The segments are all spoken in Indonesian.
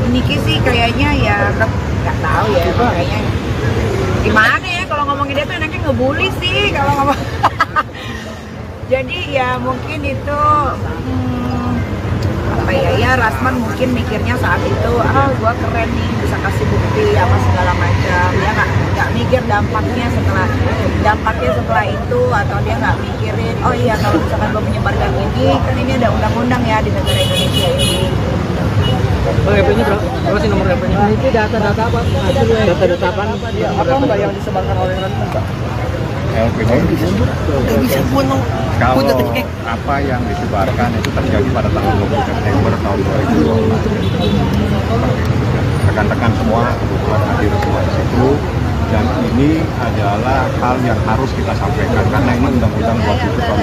Niki sih kayaknya ya nggak tahu ya, kayaknya gimana ya kalau ngomongin dia tuh enaknya ngebully sih kalau ngomong. Jadi ya mungkin itu apa ya Rasman mungkin mikirnya saat itu gua keren nih bisa kasih bukti apa segala macam, dia nggak mikir dampaknya setelah itu, atau dia nggak mikirin oh iya kalau misalkan gua menyebarkan ini kan ini ada undang-undang ya di negara Indonesia ini. Bang, HP-nya berapa sih nomor HP-nya? Nah, itu data-data apa? Data-data apa? Apa enggak yang disebarkan oleh Rasman, Pak? LPG Bisa bunuh. kalau apa yang disebarkan itu terjadi pada tanggal 20 September tahun 2022. Rekan-rekan semua kebetulan hadir semua di situ, dan ini adalah hal yang harus kita sampaikan karena ini Undang-Undang 27 tahun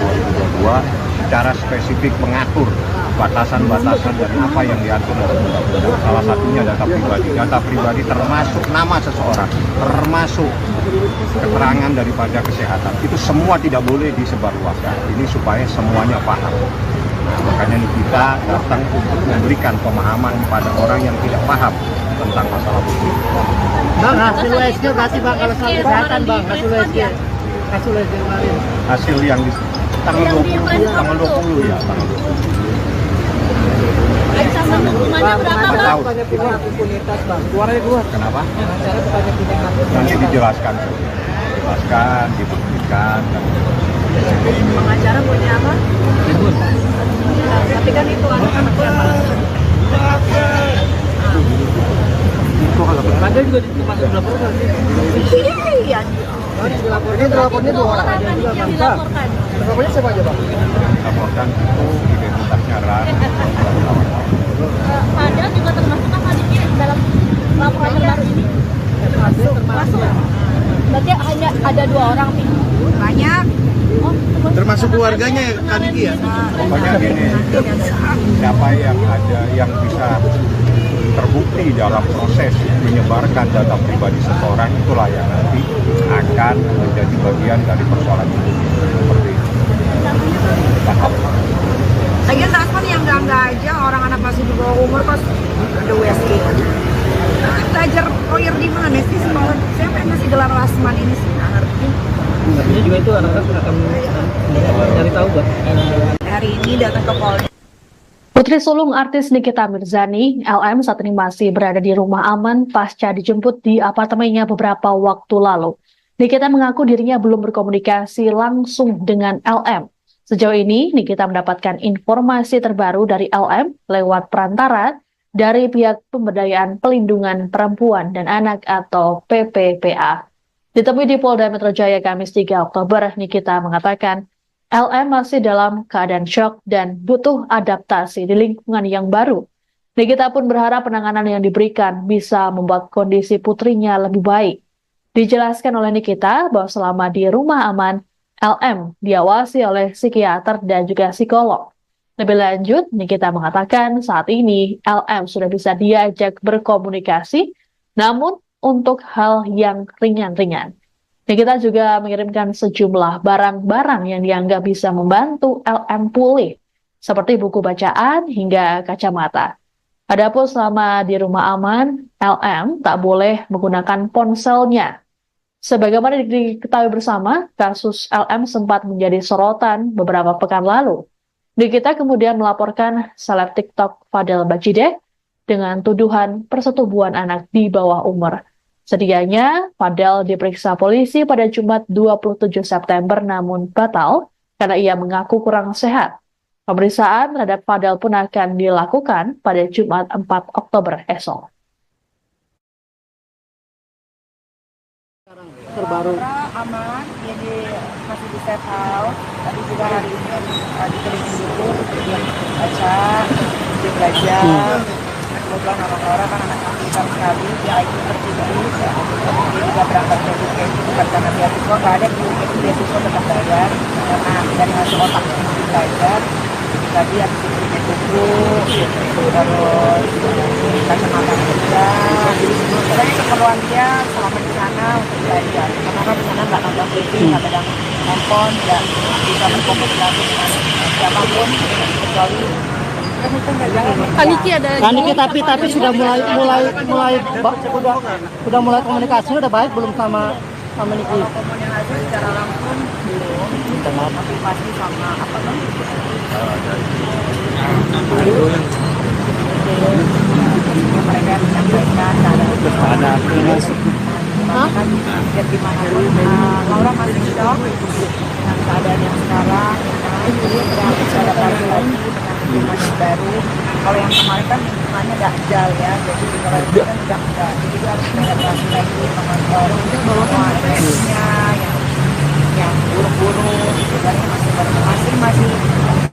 2022 secara spesifik mengatur batasan-batasan dan apa yang diatur dalam undang-undang. Salah satunya data pribadi. Data pribadi termasuk nama seseorang, termasuk keterangan daripada kesehatan. Itu semua tidak boleh disebarluaskan. Ini supaya semuanya paham. Nah, makanya ini kita datang untuk memberikan pemahaman kepada orang yang tidak paham tentang masalah ini. Bang, hasil USG kasih Bang kalau soal kesehatan Bang, hasil USG. Hasil USG kemarin. Hasil yang di tanggal 20 ya, tanggal 20. Ancaman hukumannya berapa, Bang? Banyak pihak impunitas Bang. Keluarnya keluar. Kenapa? Acara banyak pihak. Nanti dijelaskan, dibuktikan. Pengacara punya apa? Tapi kan itu anak-anaknya Itu kalau ada juga masuk dilaporkan. iya. Ini dilapornya 2 orang aja juga Bang. Dilaporkan. Lapornya siapa aja Bang? Laporkan itu identitasnya RAN. Padahal juga termasuk kan hadirnya dalam laporan terbaru ini. Masuk. Berarti hanya ada 2 orang nih. Banyak. Termasuk keluarganya Kak Diki ya? Pokoknya gini, siapa yang ada yang bisa terbukti dalam proses menyebarkan data pribadi seseorang, itulah yang nanti akan menjadi bagian dari persoalan itu. Seperti itu. Paham? Lagian Rasman yang enggak aja orang anak masih di bawah umur pas ada USG. Belajar lawyer di mana sih sekolah? Siapa yang ngasih gelar Rasman ini sih? Nggak ngerti. Artinya juga itu anak-anak akan cari tahu Bang. Hari ini datang ke Polda. Putri sulung artis Nikita Mirzani, LM, saat ini masih berada di rumah aman pasca dijemput di apartemennya beberapa waktu lalu. Nikita mengaku dirinya belum berkomunikasi langsung dengan LM. Sejauh ini, Nikita mendapatkan informasi terbaru dari LM lewat perantara dari pihak Pemberdayaan Pelindungan Perempuan dan Anak atau PPPA. Ditemui di Polda Metro Jaya Kamis 3 Oktober, Nikita mengatakan LM masih dalam keadaan syok dan butuh adaptasi di lingkungan yang baru. Nikita pun berharap penanganan yang diberikan bisa membuat kondisi putrinya lebih baik. Dijelaskan oleh Nikita bahwa selama di rumah aman, LM diawasi oleh psikiater dan juga psikolog. Lebih lanjut, Nikita mengatakan saat ini LM sudah bisa diajak berkomunikasi, namun untuk hal yang ringan-ringan. Nikita juga mengirimkan sejumlah barang-barang yang dianggap bisa membantu LM pulih, seperti buku bacaan hingga kacamata. Adapun selama di rumah aman, LM tak boleh menggunakan ponselnya. Sebagaimana diketahui bersama, kasus LM sempat menjadi sorotan beberapa pekan lalu. Nikita kemudian melaporkan seleb TikTok Fadel Bajideh dengan tuduhan persetubuhan anak di bawah umur. Sedianya, Fadel diperiksa polisi pada Jumat 27 September namun batal karena ia mengaku kurang sehat. Pemeriksaan terhadap Fadel pun akan dilakukan pada Jumat 4 Oktober esok. Terbaru. Aman, jadi masih di safe house. Tadi juga hari ini dikelilingin dulu, dia baca, dia belajar. Kebetulan orang-orang kan anak pintar sekali, dia IQ tertinggi. Dia juga berangkat ke UK itu bukan karena beasiswa, nggak ada di UK itu beasiswa tetap bayar. Karena dari hasil otak itu belajar. Tadi habis itu bikin buku, terus kacamata juga. Pokoknya keperluan dia selama di sana untuk belajar. Karena kan di sana nggak nonton TV, nggak pegang handphone, nggak bisa berkomunikasi dengan siapapun kecuali Kaniki ada Kaniki tapi sudah mulai komunikasi udah baik belum sama Niki? Komunikasi secara langsung belum, tapi pasti sama apa kan? Mereka menyampaikan ada biar gimana pun Laura masih shock dengan keadaan yang sekarang, jadi berada lagi dengan lingkungan yang baru. Kalau yang kemarin kan lingkungannya dakjal ya, jadi kalau itu kan dakjal, jadi dia harus beradaptasi lagi mengontrol semua emosinya yang buruk-buruk, sebenarnya masih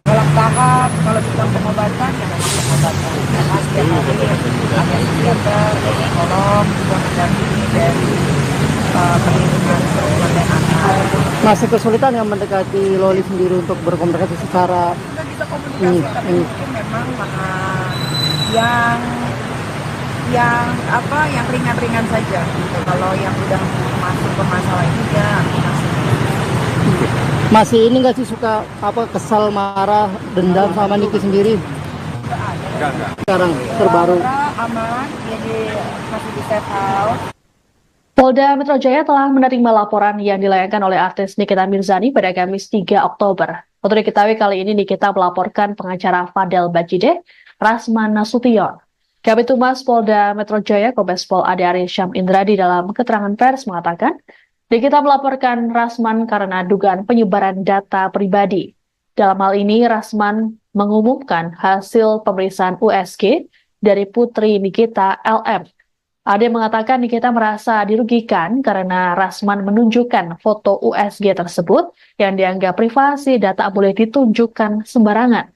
dalam tahap. Kalau kita pengobatan ya masih pengobatan, karena setiap hari ada psikiater, psikolog, juga mendampingi dari perlindungan perempuan dan anak. Masih kesulitan yang mendekati Loli sendiri untuk berkomunikasi secara Kita bisa komunikasi, tapi mungkin memang yang ringan-ringan saja. Kalau yang udah masuk ke masalah ini dia masih ini nggak sih suka kesal, marah, dendam sama Niki sendiri? Sekarang terbaru. aman, jadi masih di safe house. Polda Metro Jaya telah menerima laporan yang dilayangkan oleh artis Nikita Mirzani pada Kamis 3 Oktober. Untuk diketahui kali ini Nikita melaporkan pengacara Fadel Bajideh, Rasman Nasution. Kabid Humas Polda Metro Jaya Kombes Pol Ade Arya Syam Indradi dalam keterangan pers mengatakan, Nikita melaporkan Rasman karena dugaan penyebaran data pribadi. Dalam hal ini, Rasman mengumumkan hasil pemeriksaan USG dari putri Nikita LM. Ade mengatakan Nikita merasa dirugikan karena Rasman menunjukkan foto USG tersebut yang dianggap privasi dan tak boleh ditunjukkan sembarangan.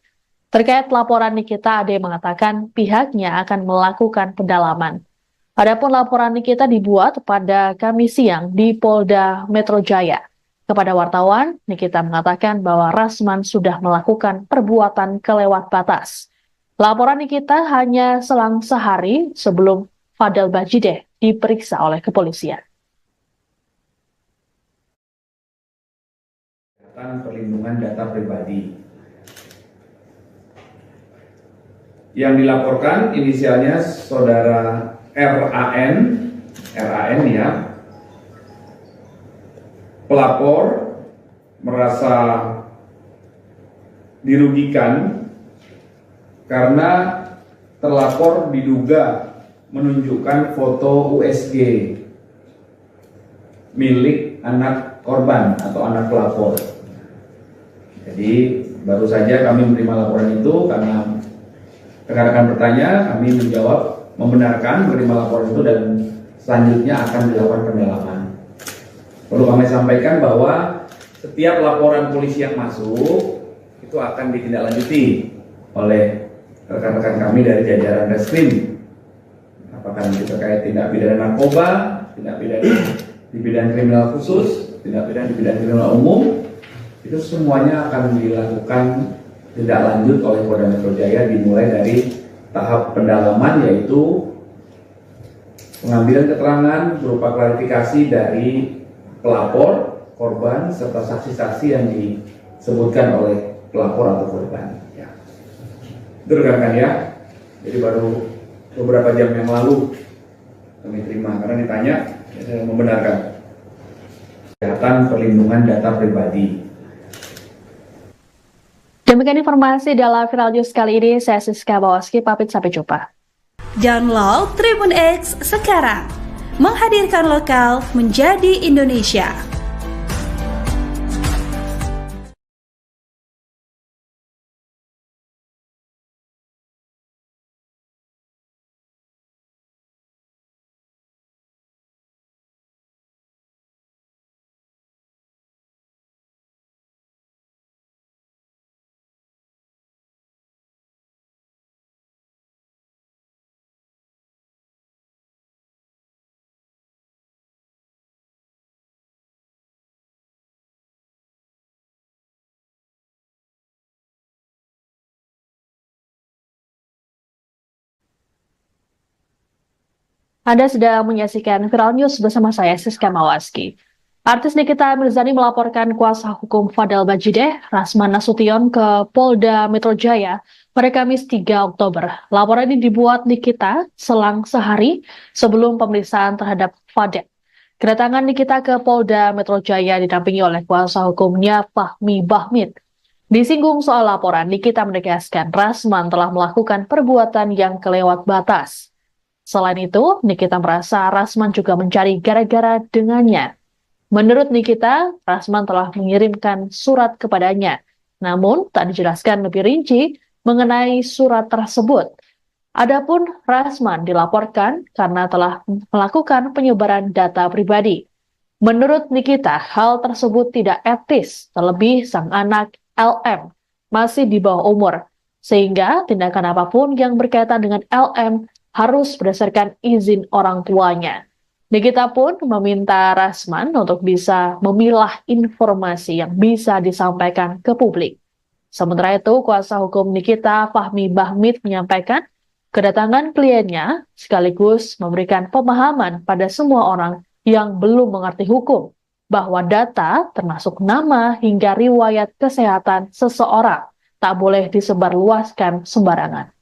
Terkait laporan Nikita, Ade mengatakan pihaknya akan melakukan pendalaman. Adapun laporan Nikita dibuat pada Kamis siang di Polda Metro Jaya. Kepada wartawan, Nikita mengatakan bahwa Rasman sudah melakukan perbuatan kelewat batas. Laporan Nikita hanya selang sehari sebelum Fadel Bajideh diperiksa oleh kepolisian. Perlindungan data pribadi. Yang dilaporkan inisialnya saudara RAN ya, pelapor merasa dirugikan karena terlapor diduga menunjukkan foto USG milik anak korban atau anak pelapor. Jadi baru saja kami menerima laporan itu karena rekan-rekan bertanya, kami menjawab membenarkan menerima laporan itu dan selanjutnya akan dilakukan pendalaman. Perlu kami sampaikan bahwa setiap laporan polisi yang masuk itu akan ditindaklanjuti oleh rekan-rekan kami dari jajaran Reskrim. Apakah itu terkait tindak pidana narkoba, tindak pidana di bidang kriminal khusus, tindak pidana di bidang kriminal umum, itu semuanya akan dilakukan tindak lanjut oleh Polda Metro Jaya dimulai dari tahap pendalaman, yaitu pengambilan keterangan berupa klarifikasi dari pelapor, korban, serta saksi-saksi yang disebutkan oleh pelapor atau korban. Ya. Itu rekan-rekan ya. Jadi baru beberapa jam yang lalu kami terima, karena ditanya, ya saya membenarkan. Kesehatan perlindungan data pribadi. Demikian informasi dalam Viral News kali ini. Saya Siska Bawaski, pamit sampai jumpa. Download Tribun X sekarang. Menghadirkan lokal menjadi Indonesia. Anda sedang menyaksikan Viral News bersama saya, Siska Mawaski. Artis Nikita Mirzani melaporkan kuasa hukum Fadel Bajideh, Rasman Nasution, ke Polda Metro Jaya pada Kamis 3 Oktober. Laporan ini dibuat Nikita selang sehari sebelum pemeriksaan terhadap Fadel. Kedatangan Nikita ke Polda Metro Jaya didampingi oleh kuasa hukumnya Fahmi Bahmid. Disinggung soal laporan, Nikita menegaskan Rasman telah melakukan perbuatan yang kelewat batas. Selain itu, Nikita merasa Rasman juga mencari gara-gara dengannya. Menurut Nikita, Rasman telah mengirimkan surat kepadanya, namun tak dijelaskan lebih rinci mengenai surat tersebut. Adapun Rasman dilaporkan karena telah melakukan penyebaran data pribadi. Menurut Nikita, hal tersebut tidak etis, terlebih sang anak LM masih di bawah umur, sehingga tindakan apapun yang berkaitan dengan LM harus berdasarkan izin orang tuanya. Nikita pun meminta Rasman untuk bisa memilah informasi yang bisa disampaikan ke publik. Sementara itu, kuasa hukum Nikita, Fahmi Bahmid, menyampaikan kedatangan kliennya sekaligus memberikan pemahaman pada semua orang yang belum mengerti hukum bahwa data termasuk nama hingga riwayat kesehatan seseorang tak boleh disebarluaskan sembarangan.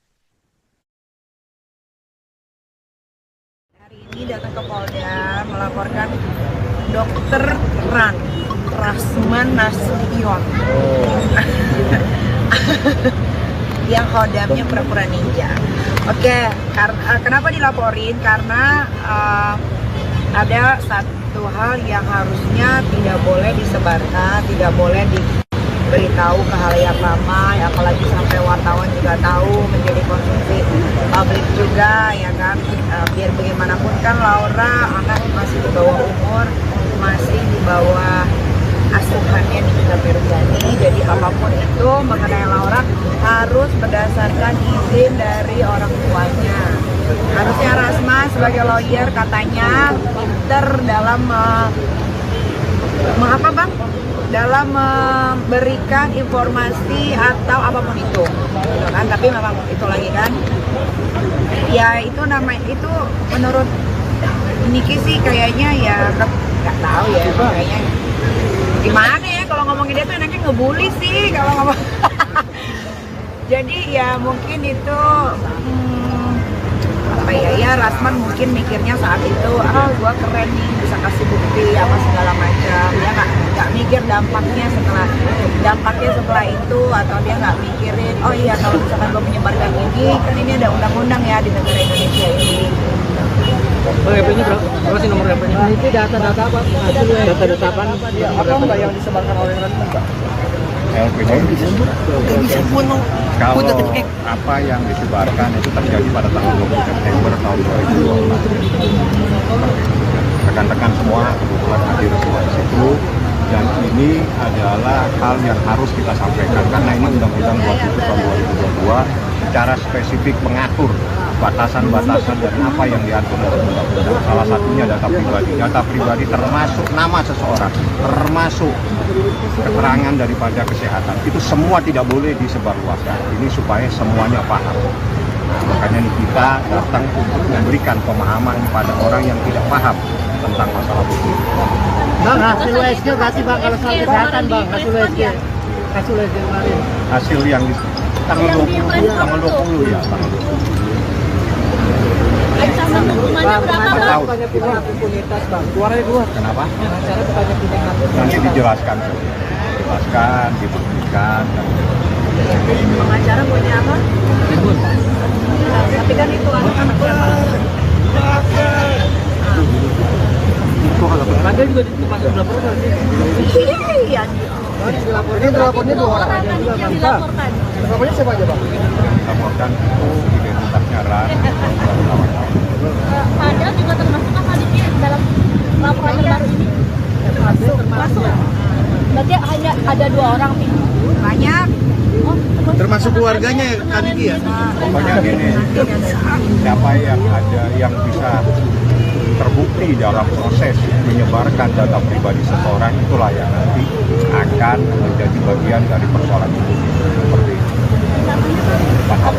Ini datang ke Polda melaporkan Dokter Rasman Nasution yang hodamnya pura-pura ninja. Oke, kenapa dilaporin? Karena ada satu hal yang harusnya tidak boleh disebarkan, tidak boleh diberitahu ke halayak ramai, apalagi sampai wartawan juga tahu, menjadi konsumsi publik juga, ya kan. Biar bagaimanapun kan Laura anak masih di bawah umur, masih di bawah asuhannya Nikita Mirzani, jadi apapun itu mengenai Laura harus berdasarkan izin dari orang tuanya. Harusnya Rasman sebagai lawyer katanya pinter dalam dalam memberikan informasi atau apapun itu, gitu kan. Tapi memang itu lagi kan, ya itu itu menurut Niki sih kayaknya ya nggak tahu ya, kayaknya gimana ya kalau ngomongin dia tuh enaknya ngebully sih kalau ngomong. Jadi ya mungkin itu Rasman mungkin mikirnya saat itu gua keren nih, bisa kasih bukti apa segala macam. Dia nggak mikir dampaknya setelah itu, atau dia nggak mikirin oh iya kalau misalkan gua menyebarkan ini kan ini ada undang-undang ya di negara Indonesia ini. LP-nya berapa sih nomor LP-nya? Nah, itu data-data apa? Data-data apa? Apa enggak yang disebarkan oleh Rasman, Pak? LPG kalau apa yang disebarkan itu terjadi pada tanggal 20 September tahun 2020. Rekan-rekan semua kebetulan hadir semua di situ, dan ini adalah hal yang harus kita sampaikan karena ini Undang-Undang 27 tahun 2022 secara spesifik mengatur batasan-batasan dan apa yang diatur dalam undang-undang. Salah satunya data pribadi. Data pribadi termasuk nama seseorang, termasuk keterangan daripada kesehatan. Itu semua tidak boleh disebarluaskan. Ini supaya semuanya paham. Makanya kita datang untuk memberikan pemahaman pada orang yang tidak paham tentang masalah hukum. Bang, hasil USG kasih Bang kalau soal kesehatan Bang, hasil USG kemarin. Hasil yang di tanggal 20 ya, tanggal 20. Ancaman hukumannya berapa, Bang? Banyak pihak impunitas Bang. Suaranya keluar. Kenapa? Acara banyak pihak. Nanti dijelaskan, dibuktikan. Pengacara punya apa? Tapi kan itu anak-anak Ada juga masuk laporan. iya. Dilapornya 2 orang aja juga Bang. Lapornya siapa aja Bang? Laporkan itu identitasnya Ran. Padahal juga termasuk apa dikirim dalam laporan terbaru ini? Masuk. Berarti hanya ada 2 orang nih. Banyak. Termasuk keluarganya ya Kak Niki ya? Pokoknya gini, siapa yang ada yang bisa terbukti dalam proses menyebarkan data pribadi seseorang, itulah yang nanti akan menjadi bagian dari persoalan itu. Seperti itu. Paham?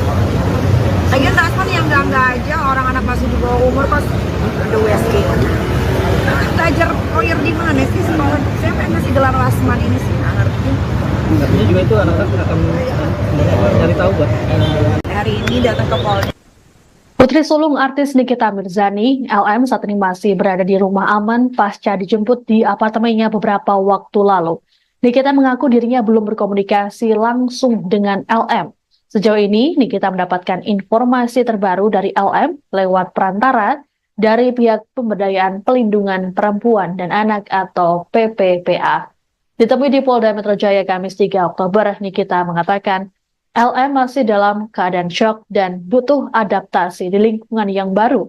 Lagian Rasman yang enggak aja, orang anak masih di bawah umur pas ada USG. Belajar lawyer di mana sih? gelar Rasman ini sih, nggak ngerti. Artinya juga itu anak-anak akan cari tahu, Pak. Hari ini datang ke Polda. Putri sulung artis Nikita Mirzani, LM, saat ini masih berada di rumah aman pasca dijemput di apartemennya beberapa waktu lalu. Nikita mengaku dirinya belum berkomunikasi langsung dengan LM. Sejauh ini, Nikita mendapatkan informasi terbaru dari LM lewat perantara dari pihak Pemberdayaan Pelindungan Perempuan dan Anak atau PPPA. Ditemui di Polda Metro Jaya Kamis 3 Oktober, Nikita mengatakan LM masih dalam keadaan syok dan butuh adaptasi di lingkungan yang baru.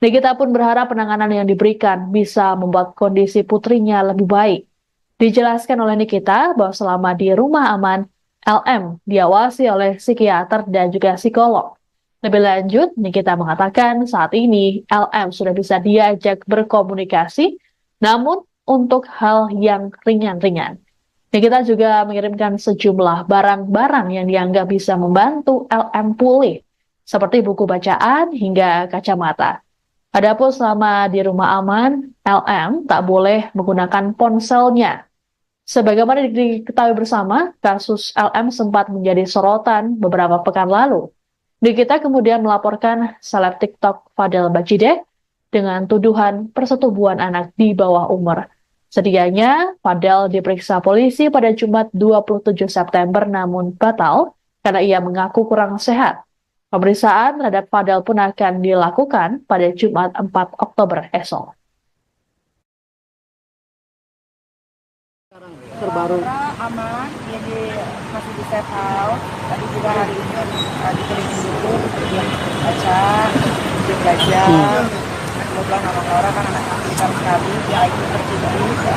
Nikita pun berharap penanganan yang diberikan bisa membuat kondisi putrinya lebih baik. Dijelaskan oleh Nikita bahwa selama di rumah aman, LM diawasi oleh psikiater dan juga psikolog. Lebih lanjut, Nikita mengatakan saat ini LM sudah bisa diajak berkomunikasi, namun untuk hal yang ringan-ringan. Nikita juga mengirimkan sejumlah barang-barang yang dianggap bisa membantu LM pulih, seperti buku bacaan hingga kacamata. Adapun selama di rumah aman, LM tak boleh menggunakan ponselnya. Sebagaimana diketahui bersama, kasus LM sempat menjadi sorotan beberapa pekan lalu. Nikita kemudian melaporkan seleb TikTok Fadel Bajideh dengan tuduhan persetubuhan anak di bawah umur. Sedianya, Fadel diperiksa polisi pada Jumat 27 September namun batal karena ia mengaku kurang sehat. Pemeriksaan terhadap Fadel pun akan dilakukan pada Jumat 4 Oktober esok. Terbaru Aman, jadi masih di safe house. Tadi juga hari ini dikelilingi buku, kemudian baca, dia belajar. Kebetulan nama orang kan anak pintar sekali, dia IQ tertinggi, dia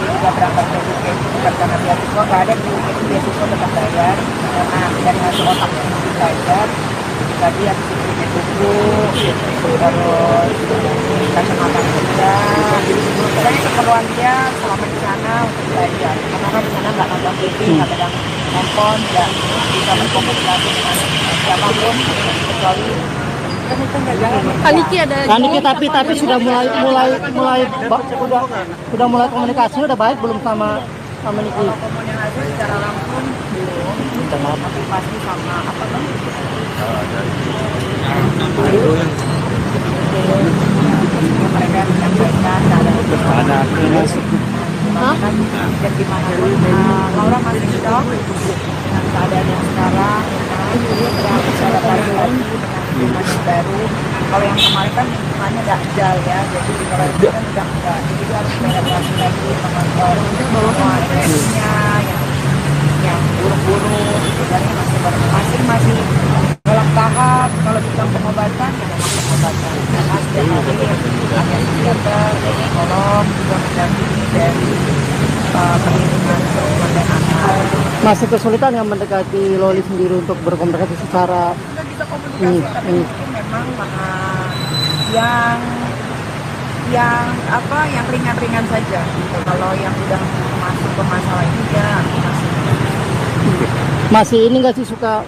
juga berangkat ke UK itu bukan karena beasiswa, nggak ada di UK itu beasiswa tetap bayar, karena dari hasil otak yang masih belajar. Tadi habis dikelilingi buku, terus kacamata kerja, jadi keperluan dia selama di sana untuk belajar, karena kan di sana nggak nonton TV, nggak pegang handphone, nggak bisa berkomunikasi dengan siapapun kecuali Kaniki ada. Kaniki tapi sudah mulai komunikasi udah baik belum sama Niki? kalau komunikasi secara langsung belum, tapi pasti sama apa kan? Mereka menyampaikan ada dan gimana pun Laura masih shock dengan keadaan yang sekarang, yang bicara baru lagi dengan lingkungan yang baru. Kalau yang kemarin kan lingkungannya dajal ya, jadi kalau itu kan udah enggak, jadi dia harus beradaptasi lagi mengontrol semua emosinya yang buruk-buruk, sebenarnya masih dalam tahap. Kalau bilang pengobatan ya memang pengobatan, karena setiap hari ada psikiater, psikolog juga mendampingi dari perlindungan perempuan dan anak. Masih kesulitan yang mendekati Loli sendiri untuk berkomunikasi secara Kita bisa komunikasi, tapi mungkin memang yang ringan-ringan saja. Kalau yang udah masuk ke masalah ini ya masih ini nggak sih suka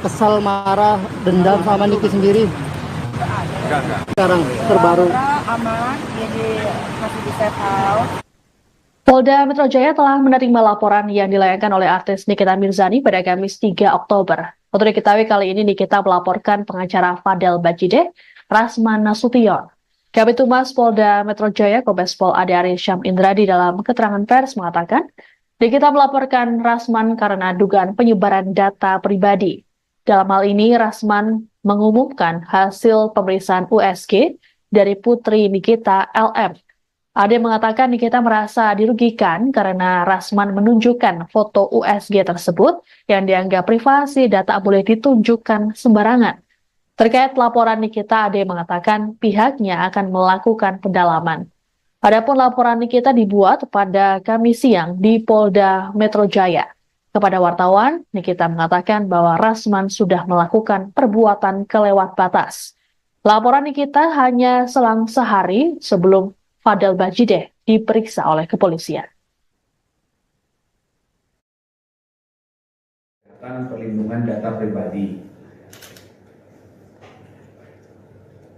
kesal, marah, dendam sama Niki sendiri? enggak. Sekarang terbaru. Aman, jadi masih di safe house. Polda Metro Jaya telah menerima laporan yang dilayangkan oleh artis Nikita Mirzani pada Kamis 3 Oktober. Untuk diketahui kali ini Nikita melaporkan pengacara Fadel Bajideh, Rasman Nasution. Kabid Humas Polda Metro Jaya Kombes Pol Ade Arysyam Indradi dalam keterangan pers mengatakan, Nikita melaporkan Rasman karena dugaan penyebaran data pribadi. Dalam hal ini, Rasman mengumumkan hasil pemeriksaan USG dari putri Nikita, LM. Ade mengatakan Nikita merasa dirugikan karena Rasman menunjukkan foto USG tersebut yang dianggap privasi dan tak boleh ditunjukkan sembarangan. Terkait laporan Nikita, Ade mengatakan pihaknya akan melakukan pendalaman. Adapun laporan Nikita dibuat pada Kamis siang di Polda Metro Jaya. Kepada wartawan, Nikita mengatakan bahwa Rasman sudah melakukan perbuatan kelewat batas. Laporan Nikita hanya selang sehari sebelum Fadel Bajideh diperiksa oleh kepolisian. Perlindungan data pribadi.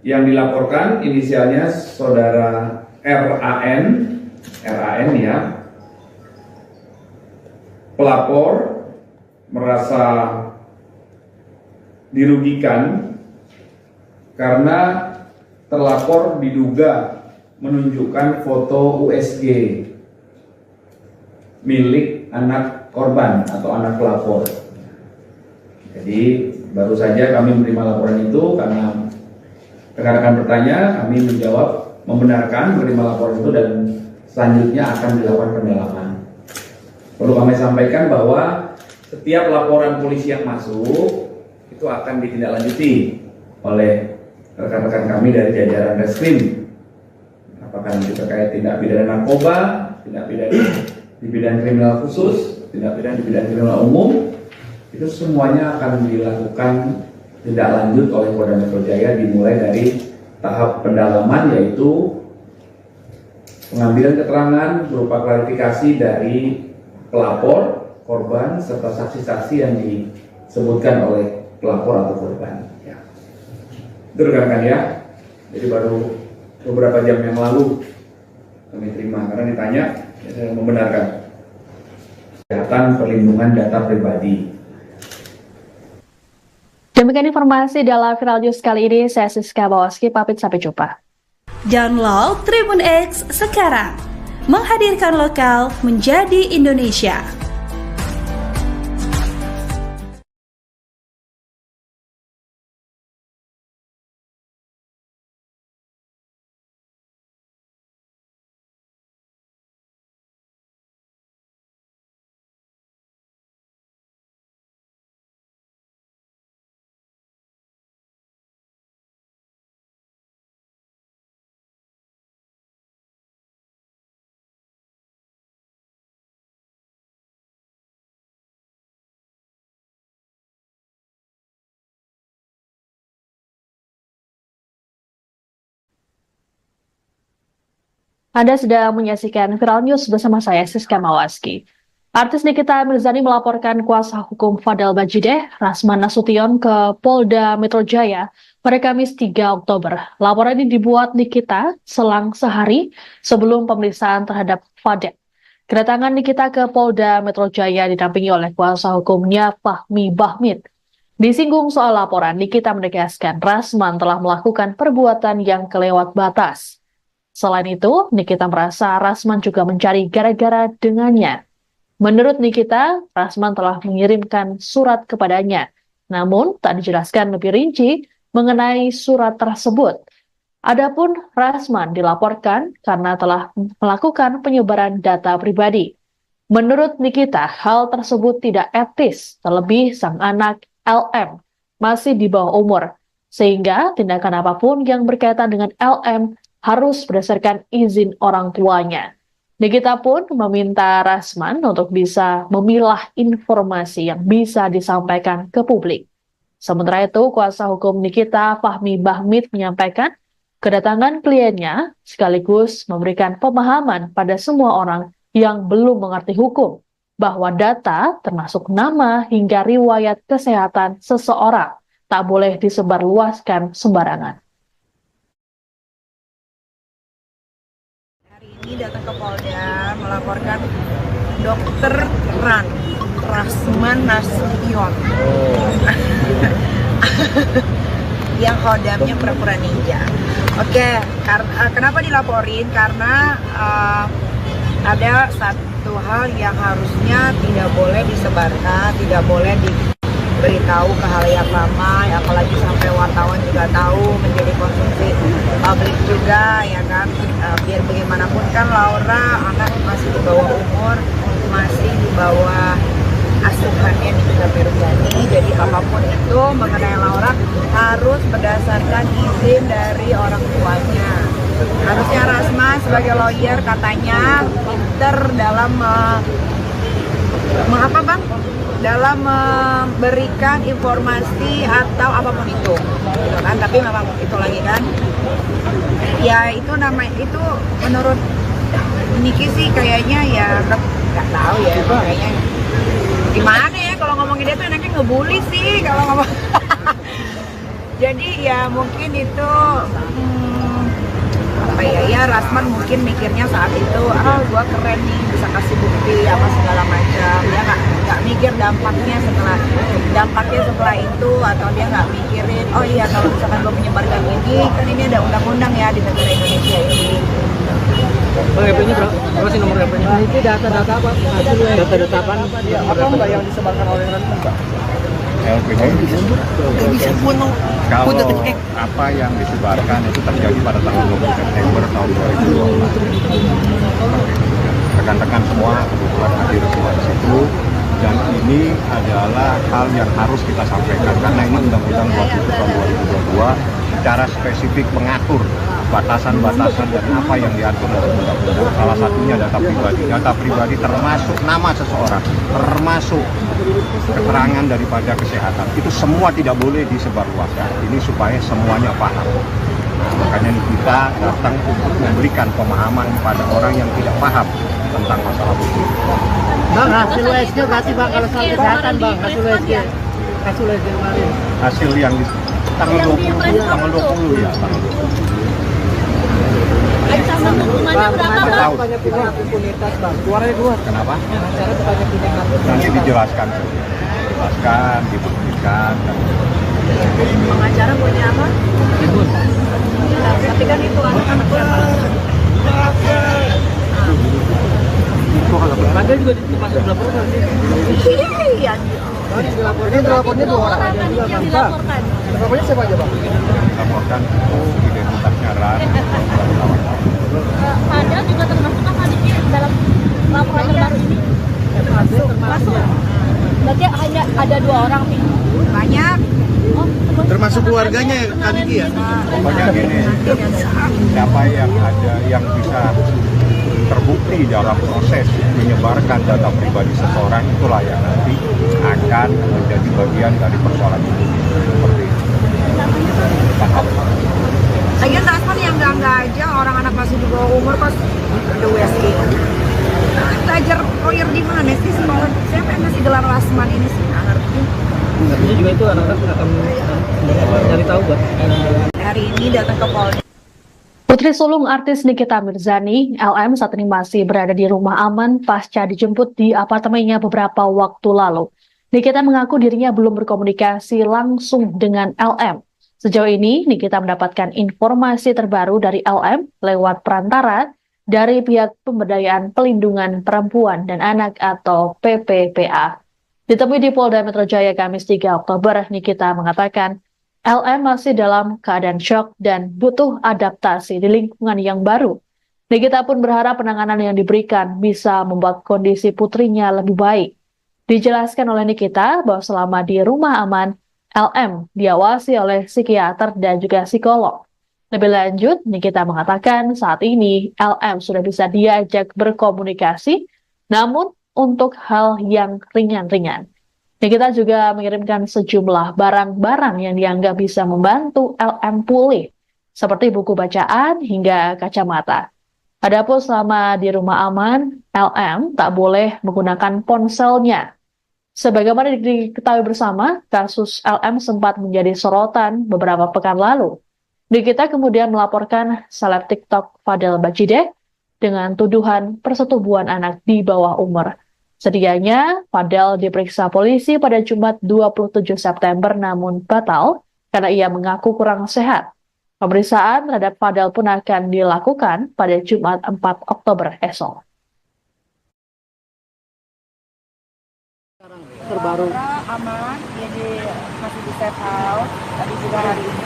Yang dilaporkan inisialnya saudara RAN ya, pelapor merasa dirugikan karena terlapor diduga menunjukkan foto USG milik anak korban atau anak pelapor. Jadi baru saja kami menerima laporan itu karena rekan-rekan bertanya, kami menjawab membenarkan menerima laporan itu dan selanjutnya akan dilakukan pendalaman. Perlu kami sampaikan bahwa setiap laporan polisi yang masuk itu akan ditindaklanjuti oleh rekan-rekan kami dari jajaran Reskrim. Apakah itu terkait tindak pidana narkoba, tindak pidana di bidang kriminal khusus, tindak pidana di bidang kriminal umum, itu semuanya akan dilakukan tindak lanjut oleh Polda Metro Jaya dimulai dari tahap pendalaman, yaitu pengambilan keterangan berupa klarifikasi dari pelapor, korban, serta saksi-saksi yang disebutkan oleh pelapor atau korban. Ya. Itu rekan-rekan ya. Jadi baru beberapa jam yang lalu kami terima karena ditanya, ya, saya membenarkan. Kesehatan perlindungan data pribadi. Demikian informasi dalam Viral News kali ini. Saya Siska Bawaski, pamit sampai jumpa. Download Tribun X sekarang, menghadirkan lokal menjadi Indonesia. Anda sedang menyaksikan Viral News bersama saya, Siska Mawaski. Artis Nikita Mirzani melaporkan kuasa hukum Fadel Bajideh, Rasman Nasution, ke Polda Metro Jaya pada Kamis 3 Oktober. Laporan ini dibuat Nikita selang sehari sebelum pemeriksaan terhadap Fadel. Kedatangan Nikita ke Polda Metro Jaya didampingi oleh kuasa hukumnya Fahmi Bahmid. Disinggung soal laporan, Nikita menegaskan Rasman telah melakukan perbuatan yang kelewat batas. Selain itu, Nikita merasa Rasman juga mencari gara-gara dengannya. Menurut Nikita, Rasman telah mengirimkan surat kepadanya, namun tak dijelaskan lebih rinci mengenai surat tersebut. Adapun Rasman dilaporkan karena telah melakukan penyebaran data pribadi. Menurut Nikita, hal tersebut tidak etis, terlebih sang anak LM masih di bawah umur, sehingga tindakan apapun yang berkaitan dengan LM harus berdasarkan izin orang tuanya. Nikita pun meminta Rasman untuk bisa memilah informasi yang bisa disampaikan ke publik. Sementara itu, kuasa hukum Nikita, Fahmi Bahmid, menyampaikan kedatangan kliennya sekaligus memberikan pemahaman pada semua orang yang belum mengerti hukum bahwa data termasuk nama hingga riwayat kesehatan seseorang tak boleh disebarluaskan sembarangan. Ini datang ke Polda melaporkan Dokter Rasman Nasution yang kodamnya pura-pura ninja. Oke, kenapa dilaporin? Karena ada satu hal yang harusnya tidak boleh disebarkan, tidak boleh diberitahu ke halayak ramai, apalagi sampai wartawan juga tahu, menjadi konsumsi publik juga, ya kan. Biar bagaimanapun kan Laura anak masih di bawah umur, masih di bawah asuhannya Nikita Mirzani. Jadi apapun itu mengenai Laura harus berdasarkan izin dari orang tuanya. Harusnya Rasman sebagai lawyer katanya pinter dalam dalam memberikan informasi atau apapun itu, gitu kan. Tapi memang itu lagi kan, ya itu itu menurut Niki sih kayaknya ya nggak tahu ya, kayaknya gimana ya kalau ngomongin dia tuh enaknya ngebully sih kalau ngomong. Jadi ya mungkin itu apa ya, rasa Lasman mungkin mikirnya saat itu, gua keren nih bisa kasih bukti apa segala macam. Dia nggak mikir dampaknya setelah itu, atau dia nggak mikirin, oh iya kalau misalkan gua menyebarkan ini, kan ini ada undang-undang ya di negara Indonesia ini. Bang, HP-nya berapa sih nomor HP-nya? Nah, itu data-data apa? Data-data apa? Apa mbak yang disebarkan oleh Rasman mbak? LPG kalau apa yang disebarkan itu terjadi pada tanggal 20 September tahun 2012. Rekan-rekan semua kebetulan hadir semua di situ, dan ini adalah hal yang harus kita sampaikan karena ini Undang-Undang 27 tahun 2022 secara spesifik mengatur batasan-batasan dan apa yang diatur oleh undang-undang. Salah satunya data pribadi. Data pribadi termasuk nama seseorang, termasuk keterangan daripada kesehatan. Itu semua tidak boleh disebarluaskan. Ini supaya semuanya paham. Makanya kita datang untuk memberikan pemahaman pada orang yang tidak paham tentang masalah itu. Bang, hasil USG berarti bang kalau soal kesehatan bang, hasil USG kemarin. Hasil yang di tanggal 20 ya, tanggal 20. Ancaman hukumannya berapa bang? Banyak impunitas bang. Suaranya keluar. Kenapa? Cara banyak impunitas. Nanti dijelaskan saja. Dijelaskan, dibuktikan. Pengacara punya apa? Tapi kan itu anak-anak Ada juga masuk dilaporkan sih. iya. Dilapornya 2 orang. Dilaporkan. Lapornya siapa aja bang? Laporkan identitasnya Ran. Padahal juga termasuk apa nih dalam laporan terbaru ini? Masuk. Berarti hanya ada 2 orang nih. Banyak. Termasuk keluarganya Kak Niki ya? Pokoknya gini, siapa yang ada yang bisa terbukti dalam proses menyebarkan data pribadi seseorang, itulah yang nanti akan menjadi bagian dari persoalan itu. Seperti itu. Paham? Lagian Lasman yang enggak aja, orang anak masih di bawah umur pas ada USG. Belajar lawyer di mana sih sekolah? Siapa yang ngasih gelar Lasman ini sih? Nggak ngerti. Ini juga itu anak-anak akan cari tahu buat Hari ini datang ke Polda. Putri sulung artis Nikita Mirzani, LM, saat ini masih berada di rumah aman pasca dijemput di apartemennya beberapa waktu lalu. Nikita mengaku dirinya belum berkomunikasi langsung dengan LM. Sejauh ini, Nikita mendapatkan informasi terbaru dari LM lewat perantara dari pihak Pemberdayaan Pelindungan Perempuan dan Anak atau PPPA. Ditemui di Polda Metro Jaya Kamis 3 Oktober, Nikita mengatakan LM masih dalam keadaan syok dan butuh adaptasi di lingkungan yang baru. Nikita pun berharap penanganan yang diberikan bisa membuat kondisi putrinya lebih baik. Dijelaskan oleh Nikita bahwa selama di rumah aman, LM diawasi oleh psikiater dan juga psikolog. Lebih lanjut, Nikita mengatakan saat ini LM sudah bisa diajak berkomunikasi, namun untuk hal yang ringan-ringan. Nikita juga mengirimkan sejumlah barang-barang yang dianggap bisa membantu LM pulih, seperti buku bacaan hingga kacamata. Adapun selama di rumah aman, LM tak boleh menggunakan ponselnya. Sebagaimana diketahui bersama, kasus LM sempat menjadi sorotan beberapa pekan lalu. Nikita kemudian melaporkan seleb TikTok Fadel Bajideh dengan tuduhan persetubuhan anak di bawah umur. Sedianya, Fadel diperiksa polisi pada Jumat 27 September namun batal karena ia mengaku kurang sehat. Pemeriksaan terhadap Fadel pun akan dilakukan pada Jumat 4 Oktober esok. Terbaru. Aman, jadi masih di safe house. Tadi juga hari ini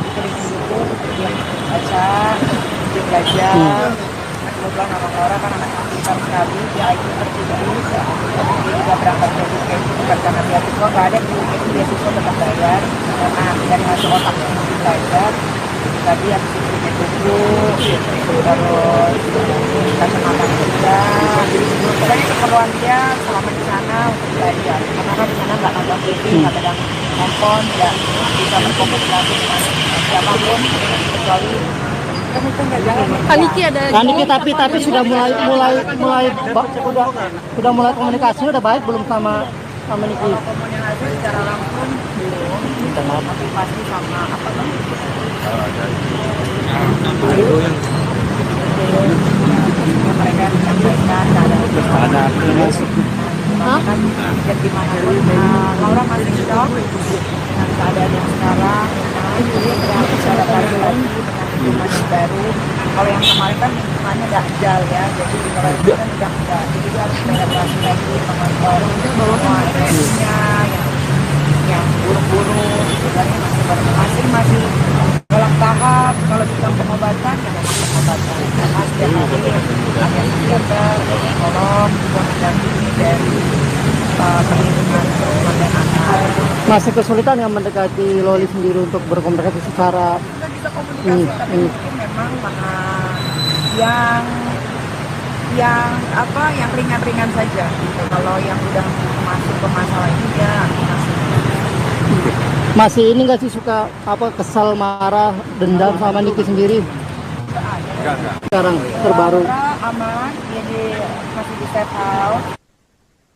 dikelilingi buku, dia baca, dia belajar. Kebetulan anak orang kan anak pintar sekali, dia IQ tertinggi, dia juga berangkat ke UKM, bukan karena beasiswa, nggak ada di UKM beasiswa tetap bayar, karena dari hasil otak yang belajar. Tadi habis itu bikin buku, terus kacamata juga. Pokoknya keperluan dia selama di sana untuk belajar, karena di sana nggak nonton TV, nggak pegang handphone, nggak bisa berkomunikasi dengan siapapun kecuali Kaniki ada. Kaniki tapi sudah mulai komunikasi udah baik belum sama Niki? Komunikasi secara langsung belum, tapi pasti sama apa kan ya gimana pun Laura masih shock dengan keadaan yang sekarang. Jadi dengan beradaptasi lagi dengan lingkungan yang baru. Kalau yang kemarin kan lingkungannya dajal ya, jadi kalau itu kan udah enggak. Jadi dia harus beradaptasi lagi mengontrol semua emosinya yang buruk-buruk, sebenarnya masih dalam tahap. Kalau kita pengobatan ya memang pengobatan. Karena setiap hari ada psikiater, psikolog juga mendampingi dari perlindungan perempuan dan anak. Masih kesulitan yang mendekati Loli sendiri untuk berkomunikasi secara Kita bisa komunikasi, tapi mungkin memang yang ringan-ringan saja. Gitu. Kalau yang udah masuk ke masalah ini ya masih ini nggak sih suka kesal, marah, dendam sama Niki sendiri? Sekarang terbaru. Aman, jadi masih di safe house.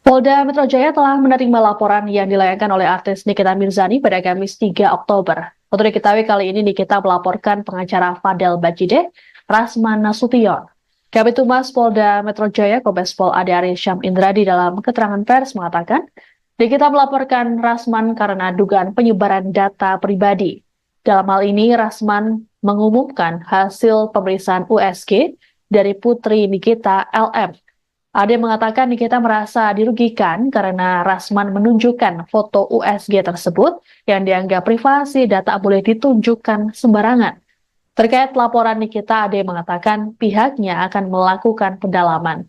Polda Metro Jaya telah menerima laporan yang dilayangkan oleh artis Nikita Mirzani pada Kamis 3 Oktober. Untuk diketahui kali ini Nikita melaporkan pengacara Fadel Bajideh, Rasman Nasution. Kabid Humas Polda Metro Jaya Kombes Pol Ade Syam Indradi dalam keterangan pers mengatakan, Nikita melaporkan Rasman karena dugaan penyebaran data pribadi. Dalam hal ini, Rasman mengumumkan hasil pemeriksaan USG dari putri Nikita LM. Ade mengatakan Nikita merasa dirugikan karena Rasman menunjukkan foto USG tersebut yang dianggap privasi dan tak boleh ditunjukkan sembarangan. Terkait laporan Nikita, Ade mengatakan pihaknya akan melakukan pendalaman.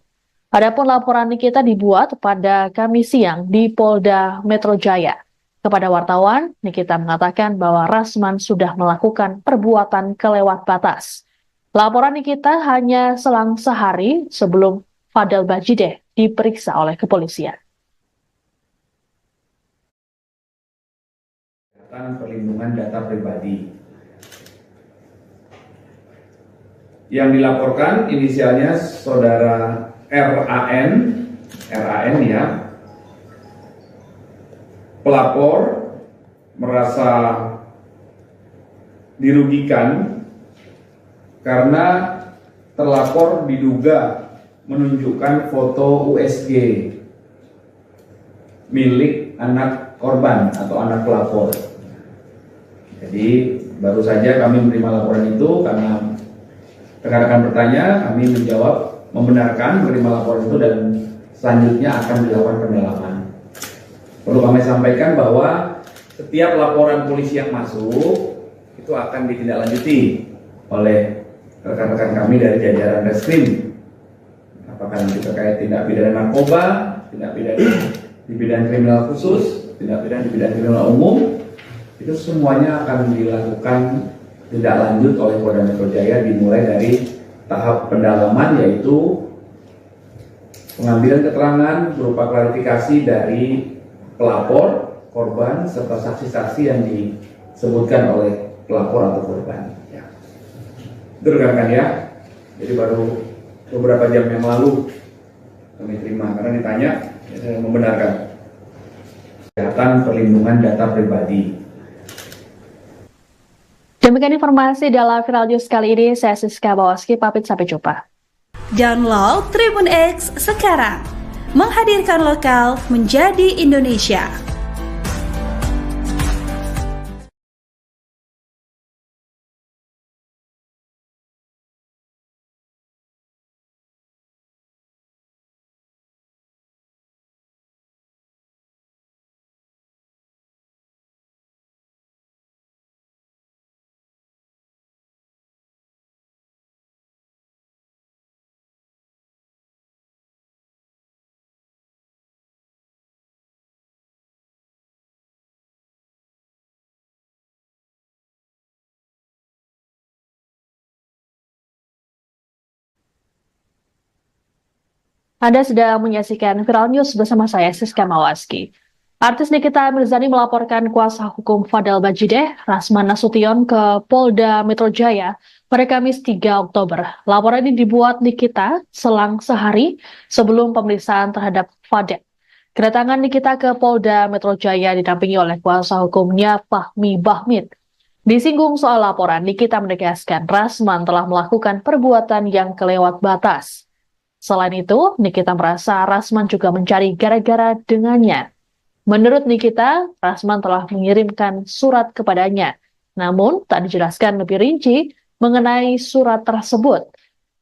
Adapun laporan Nikita dibuat pada Kamis siang di Polda Metro Jaya. Kepada wartawan, Nikita mengatakan bahwa Rasman sudah melakukan perbuatan kelewat batas. Laporan Nikita hanya selang sehari sebelum Fadel Bajideh diperiksa oleh kepolisian. Perlindungan data pribadi. Yang dilaporkan inisialnya saudara RAN ya. Pelapor merasa dirugikan karena terlapor diduga menunjukkan foto USG milik anak korban atau anak pelapor. Jadi baru saja kami menerima laporan itu karena rekan-rekan bertanya, kami menjawab membenarkan menerima laporan itu dan selanjutnya akan dilakukan pendalaman. Perlu kami sampaikan bahwa setiap laporan polisi yang masuk itu akan ditindaklanjuti oleh rekan-rekan kami dari jajaran Reskrim. Apakah nanti terkait tindak pidana narkoba, tindak pidana di bidang kriminal khusus, tindak pidana di bidang kriminal umum, itu semuanya akan dilakukan tindak lanjut oleh Polda Metro Jaya dimulai dari tahap pendalaman yaitu pengambilan keterangan berupa klarifikasi dari pelapor, korban, serta saksi-saksi yang disebutkan oleh pelapor atau korban. Ya. Itu rekan-rekan ya. Jadi baru beberapa jam yang lalu kami terima karena ditanya, ya, saya membenarkan. Kesehatan perlindungan data pribadi. Demikian informasi dalam Viral News kali ini. Saya Siska Bawaski, pamit sampai jumpa. Download Tribun X sekarang. Menghadirkan lokal menjadi Indonesia. Anda sedang menyaksikan Viral News bersama saya, Siska Mawaski. Artis Nikita Mirzani melaporkan kuasa hukum Fadel Bajideh, Rasman Nasution ke Polda Metro Jaya pada Kamis 3 Oktober. Laporan ini dibuat Nikita selang sehari sebelum pemeriksaan terhadap Fadel. Kedatangan Nikita ke Polda Metro Jaya didampingi oleh kuasa hukumnya Fahmi Bahmid. Disinggung soal laporan, Nikita menegaskan Rasman telah melakukan perbuatan yang kelewat batas. Selain itu, Nikita merasa Rasman juga mencari gara-gara dengannya. Menurut Nikita, Rasman telah mengirimkan surat kepadanya, namun tak dijelaskan lebih rinci mengenai surat tersebut.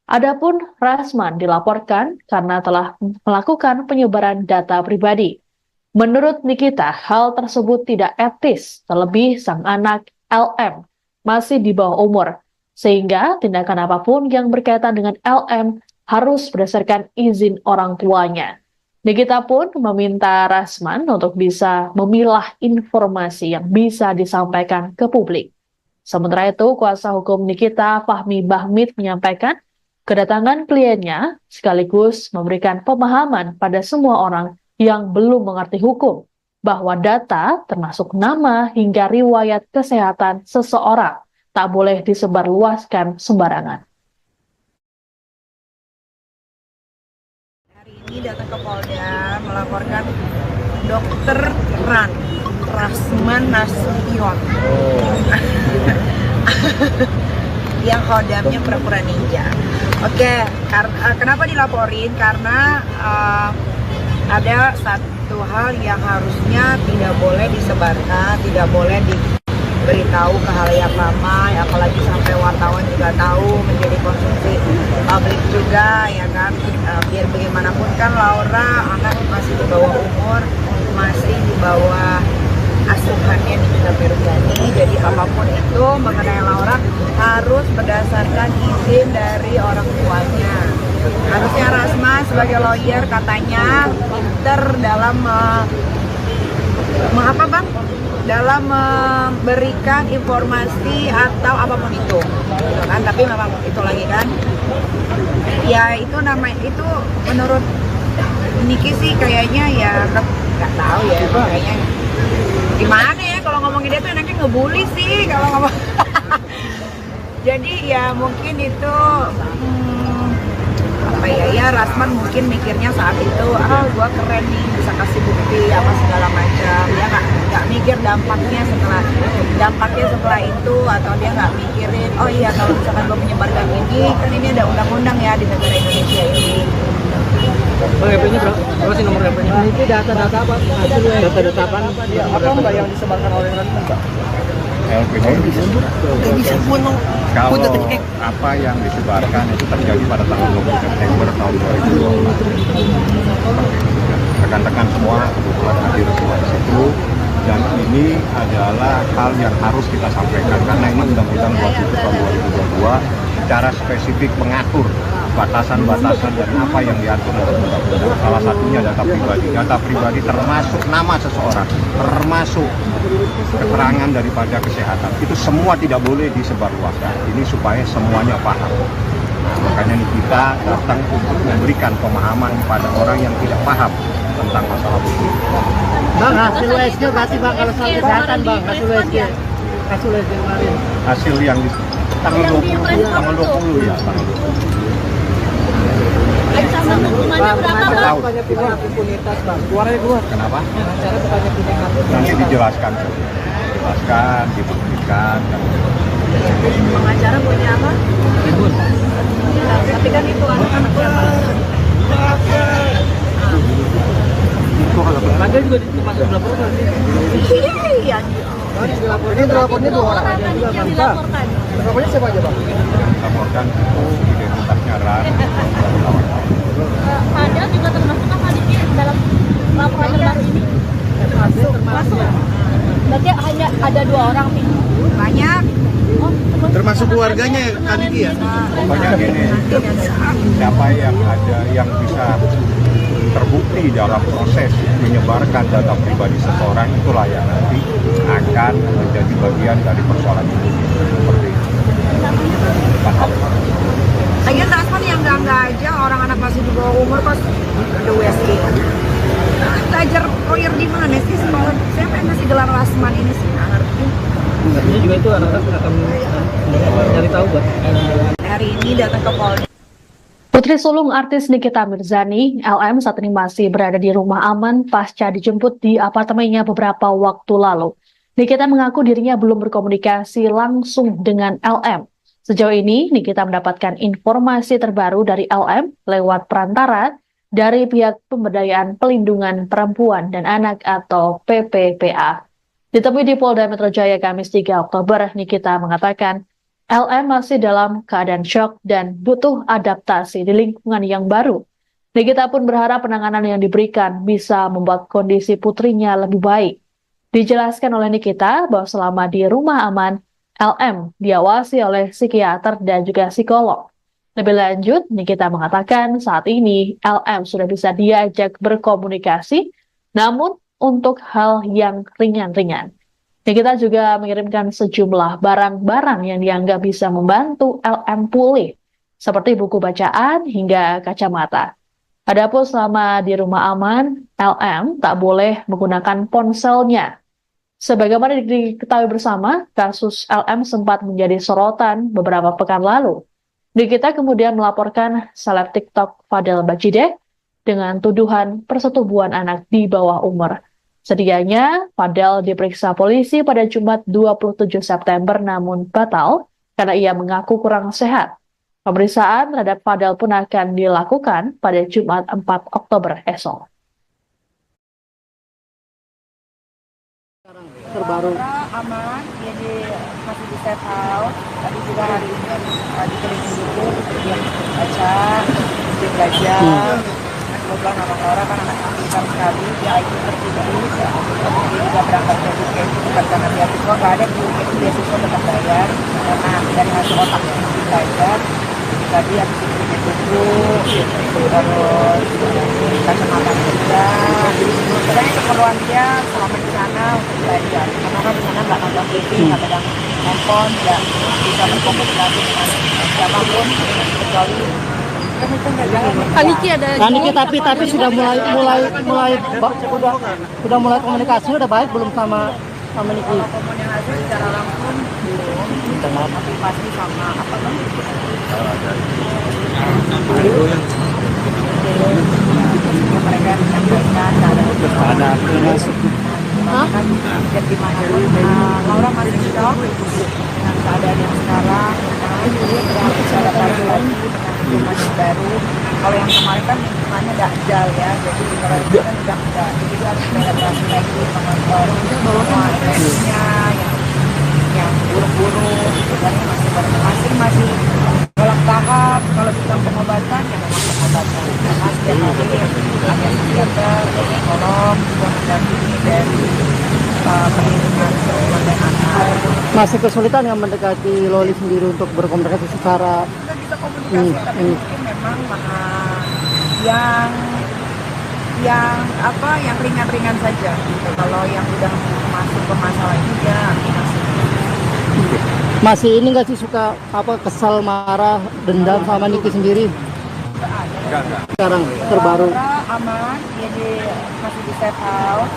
Adapun Rasman dilaporkan karena telah melakukan penyebaran data pribadi. Menurut Nikita, hal tersebut tidak etis, terlebih sang anak LM masih di bawah umur, sehingga tindakan apapun yang berkaitan dengan LM harus berdasarkan izin orang tuanya. Nikita pun meminta Rasman untuk bisa memilah informasi yang bisa disampaikan ke publik. Sementara itu, kuasa hukum Nikita, Fahmi Bahmid, menyampaikan kedatangan kliennya sekaligus memberikan pemahaman pada semua orang yang belum mengerti hukum bahwa data termasuk nama hingga riwayat kesehatan seseorang tak boleh disebarluaskan sembarangan. Hari ini datang ke Polda melaporkan Dokter Rasman Nasution yang hodamnya pura-pura ninja. Oke, kenapa dilaporin? Karena ada satu hal yang harusnya tidak boleh disebarkan, tidak boleh diberitahu ke halayak ramai, apalagi sampai wartawan juga tahu, menjadi konsumsi publik juga, ya kan. Biar bagaimanapun kan Laura anak masih di bawah umur, masih di bawah asuhannya Nikita Mirzani, jadi apapun itu mengenai Laura harus berdasarkan izin dari orang tuanya. Harusnya Rasman sebagai lawyer katanya pinter dalam dalam memberikan informasi atau apapun itu, gitu kan. Tapi memang itu lagi kan, ya itu namanya, itu menurut Niki sih kayaknya ya nggak tahu ya, kayaknya gimana ya kalau ngomongin dia tuh enaknya ngebully sih kalau ngomong. Jadi ya mungkin itu apa ya, Rasman mungkin mikirnya saat itu, gua keren nih bisa kasih bukti apa segala macam. Dia nggak mikir dampaknya setelah itu, atau dia nggak mikirin oh iya kalau misalkan gua menyebarkan ini kan ini ada undang-undang ya di negara Indonesia ini. Bang, HP-nya berapa sih nomor HP-nya? Itu data-data apa? Data-data apa? Apa enggak yang disebarkan oleh Rasman, Pak? LPG kalau apa yang disebarkan itu terjadi pada tanggal 20 September tahun 2020. Rekan-rekan semua kebetulan hadir semua di situ, dan ini adalah hal yang harus kita sampaikan karena ini Undang-Undang 27 tahun 2022 secara spesifik mengatur batasan-batasan dan apa yang diatur dalam undang-undang. Salah satunya data pribadi. Data pribadi termasuk nama seseorang, termasuk keterangan daripada kesehatan. Itu semua tidak boleh disebarluaskan. Ini supaya semuanya paham. Nah, makanya kita datang untuk memberikan pemahaman kepada orang yang tidak paham tentang masalah hukum. Bang, hasil USG berarti Bang kalau soal kesehatan Bang, hasil USG kemarin. Hasil yang di tanggal 20 ya, tanggal 20. Ancaman hukumannya berapa, Bang? Banyak pihak impunitas, Bang. Keluarnya keluar. Kenapa? Cara banyak pihak. Nanti dijelaskan, dibuktikan. Pengacara punya apa? Tribun. Ya, tapi kan itu anak-anak Laga juga masuk dilaporkan. Iya. Ini dilapornya 2 orang. Yang dilaporkan. Lapornya siapa aja, Bang? Laporkan itu identitasnya Ran. Fadel juga termasuk dalam laporan terbaru ini? Masuk. Berarti hanya ada 2 orang nih? Banyak. Termasuk keluarganya Kak Niki ya? Pokoknya gini, siapa yang ada yang bisa terbukti dalam proses menyebarkan data pribadi seseorang, itulah yang nanti akan menjadi bagian dari persoalan itu. Seperti itu. Lagian Rasman yang enggak aja, orang anak masih di bawah umur kok ada USG. Belajar lawyer di mana sih sekolah? Saya pengen sih gelar Rasman ini sih, nggak ngerti. Artinya juga itu anak-anak akan cari tahu buat. Hari ini datang ke Polda. Putri sulung artis Nikita Mirzani, LM, saat ini masih berada di rumah aman pasca dijemput di apartemennya beberapa waktu lalu. Nikita mengaku dirinya belum berkomunikasi langsung dengan LM. Sejauh ini, Nikita mendapatkan informasi terbaru dari LM lewat perantara dari pihak Pemberdayaan Pelindungan Perempuan dan Anak atau PPPA. Ditemui di Polda Metro Jaya Kamis 3 Oktober, Nikita mengatakan LM masih dalam keadaan syok dan butuh adaptasi di lingkungan yang baru. Nikita pun berharap penanganan yang diberikan bisa membuat kondisi putrinya lebih baik. Dijelaskan oleh Nikita bahwa selama di rumah aman, LM diawasi oleh psikiater dan juga psikolog. Lebih lanjut, Nikita mengatakan saat ini LM sudah bisa diajak berkomunikasi, namun untuk hal yang ringan-ringan. Nikita juga mengirimkan sejumlah barang-barang yang dianggap bisa membantu LM pulih, seperti buku bacaan hingga kacamata. Adapun selama di rumah aman, LM tak boleh menggunakan ponselnya. Sebagaimana diketahui bersama, kasus LM sempat menjadi sorotan beberapa pekan lalu. Nikita kemudian melaporkan seleb TikTok Fadel Bajideh dengan tuduhan persetubuhan anak di bawah umur. Sedianya, Fadel diperiksa polisi pada Jumat 27 September namun batal karena ia mengaku kurang sehat. Pemeriksaan terhadap Fadel pun akan dilakukan pada Jumat 4 Oktober esok. Terbaru aman, jadi masih di safe house. Tadi juga hari ini dikelilingi buku, kemudian baca, dia belajar. Kebetulan orang-orang kan anak pintar sekali, dia IQ tertinggi. Dia juga berangkat ke UK itu bukan karena beasiswa, nggak ada di UK itu beasiswa tetap bayar. Karena dari hasil otak yang belajar, tadi habis itu bikin buku, terus kacamata kerja. Sebenarnya keperluan dia selama di sana untuk belajar. Karena kan di sana nggak nonton TV, nggak pegang handphone, nggak bisa berkomunikasi dengan siapapun kecuali Kaniki ada. Kaniki tapi sudah mulai komunikasi udah baik belum sama Niki? kalau komunikasi secara langsung belum, tapi pasti sama apa kan? Mereka menyampaikan ada dan dimanapun Laura masih shock dengan keadaan yang sekarang, dia bicara lagi dengan lingkungan baru. Kalau yang kemarin kan lingkungannya dakjal ya, jadi kalau itu kan udah enggak, jadi dia harus beradaptasi lagi mengontrol semua emosinya yang buruk-buruk, gitu kan masing-masing dalam tahap. Kalau kita pengobatan ya memang pengobatan, karena setiap hari ada psikiater, psikolog, mendampingi dari perlindungan perempuan dan anak. Masih kesulitan yang mendekati Loli sendiri untuk berkomunikasi secara Kita bisa komunikasi, tapi mungkin memang yang ringan-ringan saja. Gitu. Kalau yang udah masuk ke masalah ini ya masih ini nggak sih suka kesal, marah, dendam sama Niki sendiri? enggak. Sekarang terbaru. Aman, jadi masih di safe house.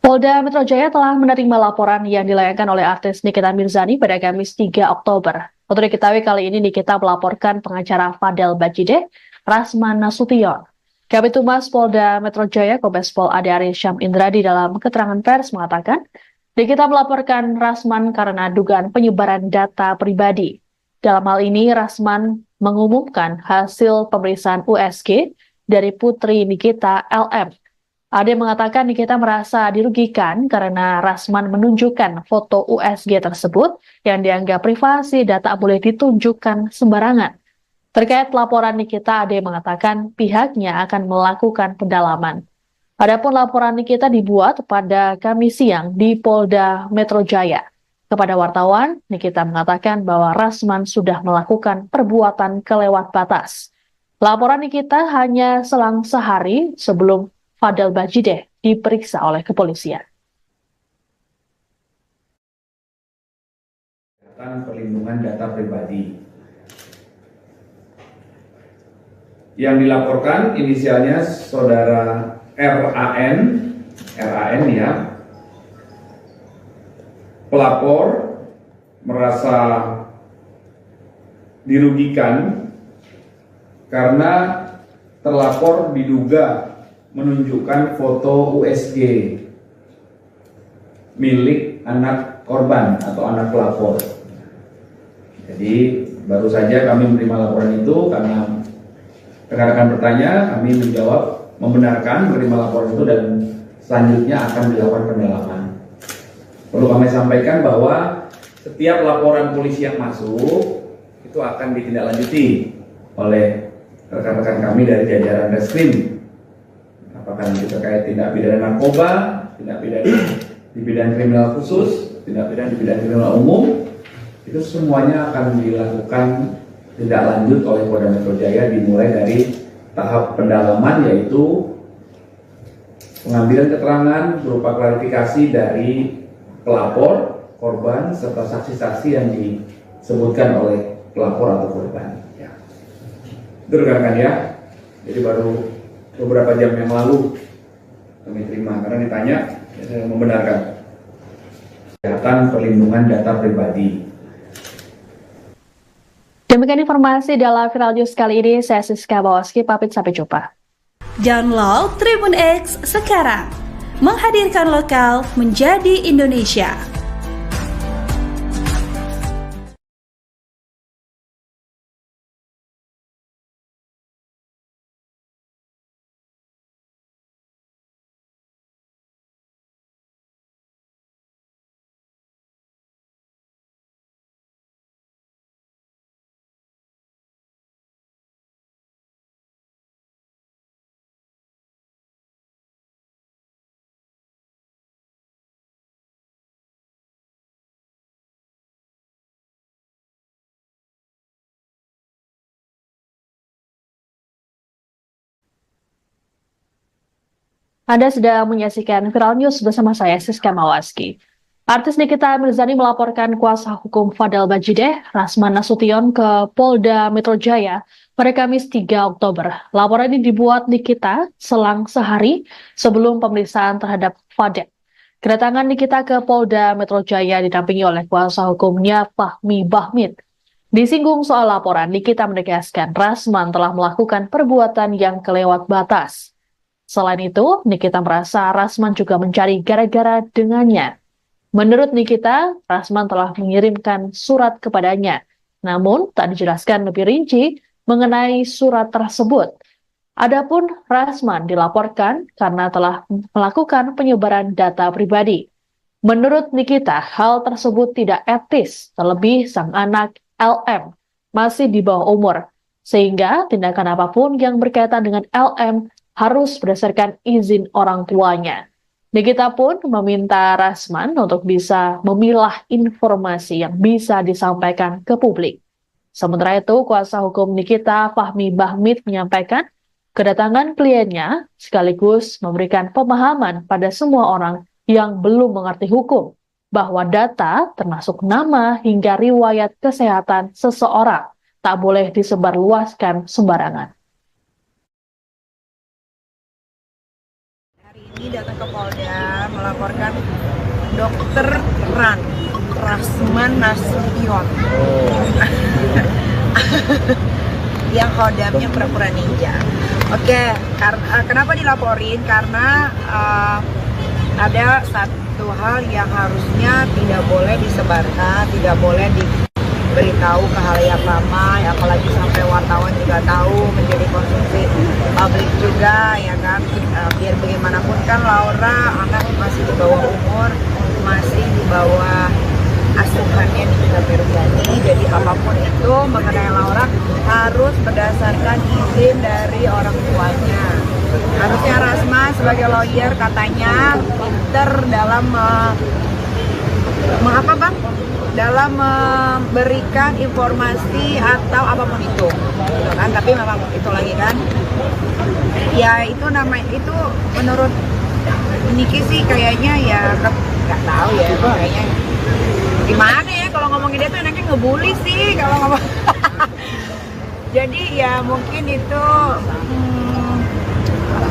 Polda Metro Jaya telah menerima laporan yang dilayangkan oleh artis Nikita Mirzani pada Kamis 3 Oktober. Untuk diketahui kali ini Nikita melaporkan pengacara Fadel Bajideh, Rasman Nasution. Kabid Humas Polda Metro Jaya Kombes Pol Ade Arysyam Indradi dalam keterangan pers mengatakan, Nikita melaporkan Rasman karena dugaan penyebaran data pribadi. Dalam hal ini, Rasman mengumumkan hasil pemeriksaan USG dari putri Nikita LM. Ade mengatakan Nikita merasa dirugikan karena Rasman menunjukkan foto USG tersebut yang dianggap privasi dan tak boleh ditunjukkan sembarangan. Terkait laporan Nikita, Ade mengatakan pihaknya akan melakukan pendalaman. Adapun laporan Nikita dibuat pada Kamis siang di Polda Metro Jaya. Kepada wartawan, Nikita mengatakan bahwa Rasman sudah melakukan perbuatan kelewat batas. Laporan Nikita hanya selang sehari sebelum Fadel Bajideh diperiksa oleh kepolisian. Perlindungan data pribadi. Yang dilaporkan inisialnya saudara RAN ya. Pelapor merasa dirugikan karena terlapor diduga menunjukkan foto USG milik anak korban atau anak pelapor. Jadi baru saja kami menerima laporan itu karena rekan-rekan bertanya, kami menjawab membenarkan menerima laporan itu dan selanjutnya akan dilakukan pendalaman. Perlu kami sampaikan bahwa setiap laporan polisi yang masuk itu akan ditindaklanjuti oleh rekan-rekan kami dari jajaran Reskrim. Apakah itu terkait tindak pidana narkoba, tindak pidana di bidang kriminal khusus, tindak pidana di bidang kriminal umum, itu semuanya akan dilakukan tindak lanjut oleh Polda Metro Jaya dimulai dari tahap pendalaman, yaitu pengambilan keterangan berupa klarifikasi dari pelapor, korban, serta saksi-saksi yang disebutkan oleh pelapor atau korban. Ya. Itu rekan-rekan ya. Jadi baru beberapa jam yang lalu kami terima, karena ditanya, ya saya membenarkan. Kesehatan perlindungan data pribadi. Demikian informasi dalam Viral News kali ini. Saya Siska Bawaski, pamit sampai jumpa. Download Tribun X sekarang. Menghadirkan lokal menjadi Indonesia. Anda sedang menyaksikan Viral News bersama saya, Siska Mawaski. Artis Nikita Mirzani melaporkan kuasa hukum Fadel Bajideh, Rasman Nasution, ke Polda Metro Jaya pada Kamis 3 Oktober. Laporan ini dibuat Nikita selang sehari sebelum pemeriksaan terhadap Fadel. Kedatangan Nikita ke Polda Metro Jaya didampingi oleh kuasa hukumnya Fahmi Bahmid. Disinggung soal laporan, Nikita menegaskan Rasman telah melakukan perbuatan yang kelewat batas. Selain itu, Nikita merasa Rasman juga mencari gara-gara dengannya. Menurut Nikita, Rasman telah mengirimkan surat kepadanya, namun tak dijelaskan lebih rinci mengenai surat tersebut. Adapun Rasman dilaporkan karena telah melakukan penyebaran data pribadi. Menurut Nikita, hal tersebut tidak etis, terlebih sang anak LM masih di bawah umur, sehingga tindakan apapun yang berkaitan dengan LM harus berdasarkan izin orang tuanya. Nikita pun meminta Rasman untuk bisa memilah informasi yang bisa disampaikan ke publik. Sementara itu, kuasa hukum Nikita, Fahmi Bahmid, menyampaikan kedatangan kliennya sekaligus memberikan pemahaman pada semua orang yang belum mengerti hukum bahwa data termasuk nama hingga riwayat kesehatan seseorang tak boleh disebarluaskan sembarangan. Ini datang ke Polda melaporkan Dokter Rasman Nasution yang kodamnya pura-pura ninja. Oke, kenapa dilaporin? Karena ada satu hal yang harusnya tidak boleh disebarkan, tidak boleh diberitahu ke halayak ramai, apalagi sampai wartawan juga tahu, menjadi konsumsi publik juga, ya kan. Biar bagaimanapun kan Laura anak masih di bawah umur, masih di bawah asuhannya Nikita Mirzani. Jadi apapun itu mengenai Laura harus berdasarkan izin dari orang tuanya. Harusnya Rasman sebagai lawyer katanya pinter dalam dalam memberikan informasi atau apapun itu, gitu kan. Tapi memang itu lagi kan, ya itu itu menurut Niki sih kayaknya ya nggak tahu ya, kayaknya gimana ya kalau ngomongin dia tuh enaknya ngebully sih kalau ngomong. Jadi ya mungkin itu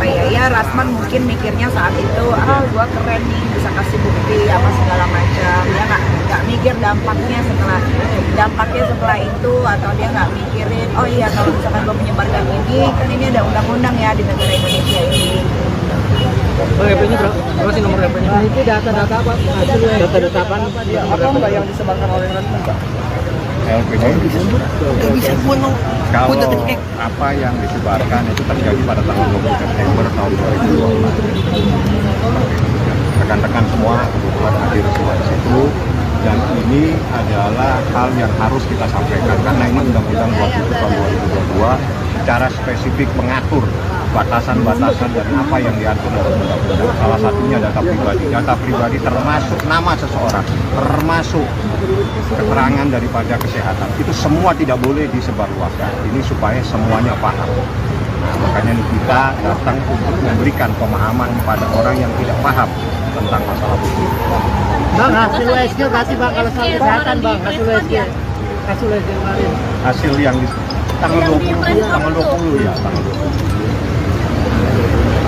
ya Rasman mungkin mikirnya saat itu gua keren nih, bisa kasih bukti apa segala macam. Dia nggak mikir dampaknya setelah itu, atau dia nggak mikirin oh iya kalau misalkan gua menyebarkan ini kan ini ada undang-undang ya di negara Indonesia ini. RP-nya berapa sih nomor RP-nya? Nah, itu data-data apa? Data-data apa? Apa yang disebarkan oleh Rasman, Pak? LPDP. Kalau apa yang disebarkan itu terjadi pada tanggal 20 September tahun 2022. Rekan-rekan semua kebetulan hadir semua di situ, dan ini adalah hal yang harus kita sampaikan karena ini Undang-Undang 27 tahun 2022 secara spesifik mengatur batasan-batasan dan apa yang diatur dalam undang-undang. Salah satunya data pribadi. Data pribadi termasuk nama seseorang, termasuk keterangan daripada kesehatan. Itu semua tidak boleh disebarluaskan. Ini supaya semuanya paham. Nah, makanya kita datang untuk memberikan pemahaman pada orang yang tidak paham tentang masalah itu. Bang, hasil USG berarti Bang kalau soal kesehatan Bang, hasil USG kemarin. Hasil yang di tanggal 20 ya, tanggal 20.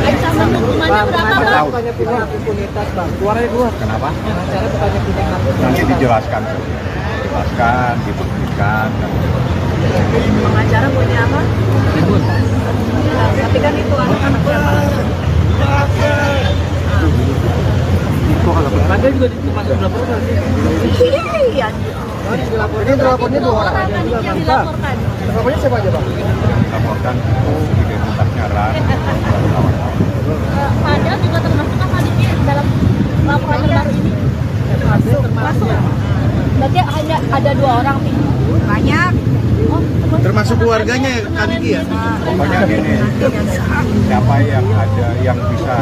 Ancaman hukumannya berapa, Bang? Banyak pindah impunitas Bang. Keluarnya keluar. Kenapa? Acara banyak pindah Nanti dijelaskan, dibuktikan. Pengacara punya apa? Tapi kan itu anak-anak siapa? Ada juga masuk dilaporkan. Iya. Ini dua orang. Yang dilaporkan. Lapornya siapa aja Bang? Laporkan itu identitasnya RAN. Padahal juga termasuk apa dalam laporan terbaru ini? Masuk. Berarti hanya ada 2 orang nih. Banyak. Termasuk keluarganya Kak Niki ya? Pokoknya gini, siapa yang ada yang bisa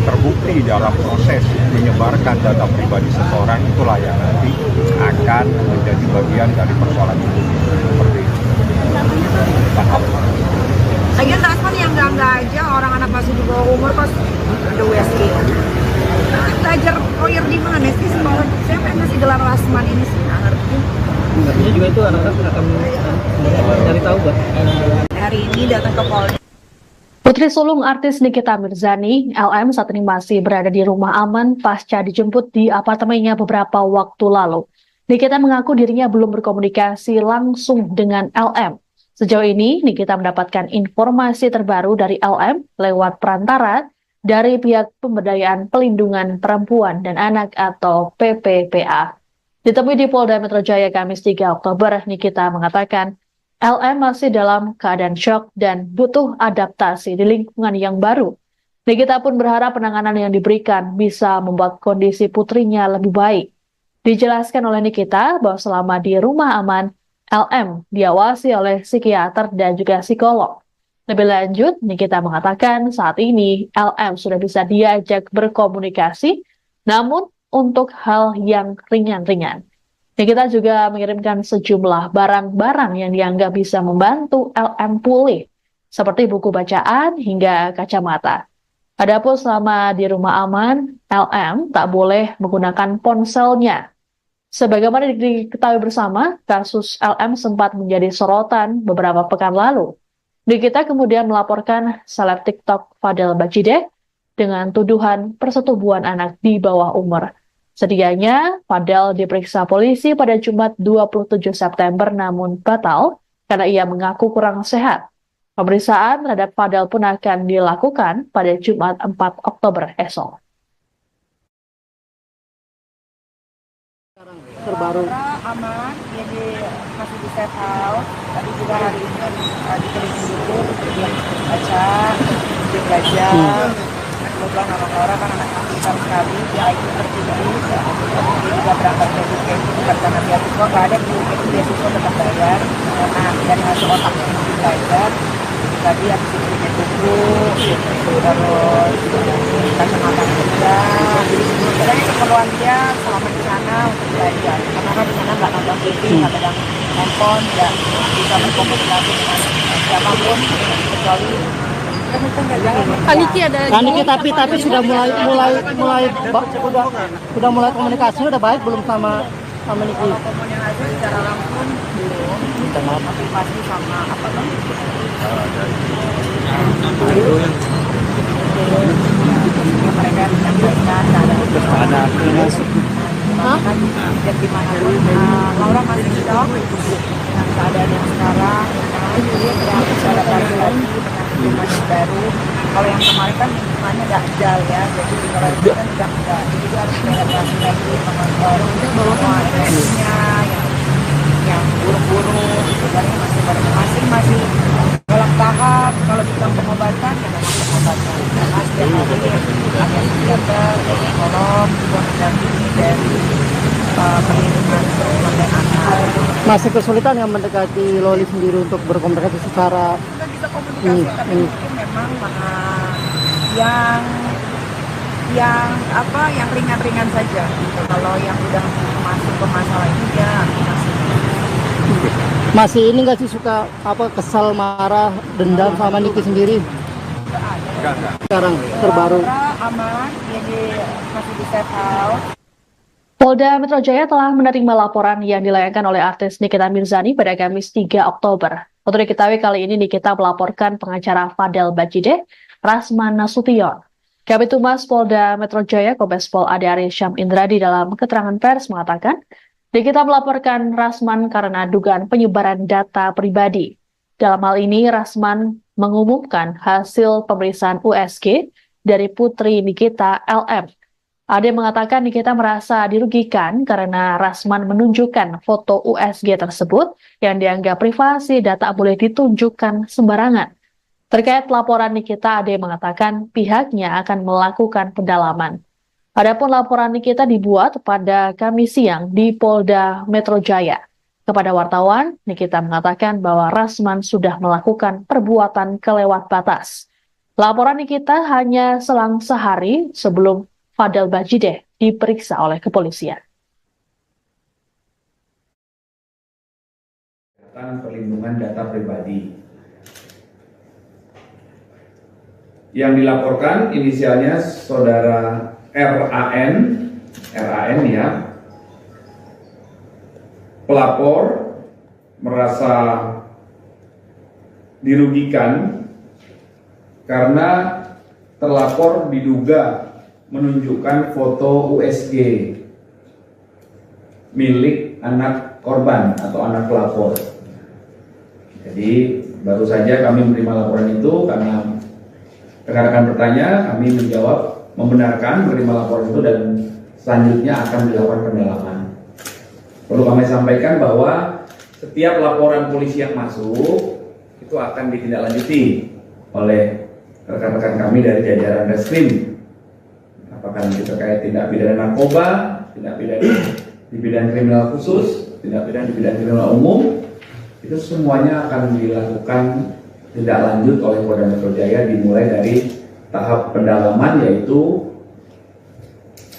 terbukti dalam proses menyebarkan data pribadi seseorang, itulah yang nanti akan menjadi bagian dari persoalan itu. Seperti itu. Paham? Lagian transfer yang enggak aja orang anak masih di bawah umur pas ada USG. Belajar lawyer di mana sih sekolah? Saya pengen masih gelar rasman ini sih, nggak ngerti. Artinya juga itu anak-anak akan cari tahu, Bang. Hari ini datang ke Polda. Putri sulung artis Nikita Mirzani, LM, saat ini masih berada di rumah aman pasca dijemput di apartemennya beberapa waktu lalu. Nikita mengaku dirinya belum berkomunikasi langsung dengan LM. Sejauh ini, Nikita mendapatkan informasi terbaru dari LM lewat perantara dari pihak Pemberdayaan Pelindungan Perempuan dan Anak atau PPPA. Ditemui di Polda Metro Jaya Kamis 3 Oktober, Nikita mengatakan LM masih dalam keadaan syok dan butuh adaptasi di lingkungan yang baru. Nikita pun berharap penanganan yang diberikan bisa membuat kondisi putrinya lebih baik. Dijelaskan oleh Nikita bahwa selama di rumah aman, LM diawasi oleh psikiater dan juga psikolog. Lebih lanjut, Nikita mengatakan saat ini LM sudah bisa diajak berkomunikasi, namun untuk hal yang ringan-ringan. Nikita juga mengirimkan sejumlah barang-barang yang dianggap bisa membantu LM pulih, seperti buku bacaan hingga kacamata. Adapun selama di rumah aman, LM tak boleh menggunakan ponselnya. Sebagaimana diketahui bersama, kasus LM sempat menjadi sorotan beberapa pekan lalu. Nikita kemudian melaporkan seleb TikTok Fadel Bajideh dengan tuduhan persetubuhan anak di bawah umur. Sedianya, Fadel diperiksa polisi pada Jumat 27 September namun batal karena ia mengaku kurang sehat. Pemeriksaan terhadap Fadel pun akan dilakukan pada Jumat 4 Oktober esok. Terbaru. Aman, jadi masih di safe house. Tadi juga hari ini dikelilingi dulu, dia baca, dia belajar. Kebetulan anak orang kan anak pintar sekali, dia IQ tertinggi. Dia juga berangkat ke UK itu bukan karena beasiswa, nggak ada di UK itu beasiswa tetap bayar. Karena dari hasil otaknya itu belajar. Tadi habis itu bikin buku, terus kacamata juga. Jadi sebenarnya keperluan dia selama di sana untuk belajar. Karena kan di sana nggak nonton TV, nggak pegang handphone, nggak bisa berkomunikasi dengan siapapun kecuali Kaniki ada. Kaniki tapi sudah mulai komunikasi udah baik belum sama Niki? komunikasi secara langsung belum. Tapi pasti sama apa tuh? Mereka menyampaikan ada dan gimana Laura masih shock dengan keadaan yang sekarang, dia tidak bisa adaptasi lagi dengan lingkungan yang baru. Kalau yang kemarin kan lingkungannya dajal ya, jadi kalau itu kan udah jadi dia harus beradaptasi lagi sama semua energinya yang buru-buru gitu kan, masih dalam tahap. Kalau bilang pengobatan ya memang pengobatan, karena setiap hari ada psikiater, psikolog juga mendampingi dari perlindungan perempuan dan anak. Masih kesulitan yang mendekati Loli sendiri untuk berkomunikasi secara Kita bisa komunikasi, tapi mungkin memang yang ringan-ringan saja gitu. Kalau yang udah masuk ke masalah ini ya masih ini nggak sih suka kesal, marah, dendam sama Niki sendiri? Enggak. Sekarang terbaru. aman, jadi masih di safe house. Polda Metro Jaya telah menerima laporan yang dilayangkan oleh artis Nikita Mirzani pada Kamis 3 Oktober. Untuk diketahui kali ini Nikita melaporkan pengacara Fadel Bajideh, Rasman Nasution. Kabid Humas Polda Metro Jaya Kombes Pol Ade Arysyam Indradi dalam keterangan pers mengatakan, Nikita melaporkan Rasman karena dugaan penyebaran data pribadi. Dalam hal ini, Rasman mengumumkan hasil pemeriksaan USG dari putri Nikita, LM. Ade mengatakan Nikita merasa dirugikan karena Rasman menunjukkan foto USG tersebut yang dianggap privasi dan tak boleh ditunjukkan sembarangan. Terkait laporan Nikita, Ade mengatakan pihaknya akan melakukan pendalaman. Adapun laporan Nikita dibuat pada Kamis siang di Polda Metro Jaya. Kepada wartawan, Nikita mengatakan bahwa Rasman sudah melakukan perbuatan kelewat batas. Laporan Nikita hanya selang sehari sebelum Fadel Bajideh diperiksa oleh kepolisian. Perlindungan data pribadi. Yang dilaporkan inisialnya saudara RAN ya. Pelapor merasa dirugikan karena terlapor diduga menunjukkan foto USG milik anak korban atau anak pelapor. Jadi baru saja kami menerima laporan itu karena rekan-rekan bertanya, kami menjawab membenarkan menerima laporan itu dan selanjutnya akan dilakukan pendalaman. Perlu kami sampaikan bahwa setiap laporan polisi yang masuk itu akan ditindaklanjuti oleh rekan-rekan kami dari jajaran Reskrim. Apakah nanti terkait tindak pidana narkoba, tindak pidana di bidang kriminal khusus, tindak pidana di bidang kriminal umum, itu semuanya akan dilakukan tindak lanjut oleh Polda Metro Jaya dimulai dari tahap pendalaman yaitu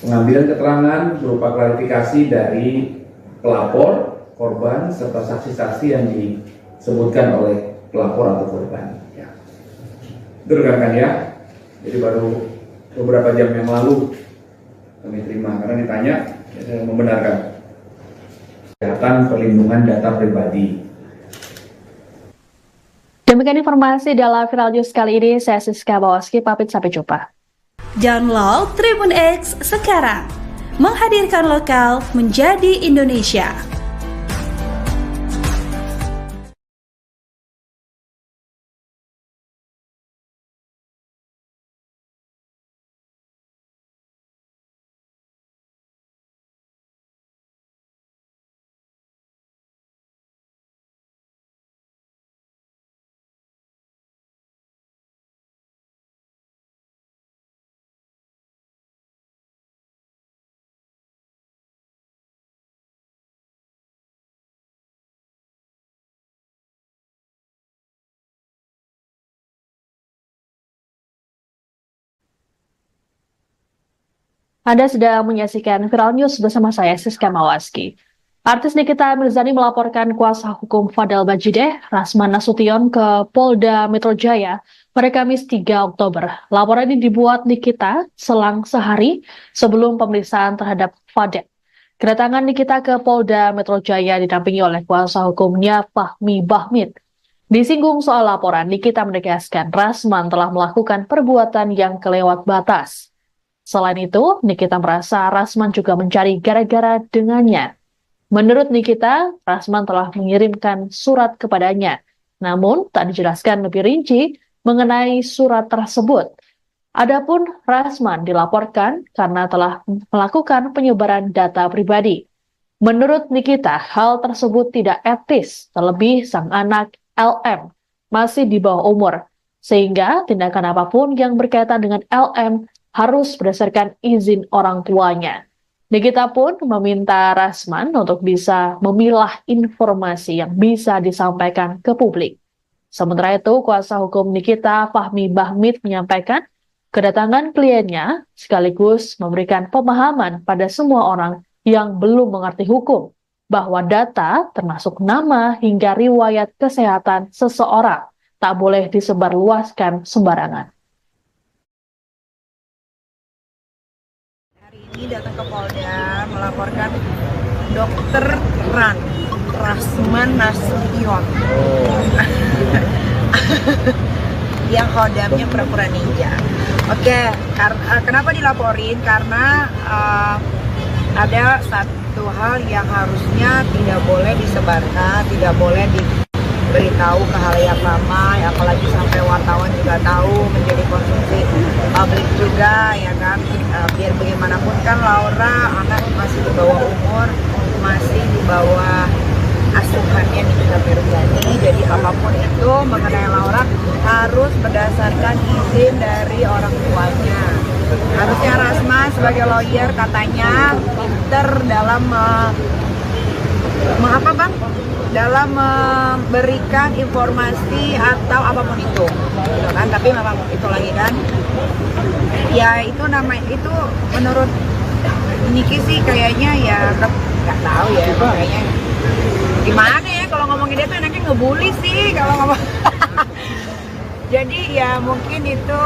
pengambilan keterangan berupa klarifikasi dari pelapor, korban, serta saksi-saksi yang disebutkan oleh pelapor atau korban. Ya. Itu rekan-rekan ya. Jadi baru beberapa jam yang lalu kami terima karena ditanya, ya saya membenarkan. Kesehatan perlindungan data pribadi. Demikian informasi dalam Viral News kali ini. Saya Siska Bawaski, pamit sampai jumpa. Download Tribun X sekarang. Menghadirkan lokal menjadi Indonesia. Anda sedang menyaksikan Viral News bersama saya, Siska Mawaski. Artis Nikita Mirzani melaporkan kuasa hukum Fadel Bajideh, Rasman Nasution ke Polda Metro Jaya pada Kamis 3 Oktober. Laporan ini dibuat Nikita selang sehari sebelum pemeriksaan terhadap Fadel. Kedatangan Nikita ke Polda Metro Jaya didampingi oleh kuasa hukumnya Fahmi Bahmid. Disinggung soal laporan, Nikita menegaskan Rasman telah melakukan perbuatan yang kelewat batas. Selain itu, Nikita merasa Rasman juga mencari gara-gara dengannya. Menurut Nikita, Rasman telah mengirimkan surat kepadanya, namun tak dijelaskan lebih rinci mengenai surat tersebut. Adapun Rasman dilaporkan karena telah melakukan penyebaran data pribadi. Menurut Nikita, hal tersebut tidak etis, terlebih sang anak LM masih di bawah umur, sehingga tindakan apapun yang berkaitan dengan LM harus berdasarkan izin orang tuanya. Nikita pun meminta Rasman untuk bisa memilah informasi yang bisa disampaikan ke publik. Sementara itu, kuasa hukum Nikita, Fahmi Bahmid, menyampaikan kedatangan kliennya sekaligus memberikan pemahaman pada semua orang yang belum mengerti hukum bahwa data termasuk nama hingga riwayat kesehatan seseorang tak boleh disebarluaskan sembarangan. Hari ini datang ke Polda melaporkan Dokter Rasman Nasution yang kodamnya pura-pura ninja. Oke, kenapa dilaporin? Karena ada satu hal yang harusnya tidak boleh disebarkan, tidak boleh diberitahu ke halayak ramai, apalagi sampai wartawan juga tahu, menjadi konsumsi publik juga, ya kan. Biar bagaimanapun kan Laura anak masih di bawah umur, masih di bawah asuhannya Nikita Mirzani, jadi apapun itu mengenai Laura harus berdasarkan izin dari orang tuanya. Harusnya Rasman sebagai lawyer katanya pinter dalam dalam memberikan informasi atau apapun itu, gitu kan? Tapi memang itu lagi kan, ya itu itu menurut Niki sih kayaknya ya nggak tahu ya, kayaknya gimana ya kalau ngomongin dia tuh enaknya ngebully sih kalau ngomong. Jadi ya mungkin itu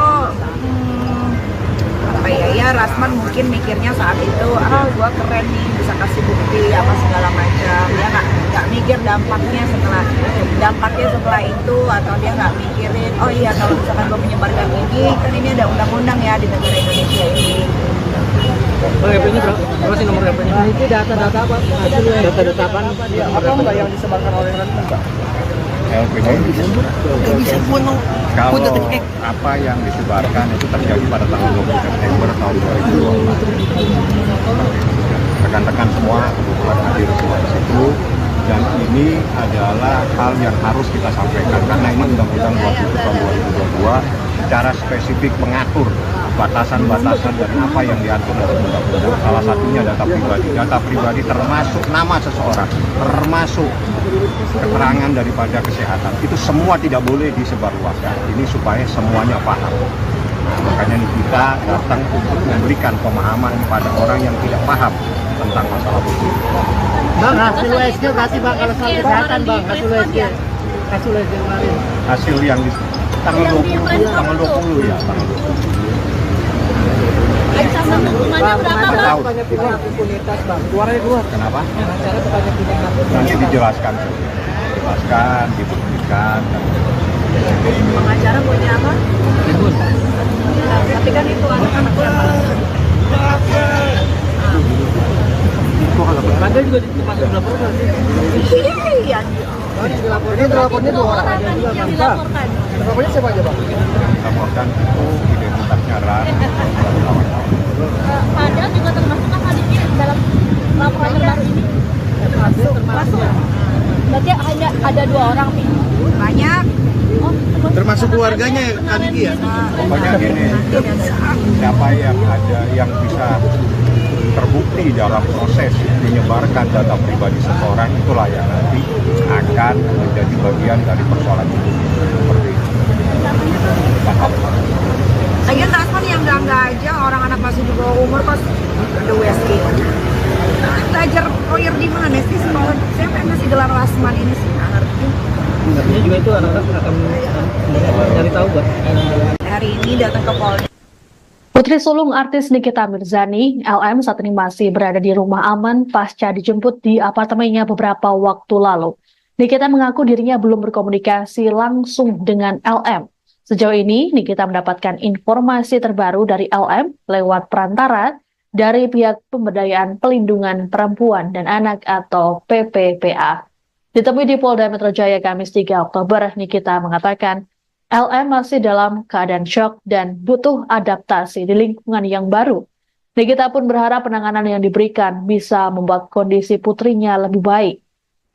apa ya Rasman mungkin mikirnya saat itu gua keren nih bisa kasih bukti apa segala macam, dia nggak mikir dampaknya setelah itu, atau dia nggak mikirin oh iya kalau misalkan gua menyebarkan ini kan ini ada undang-undang ya di negara Indonesia ini. RP-nya berapa sih nomor RP-nya? Nah, itu data-data apa? Data-data apa? Apa enggak yang disebarkan oleh Rasman, Pak? LPG kalau apa yang disebarkan itu terjadi pada tanggal 20 September tahun 2024. Rekan-rekan semua kebetulan hadir semua di situ, dan ini adalah hal yang harus kita sampaikan karena ini Undang-Undang 27 tahun 2022 secara spesifik mengatur batasan-batasan dan apa yang diatur dalam undang-undang. Salah satunya data pribadi. Data pribadi termasuk nama seseorang, termasuk keterangan daripada kesehatan. Itu semua tidak boleh disebarluaskan. Ini supaya semuanya paham. Nah, makanya kita datang untuk memberikan pemahaman pada orang yang tidak paham tentang masalah itu. Bang, hasil USG kasih Bang kalau soal kesehatan Bang, hasil USG. Hasil USG kemarin. Hasil yang di tanggal 20 ya, tanggal 20. Acara banyak pindah impunitas, Bang. Keluarnya keluar. Kenapa? Acara banyak pindah. Nanti dijelaskan, dibuktikan. Pengacara punya apa? Tapi kan itu anak-anak Anda juga masuk dilaporkan sih. iya. Dilapornya 2 orang. Dilapornya siapa aja, Bang? Laporkan itu identitasnya Ran. Padahal juga termasuk kan hadirnya dalam laporan terbaru ini. Masuk. Berarti hanya ada 2 orang nih. Banyak. Termasuk keluarganya Kak Niki ya? Pokoknya gini, siapa yang ada yang bisa terbukti dalam proses menyebarkan data pribadi seseorang, itulah yang nanti akan menjadi bagian dari persoalan itu. Seperti itu. Paham? Lagian Rasman yang enggak aja, orang anak masih di bawah umur pas ada USG. Belajar lawyer di mana sih? Siapa yang masih gelar Rasman ini sih? Nggak ngerti. Artinya juga itu anak-anak akan cari tahu buat Hari ini datang ke Polda. Putri sulung artis Nikita Mirzani, LM, saat ini masih berada di rumah aman pasca dijemput di apartemennya beberapa waktu lalu. Nikita mengaku dirinya belum berkomunikasi langsung dengan LM. Sejauh ini, Nikita mendapatkan informasi terbaru dari LM lewat perantara dari pihak Pemberdayaan Pelindungan Perempuan dan Anak atau PPPA. Ditemui di Polda Metro Jaya Kamis 3 Oktober, Nikita mengatakan LM masih dalam keadaan syok dan butuh adaptasi di lingkungan yang baru. Nikita pun berharap penanganan yang diberikan bisa membuat kondisi putrinya lebih baik.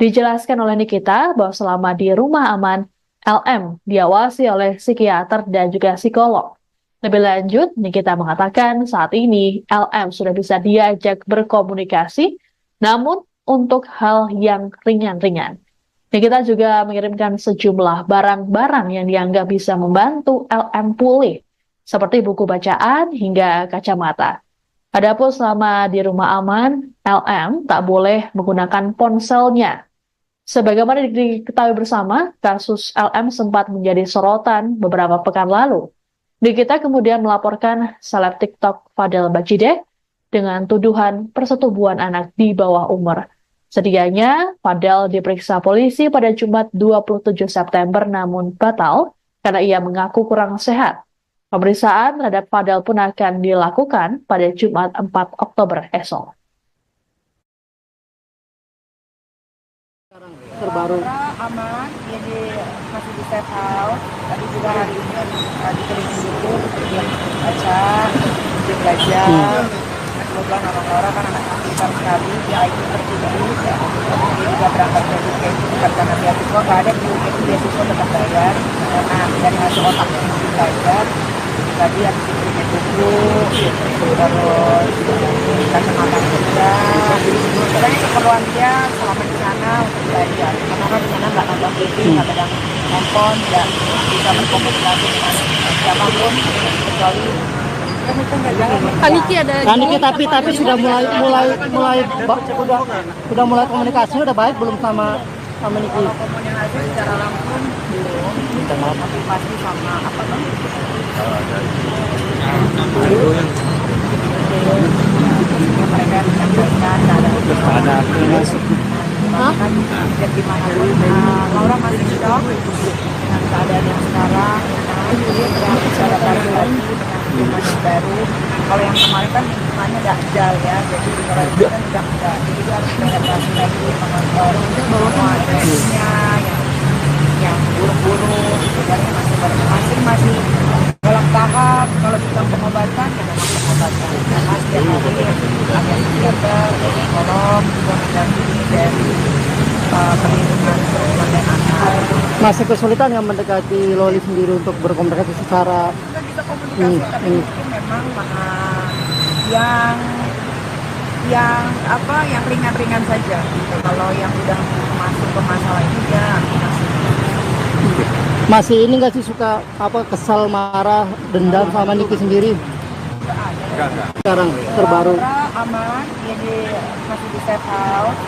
Dijelaskan oleh Nikita bahwa selama di rumah aman, LM diawasi oleh psikiater dan juga psikolog. Lebih lanjut, Nikita mengatakan saat ini LM sudah bisa diajak berkomunikasi, namun untuk hal yang ringan-ringan. Nikita juga mengirimkan sejumlah barang-barang yang dianggap bisa membantu LM pulih, seperti buku bacaan hingga kacamata. Adapun selama di rumah aman, LM tak boleh menggunakan ponselnya. Sebagaimana diketahui bersama, kasus LM sempat menjadi sorotan beberapa pekan lalu. Nikita kemudian melaporkan seleb TikTok Fadel Bajideh dengan tuduhan persetubuhan anak di bawah umur. Sedianya, Fadel diperiksa polisi pada Jumat 27 September namun batal karena ia mengaku kurang sehat. Pemeriksaan terhadap Fadel pun akan dilakukan pada Jumat 4 Oktober esok. Terbaru aman, jadi masih di safe house. Tadi juga hari ini dikelilingi dulu, baca, belajar. Kebetulan orang-orang kan anak pintar sekali, di IT tertinggi, dia juga berangkat ke education, bukan karena beasiswa, nggak ada di education, beasiswa tetap bayar, karena dari hasil otaknya belajar. Tadi habis diberikan buku, terus kacamata kerja, pokoknya keperluan dia selama di sana untuk belajar. Karena di sana nggak nonton TV, nggak pegang handphone, nggak bisa berkomunikasi dengan siapapun kecuali Kaniki ada tapi sudah mulai komunikasi udah baik belum sama Niki? Komunikasi secara langsung belum, tapi pasti sama apa tuh? Mereka menyampaikan ada gimana Laura masih shock dengan keadaan yang sekarang. Dia berangkat secara baru dengan baru. Kalau yang kemarin kan hubungannya dajjal ya, jadi kalau itu kan udah enggak, jadi dia harus beradaptasi lagi mengontrol semua agresinya yang buruk-buruk, sebenarnya masih dalam tahap. Kalau kita pengobatan ya memang pengobatan, karena setiap hari ada psikiater, psikolog, juga mendampingi dari perlindungan perempuan dan anak. Masih kesulitan nggak mendekati Loli sendiri untuk berkomunikasi secara kita bisa komunikasi, tapi mungkin memang yang ringan-ringan saja. Kalau yang udah masuk ke masalah ini ya masih ini nggak sih suka kesal, marah, dendam sama Niki sendiri? Sekarang terbaru aman, jadi masih di safe house.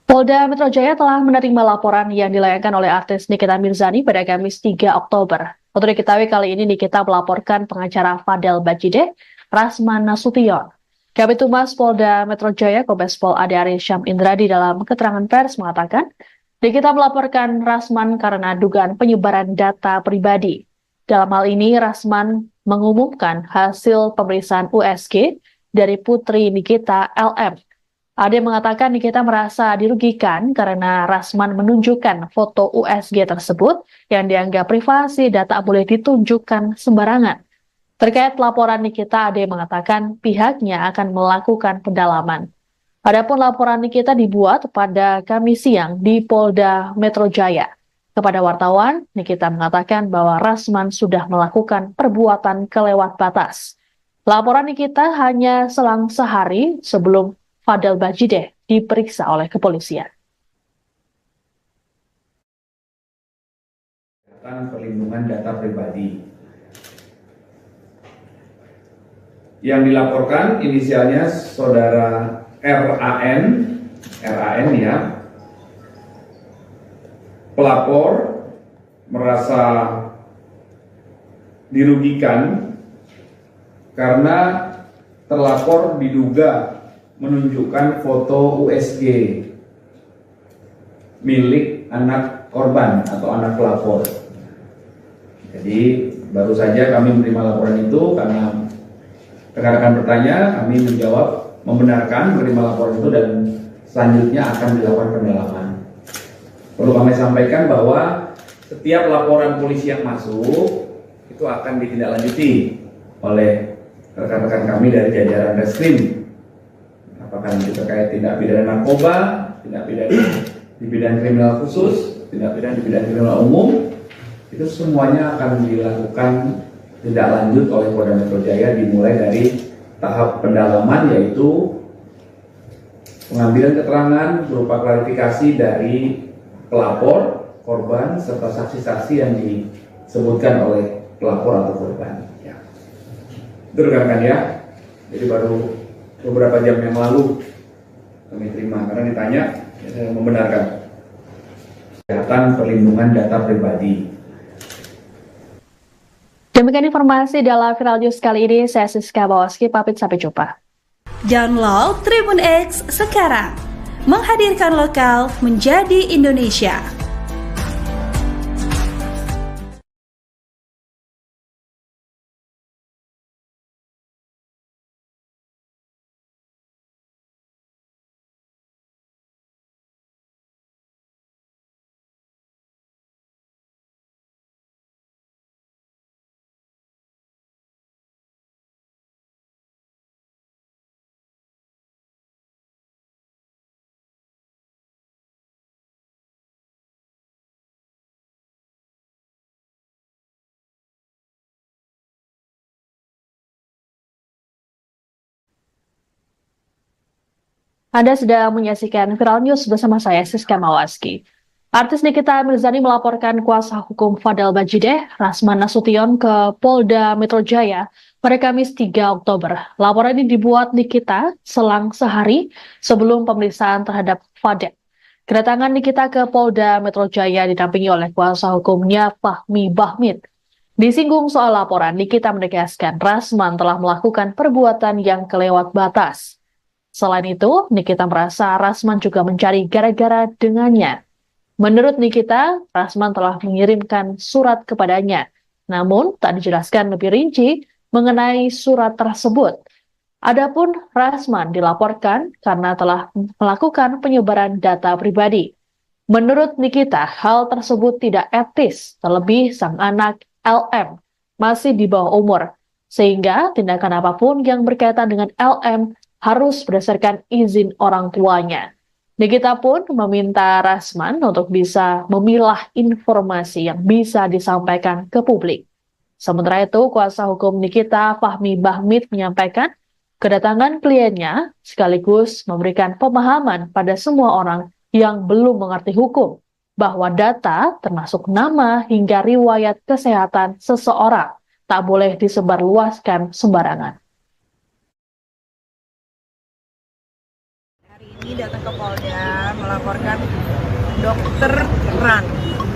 Polda Metro Jaya telah menerima laporan yang dilayangkan oleh artis Nikita Mirzani pada Kamis 3 Oktober. Untuk diketahui kali ini Nikita melaporkan pengacara Fadel Bajideh, Rasman Nasution. Kabid Humas Polda Metro Jaya Kombes Pol Ade Arysyam Indradi dalam keterangan pers mengatakan, Nikita melaporkan Rasman karena dugaan penyebaran data pribadi. Dalam hal ini, Rasman mengumumkan hasil pemeriksaan USG dari putri Nikita LM. Ade mengatakan Nikita merasa dirugikan karena Rasman menunjukkan foto USG tersebut yang dianggap privasi dan tak boleh ditunjukkan sembarangan. Terkait laporan Nikita, Ade mengatakan pihaknya akan melakukan pendalaman. Adapun laporan Nikita dibuat pada Kamis siang di Polda Metro Jaya. Kepada wartawan, Nikita mengatakan bahwa Rasman sudah melakukan perbuatan kelewat batas. Laporan Nikita hanya selang sehari sebelum Fadel Bajideh diperiksa oleh kepolisian. Perlindungan data pribadi. Yang dilaporkan inisialnya saudara RAN ya. Pelapor merasa dirugikan karena terlapor diduga menunjukkan foto USG milik anak korban atau anak pelapor. Jadi baru saja kami menerima laporan itu karena rekan-rekan bertanya, kami menjawab membenarkan menerima laporan itu dan selanjutnya akan dilakukan pendalaman. Perlu kami sampaikan bahwa setiap laporan polisi yang masuk itu akan ditindaklanjuti oleh rekan-rekan kami dari jajaran Reskrim, apakah nanti terkait tindak pidana narkoba, tindak pidana di bidang kriminal khusus, tindak pidana di bidang kriminal umum, itu semuanya akan dilakukan tindak lanjut oleh Polda Metro Jaya, dimulai dari tahap pendalaman, yaitu pengambilan keterangan berupa klarifikasi dari pelapor, korban, serta saksi-saksi yang disebutkan oleh pelapor atau korban. Ya. Itu rekan-rekan ya. Jadi baru beberapa jam yang lalu kami terima, karena ditanya, ya, saya membenarkan. Kesehatan perlindungan data pribadi. Demikian informasi dalam Viral News kali ini. Saya Siska Bawaski, pamit sampai jumpa. Download Tribun X sekarang. Menghadirkan lokal menjadi Indonesia. Anda sedang menyaksikan Viral News bersama saya, Siska Mawaski. Artis Nikita Mirzani melaporkan kuasa hukum Fadel Bajideh, Rasman Nasution, ke Polda Metro Jaya pada Kamis 3 Oktober. Laporan ini dibuat Nikita selang sehari sebelum pemeriksaan terhadap Fadel. Kedatangan Nikita ke Polda Metro Jaya didampingi oleh kuasa hukumnya Fahmi Bahmid. Disinggung soal laporan, Nikita menegaskan Rasman telah melakukan perbuatan yang kelewat batas. Selain itu, Nikita merasa Rasman juga mencari gara-gara dengannya. Menurut Nikita, Rasman telah mengirimkan surat kepadanya, namun tak dijelaskan lebih rinci mengenai surat tersebut. Adapun Rasman dilaporkan karena telah melakukan penyebaran data pribadi. Menurut Nikita, hal tersebut tidak etis, terlebih sang anak LM masih di bawah umur, sehingga tindakan apapun yang berkaitan dengan LM harus berdasarkan izin orang tuanya. Nikita pun meminta Rasman untuk bisa memilah informasi yang bisa disampaikan ke publik. Sementara itu, kuasa hukum Nikita, Fahmi Bahmid, menyampaikan kedatangan kliennya sekaligus memberikan pemahaman pada semua orang yang belum mengerti hukum bahwa data termasuk nama hingga riwayat kesehatan seseorang tak boleh disebarluaskan sembarangan. Ini datang ke Polda melaporkan Dokter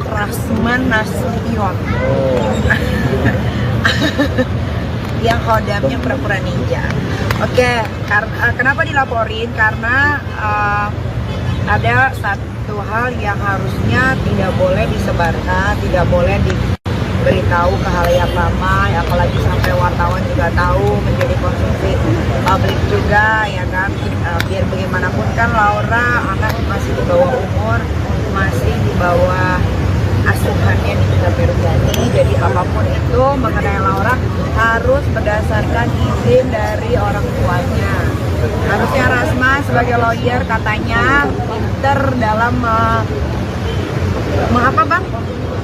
Rasman Nasution yang hodamnya pura-pura ninja. Oke, kenapa dilaporin? Karena ada satu hal yang harusnya tidak boleh disebarkan, tidak boleh diberitahu ke halayak ramai, apalagi sampai wartawan juga tahu, menjadi konsumsi publik juga, ya kan. Biar bagaimanapun kan Laura anak masih di bawah umur, masih di bawah asuhannya Nikita Mirzani. Jadi apapun itu mengenai Laura harus berdasarkan izin dari orang tuanya. Harusnya Rasman sebagai lawyer katanya pinter dalam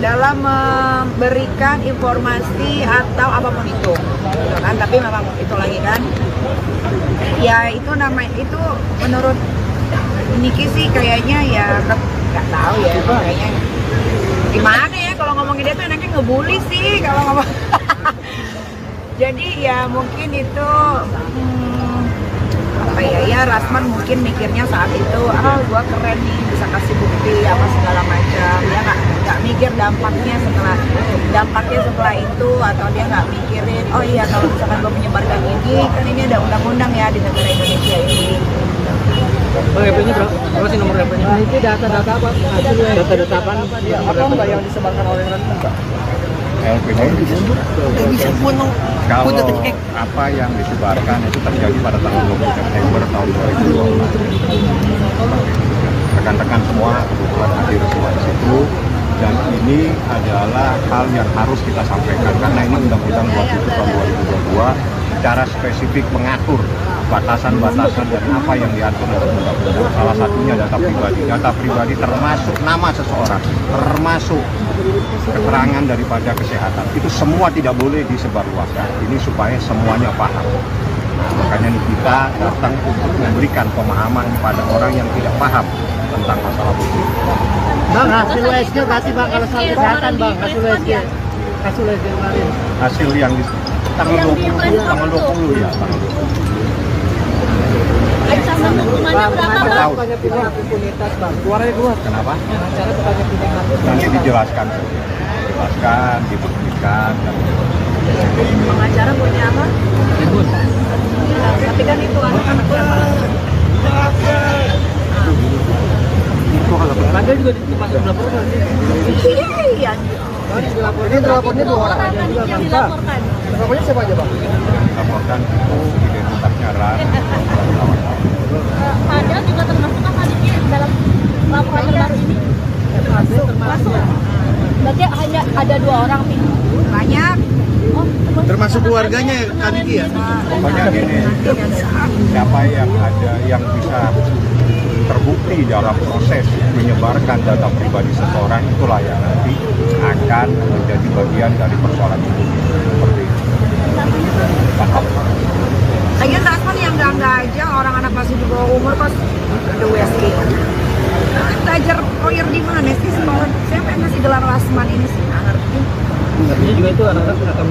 dalam memberikan informasi atau apapun itu, gitu kan. Tapi memang itu lagi kan, ya itu itu menurut Niki sih kayaknya ya nggak tahu ya, kayaknya gimana ya kalau ngomongin dia tuh enaknya ngebully sih kalau ngomong. Jadi ya mungkin itu ya Rasman mungkin mikirnya saat itu gua keren nih bisa kasih bukti apa segala macam, dia nggak mikir dampaknya setelah itu, atau dia nggak mikirin oh iya kalau misalkan gua menyebarkan ini kan ini ada undang-undang ya di negara Indonesia ini. Bang, HP-nya berapa sih nomor HP-nya? Nah, itu data-data apa? Data-data apa? Apa enggak yang disebarkan oleh Rasman? LPG kalau apa yang disebarkan itu terjadi pada tanggal 20 September tahun 2012. Rekan-rekan semua kebetulan hadir semua di situ, dan ini adalah hal yang harus kita sampaikan karena ini Undang-Undang 27 tahun 2022 secara spesifik mengatur batasan-batasan dan apa yang diatur dalam undang-undang. Salah satunya data pribadi. Data pribadi termasuk nama seseorang, termasuk keterangan daripada kesehatan. Itu semua tidak boleh disebarluaskan. Ini supaya semuanya paham. Nah, makanya kita datang untuk memberikan pemahaman pada orang yang tidak paham tentang masalah itu. Bang, hasil USG berarti Bang kalau soal kesehatan Bang, hasil USG kemarin. Hasil yang di tanggal 20 ya, tanggal 20. Ancaman hukumannya berapa, Bang? Bukannya pindah impunitas Bang, keluar. Kenapa? Cara bukannya pindah Nanti dijelaskan, dibuktikan. Pengacara punya apa? Tapi kan itu anak-anak siapa? Anda juga dimasuk laporan. Iya. Ini terlapornya 2 orang. Yang dilaporkan. Terlapornya siapa aja Bang? Laporkan itu identitasnya RAN. Padahal juga termasuk apa dalam laporan terbaru ini? Masuk. Berarti hanya ada 2 orang nih. Banyak. Oh, Termasuk keluarganya Kak Niki ya? Pokoknya gini, siapa yang ada yang bisa terbukti dalam proses menyebarkan data pribadi seseorang, itulah yang nanti akan menjadi bagian dari persoalan itu. Seperti itu. Paham? Lagian Rasman yang enggak aja orang anak masih di bawah umur pas ada USG. Belajar lawyer di mana sih sekolah? Siapa yang ngasih gelar Rasman ini sih? Nggak ngerti. Artinya juga itu anak-anak akan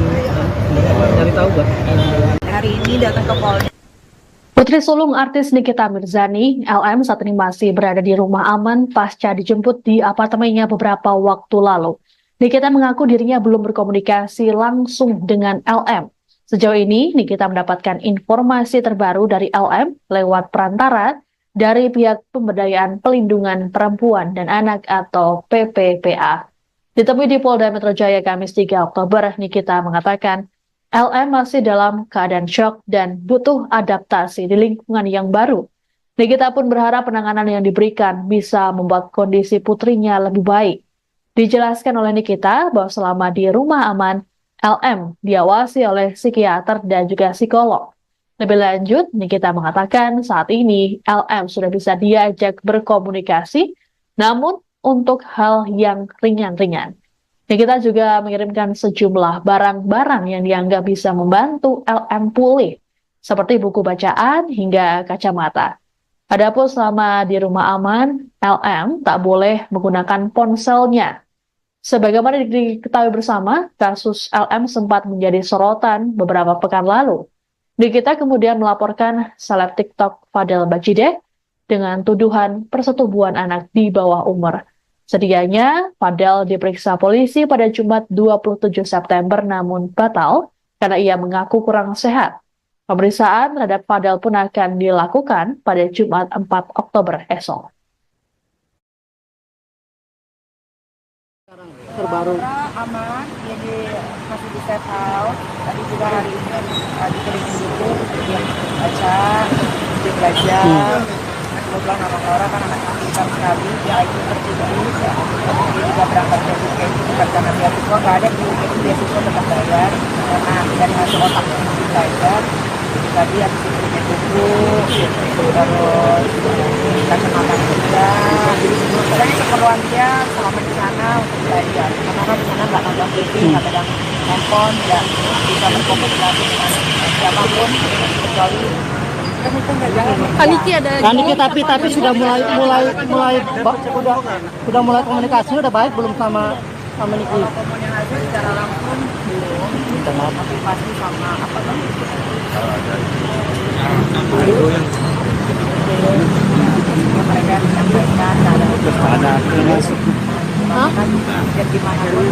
cari tahu kan. Hari ini datang ke Polda. Putri sulung artis Nikita Mirzani, LM, saat ini masih berada di rumah aman pasca dijemput di apartemennya beberapa waktu lalu. Nikita mengaku dirinya belum berkomunikasi langsung dengan LM. Sejauh ini, Nikita mendapatkan informasi terbaru dari LM lewat perantara dari pihak Pemberdayaan Pelindungan Perempuan dan Anak atau PPPA. Ditemui di Polda Metro Jaya Kamis 3 Oktober, Nikita mengatakan LM masih dalam keadaan syok dan butuh adaptasi di lingkungan yang baru. Nikita pun berharap penanganan yang diberikan bisa membuat kondisi putrinya lebih baik. Dijelaskan oleh Nikita bahwa selama di rumah aman, LM diawasi oleh psikiater dan juga psikolog. Lebih lanjut, Nikita mengatakan saat ini LM sudah bisa diajak berkomunikasi, namun untuk hal yang ringan-ringan. Nikita juga mengirimkan sejumlah barang-barang yang dianggap bisa membantu LM pulih, seperti buku bacaan hingga kacamata. Adapun selama di rumah aman, LM tak boleh menggunakan ponselnya. Sebagaimana diketahui bersama, kasus LM sempat menjadi sorotan beberapa pekan lalu. Nikita kemudian melaporkan seleb TikTok Fadel Bajideh dengan tuduhan persetubuhan anak di bawah umur. Sedianya, Fadel diperiksa polisi pada Jumat 27 September namun batal karena ia mengaku kurang sehat. Pemeriksaan terhadap Fadel pun akan dilakukan pada Jumat 4 Oktober esok. Terbaru. Aman, jadi masih di safe house. Tadi juga hari ini dikelilingi buku, baca, belajar. Kebetulan anak Laura kan anak pintar sekali, dia IQ tertinggi, dia juga berangkat ke UK bukan karena beasiswa, nggak ada di UK beasiswa tetap bayar, karena dari hasil otak belajar. Tadi habis itu bikin buku, terus kacamata juga. Pokoknya keperluan dia selama di sana untuk belajar, karena kan di sana nggak nonton TV, nggak pegang handphone, nggak bisa berkomunikasi dengan siapapun kecuali Kaniki ada Kaniki tapi sudah mulai komunikasi udah baik belum sama Niki? kalau komunikasi secara langsung belum, tapi pasti sama apa kan? Mereka menyampaikan ada dan gimana pun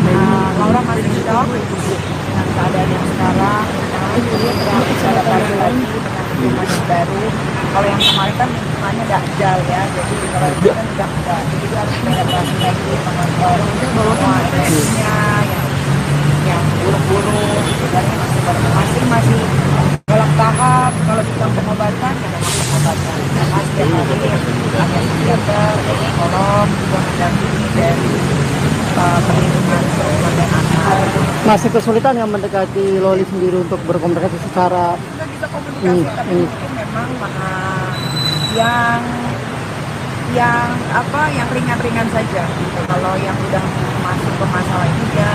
Laura masih shock dengan keadaan yang sekarang. Dia sedang bicara lagi dengan lingkungan yang baru. Kalau yang kemarin kan lingkungannya dakjal ya, jadi kalau itu kan dakjal, jadi dia harus beradaptasi lagi mengontrol semua energinya yang buruk-buruk, dan masih dalam tahap. Kalau kita pengobatan ya memang pengobatan. Mas setiap hari ada psikiater, psikolog juga mendampingi dari Masih kesulitan yang mendekati Loli sendiri untuk berkomunikasi secara Kita bisa komunikasi, tapi mungkin memang yang ringan-ringan saja gitu. Kalau yang udah masuk ke masalah ini ya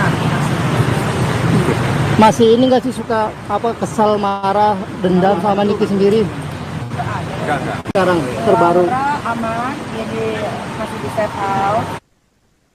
masih ini nggak sih suka kesal, marah, dendam sama Niki sendiri? Enggak. Sekarang terbaru. aman, jadi masih di safe house.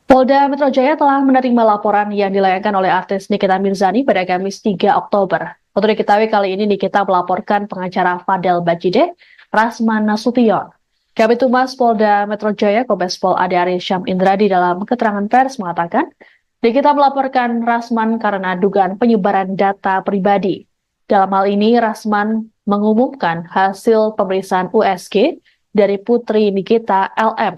Polda Metro Jaya telah menerima laporan yang dilayangkan oleh artis Nikita Mirzani pada Kamis 3 Oktober. Untuk diketahui kali ini Nikita melaporkan pengacara Fadel Bajideh, Rasman Nasution. Kabid Humas Polda Metro Jaya Kombes Pol Ade Arysyam Indradi dalam keterangan pers mengatakan, Nikita melaporkan Rasman karena dugaan penyebaran data pribadi. Dalam hal ini, Rasman mengumumkan hasil pemeriksaan USG dari putri Nikita LM.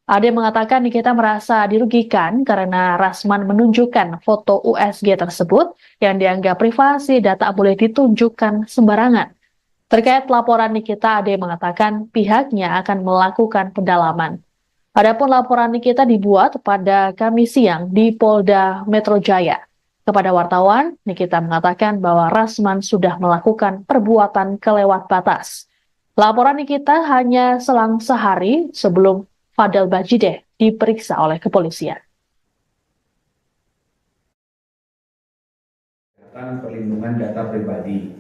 Ade mengatakan Nikita merasa dirugikan karena Rasman menunjukkan foto USG tersebut yang dianggap privasi dan tak boleh ditunjukkan sembarangan. Terkait laporan Nikita, Ade mengatakan pihaknya akan melakukan pendalaman. Adapun laporan Nikita dibuat pada Kamis siang di Polda Metro Jaya. Kepada wartawan, Nikita mengatakan bahwa Rasman sudah melakukan perbuatan kelewat batas. Laporan Nikita hanya selang sehari sebelum Fadel Bajideh diperiksa oleh kepolisian. Perlindungan data pribadi.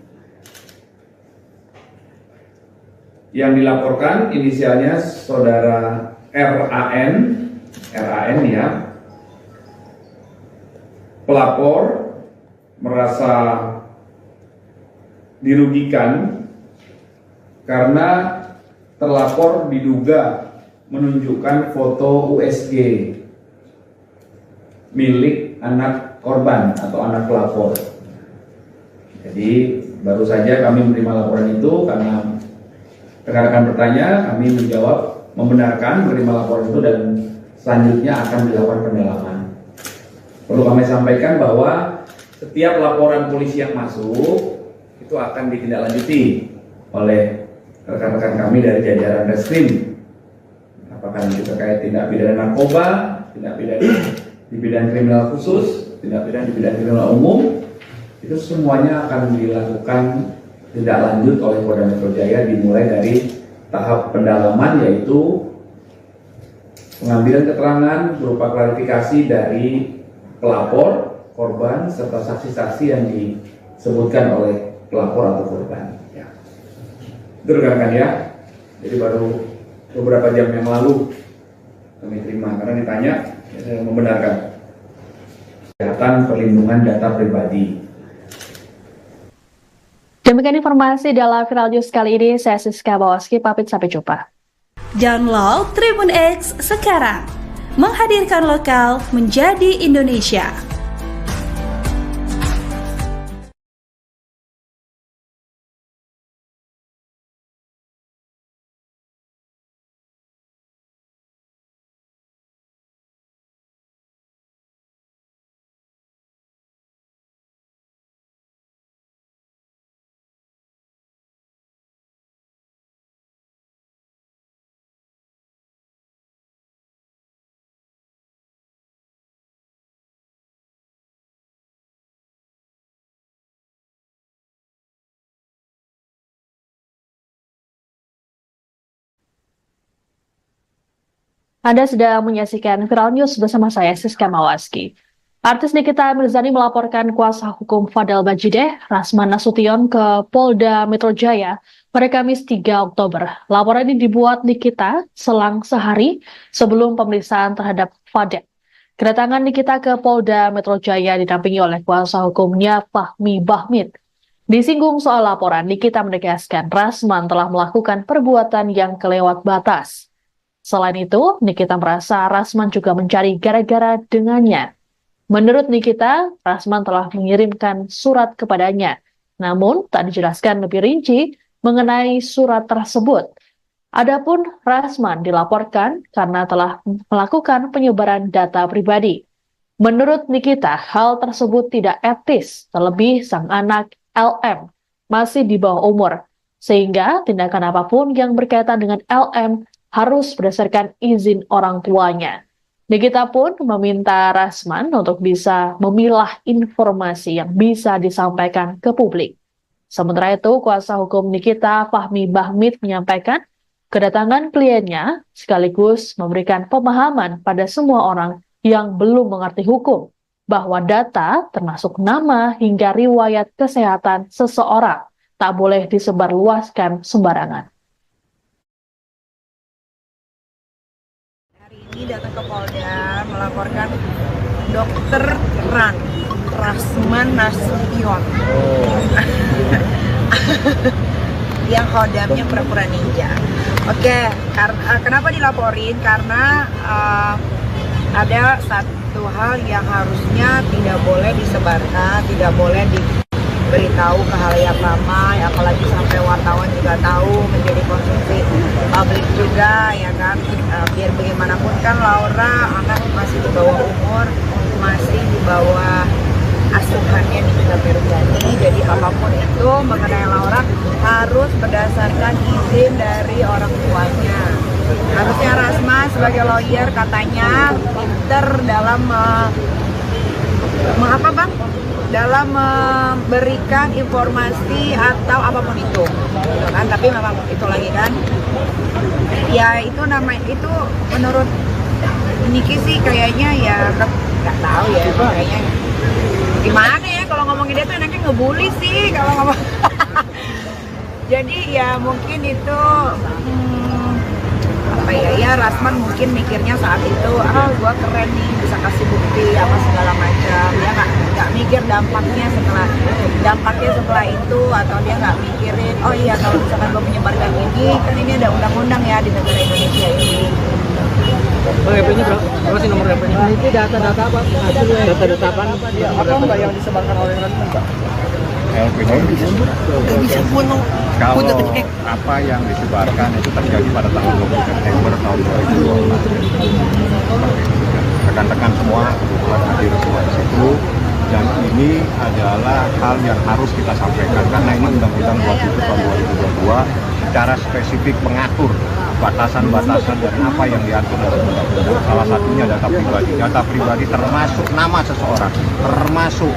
Yang dilaporkan inisialnya saudara RAN ya. Pelapor merasa dirugikan karena terlapor diduga menunjukkan foto USG milik anak korban atau anak pelapor. Jadi baru saja kami menerima laporan itu karena rekan-rekan bertanya, kami menjawab membenarkan menerima laporan itu dan selanjutnya akan dilakukan pendalaman. Perlu kami sampaikan bahwa setiap laporan polisi yang masuk itu akan ditindaklanjuti oleh rekan-rekan kami dari jajaran Reskrim. Apakah itu terkait tindak pidana narkoba, tindak pidana di bidang kriminal khusus, tindak pidana di bidang kriminal umum, itu semuanya akan dilakukan tindak lanjut oleh Polda Metro Jaya dimulai dari tahap pendalaman yaitu pengambilan keterangan berupa klarifikasi dari pelapor, korban, serta saksi-saksi yang disebutkan oleh pelapor atau korban. Ya. Itu rekan-rekan ya. Jadi baru beberapa jam yang lalu kami terima karena ditanya, ya saya membenarkan. Kesehatan perlindungan data pribadi. Demikian informasi dalam Viral News kali ini. Saya Siska Bawaski, pamit sampai jumpa. Download Tribun X sekarang. Menghadirkan lokal menjadi Indonesia. Anda sedang menyaksikan Viral News bersama saya, Siska Mawaski. Artis Nikita Mirzani melaporkan kuasa hukum Fadel Bajideh, Rasman Nasution ke Polda Metro Jaya pada Kamis 3 Oktober. Laporan ini dibuat Nikita selang sehari sebelum pemeriksaan terhadap Fadel. Kedatangan Nikita ke Polda Metro Jaya didampingi oleh kuasa hukumnya Fahmi Bahmid. Disinggung soal laporan, Nikita menegaskan Rasman telah melakukan perbuatan yang kelewat batas. Selain itu, Nikita merasa Rasman juga mencari gara-gara dengannya. Menurut Nikita, Rasman telah mengirimkan surat kepadanya, namun tak dijelaskan lebih rinci mengenai surat tersebut. Adapun Rasman dilaporkan karena telah melakukan penyebaran data pribadi. Menurut Nikita, hal tersebut tidak etis, terlebih sang anak LM masih di bawah umur, sehingga tindakan apapun yang berkaitan dengan LM harus berdasarkan izin orang tuanya. Nikita pun meminta Rasman untuk bisa memilah informasi yang bisa disampaikan ke publik. Sementara itu, kuasa hukum Nikita, Fahmi Bahmid, menyampaikan kedatangan kliennya sekaligus memberikan pemahaman pada semua orang yang belum mengerti hukum bahwa data termasuk nama hingga riwayat kesehatan seseorang tak boleh disebarluaskan sembarangan. Ini datang ke Polda melaporkan Dokter Rasman Nasution yang hodamnya pura-pura ninja. Oke, kenapa dilaporin? Karena ada satu hal yang harusnya tidak boleh disebarkan, tidak boleh diberitahu ke halayak ramai, apalagi sampai wartawan juga tahu, menjadi konsumsi publik juga, ya kan. Biar bagaimanapun kan Laura anak masih di bawah umur, masih di bawah asuhannya Nikita Mirzani, jadi apapun itu mengenai Laura harus berdasarkan izin dari orang tuanya. Harusnya Rasma sebagai lawyer katanya pinter dalam dalam memberikan informasi atau apapun itu, gitu kan. Tapi memang itu lagi kan, ya itu itu menurut Niki sih kayaknya ya nggak tahu ya, kayaknya gimana ya kalau ngomongin dia tuh enaknya ngebully sih kalau ngomong. Jadi ya mungkin itu ya Rasman mungkin mikirnya saat itu gua keren nih bisa kasih bukti apa segala macam, dia nggak mikir dampaknya setelah itu, atau dia nggak mikirin oh iya kalau misalkan gua menyebarkan ini kan ini ada undang-undang ya di negara Indonesia ini. HP-nya berapa sih nomor HP-nya? Ini data-data apa? Data-data apa? Apa mbak yang disebarkan oleh Rasman mbak? LPG kalau apa yang disebarkan itu terjadi pada tanggal 20 September tahun 2022. Rekan-rekan semua kebetulan hadir semua di situ, dan ini adalah hal yang harus kita sampaikan karena ini Undang-Undang 27 tahun 2022 secara spesifik mengatur batasan-batasan dan apa yang diatur dalam undang-undang. Salah satunya data pribadi. Data pribadi termasuk nama seseorang, termasuk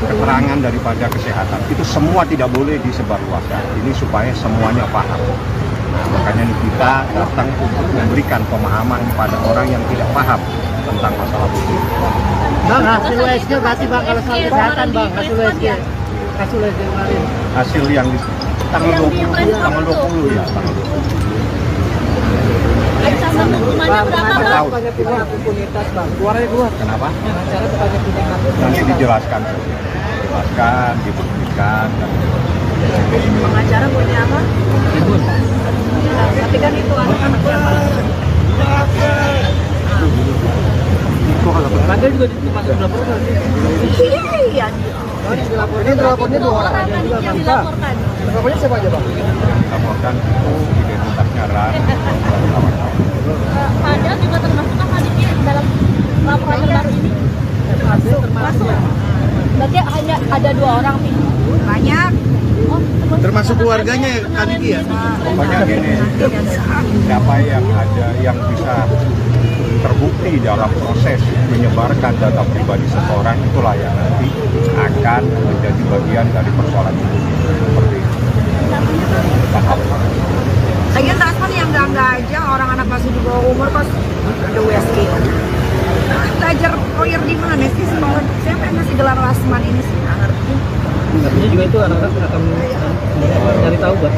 keterangan daripada kesehatan. Itu semua tidak boleh disebarluaskan. Ini supaya semuanya paham. Nah, makanya kita datang untuk memberikan pemahaman kepada orang yang tidak paham tentang masalah hukum. Bang, hasil USG berarti bang kalau soal kesehatan bang, hasil USG kemarin. Hasil yang di tanggal 20 ya, tanggal 20. Sebagai pihak impunitas bang, keluarnya keluar. Kenapa? Acara sebagai pihak Nanti dijelaskan, dibuktikan. Pengacara punya apa? Tapi kan itu anak-anak yang Ada juga masuk dilaporkan. iya. Ini dilapornya 2 orang. Dilapornya siapa aja bang? Laporkan itu identitasnya RAN. Ada juga termasuk apa di dalam laporan terbaru ini? Termasuk. Berarti hanya ada 2 orang nih. Banyak. Termasuk keluarganya Kak Niki ya? Pokoknya gini, siapa yang ada yang bisa terbukti dalam proses menyebarkan data pribadi seseorang, itulah yang nanti akan menjadi bagian dari persoalan itu. Seperti itu. Paham? Lagian Rasman yang enggak aja, orang anak masih di bawah umur kok ada USG. Belajar lawyer di mana sih sekolah? Siapa yang ngasih gelar Rasman ini sih? Nggak ngerti. Artinya juga itu anak-anak akan cari tahu Mbak.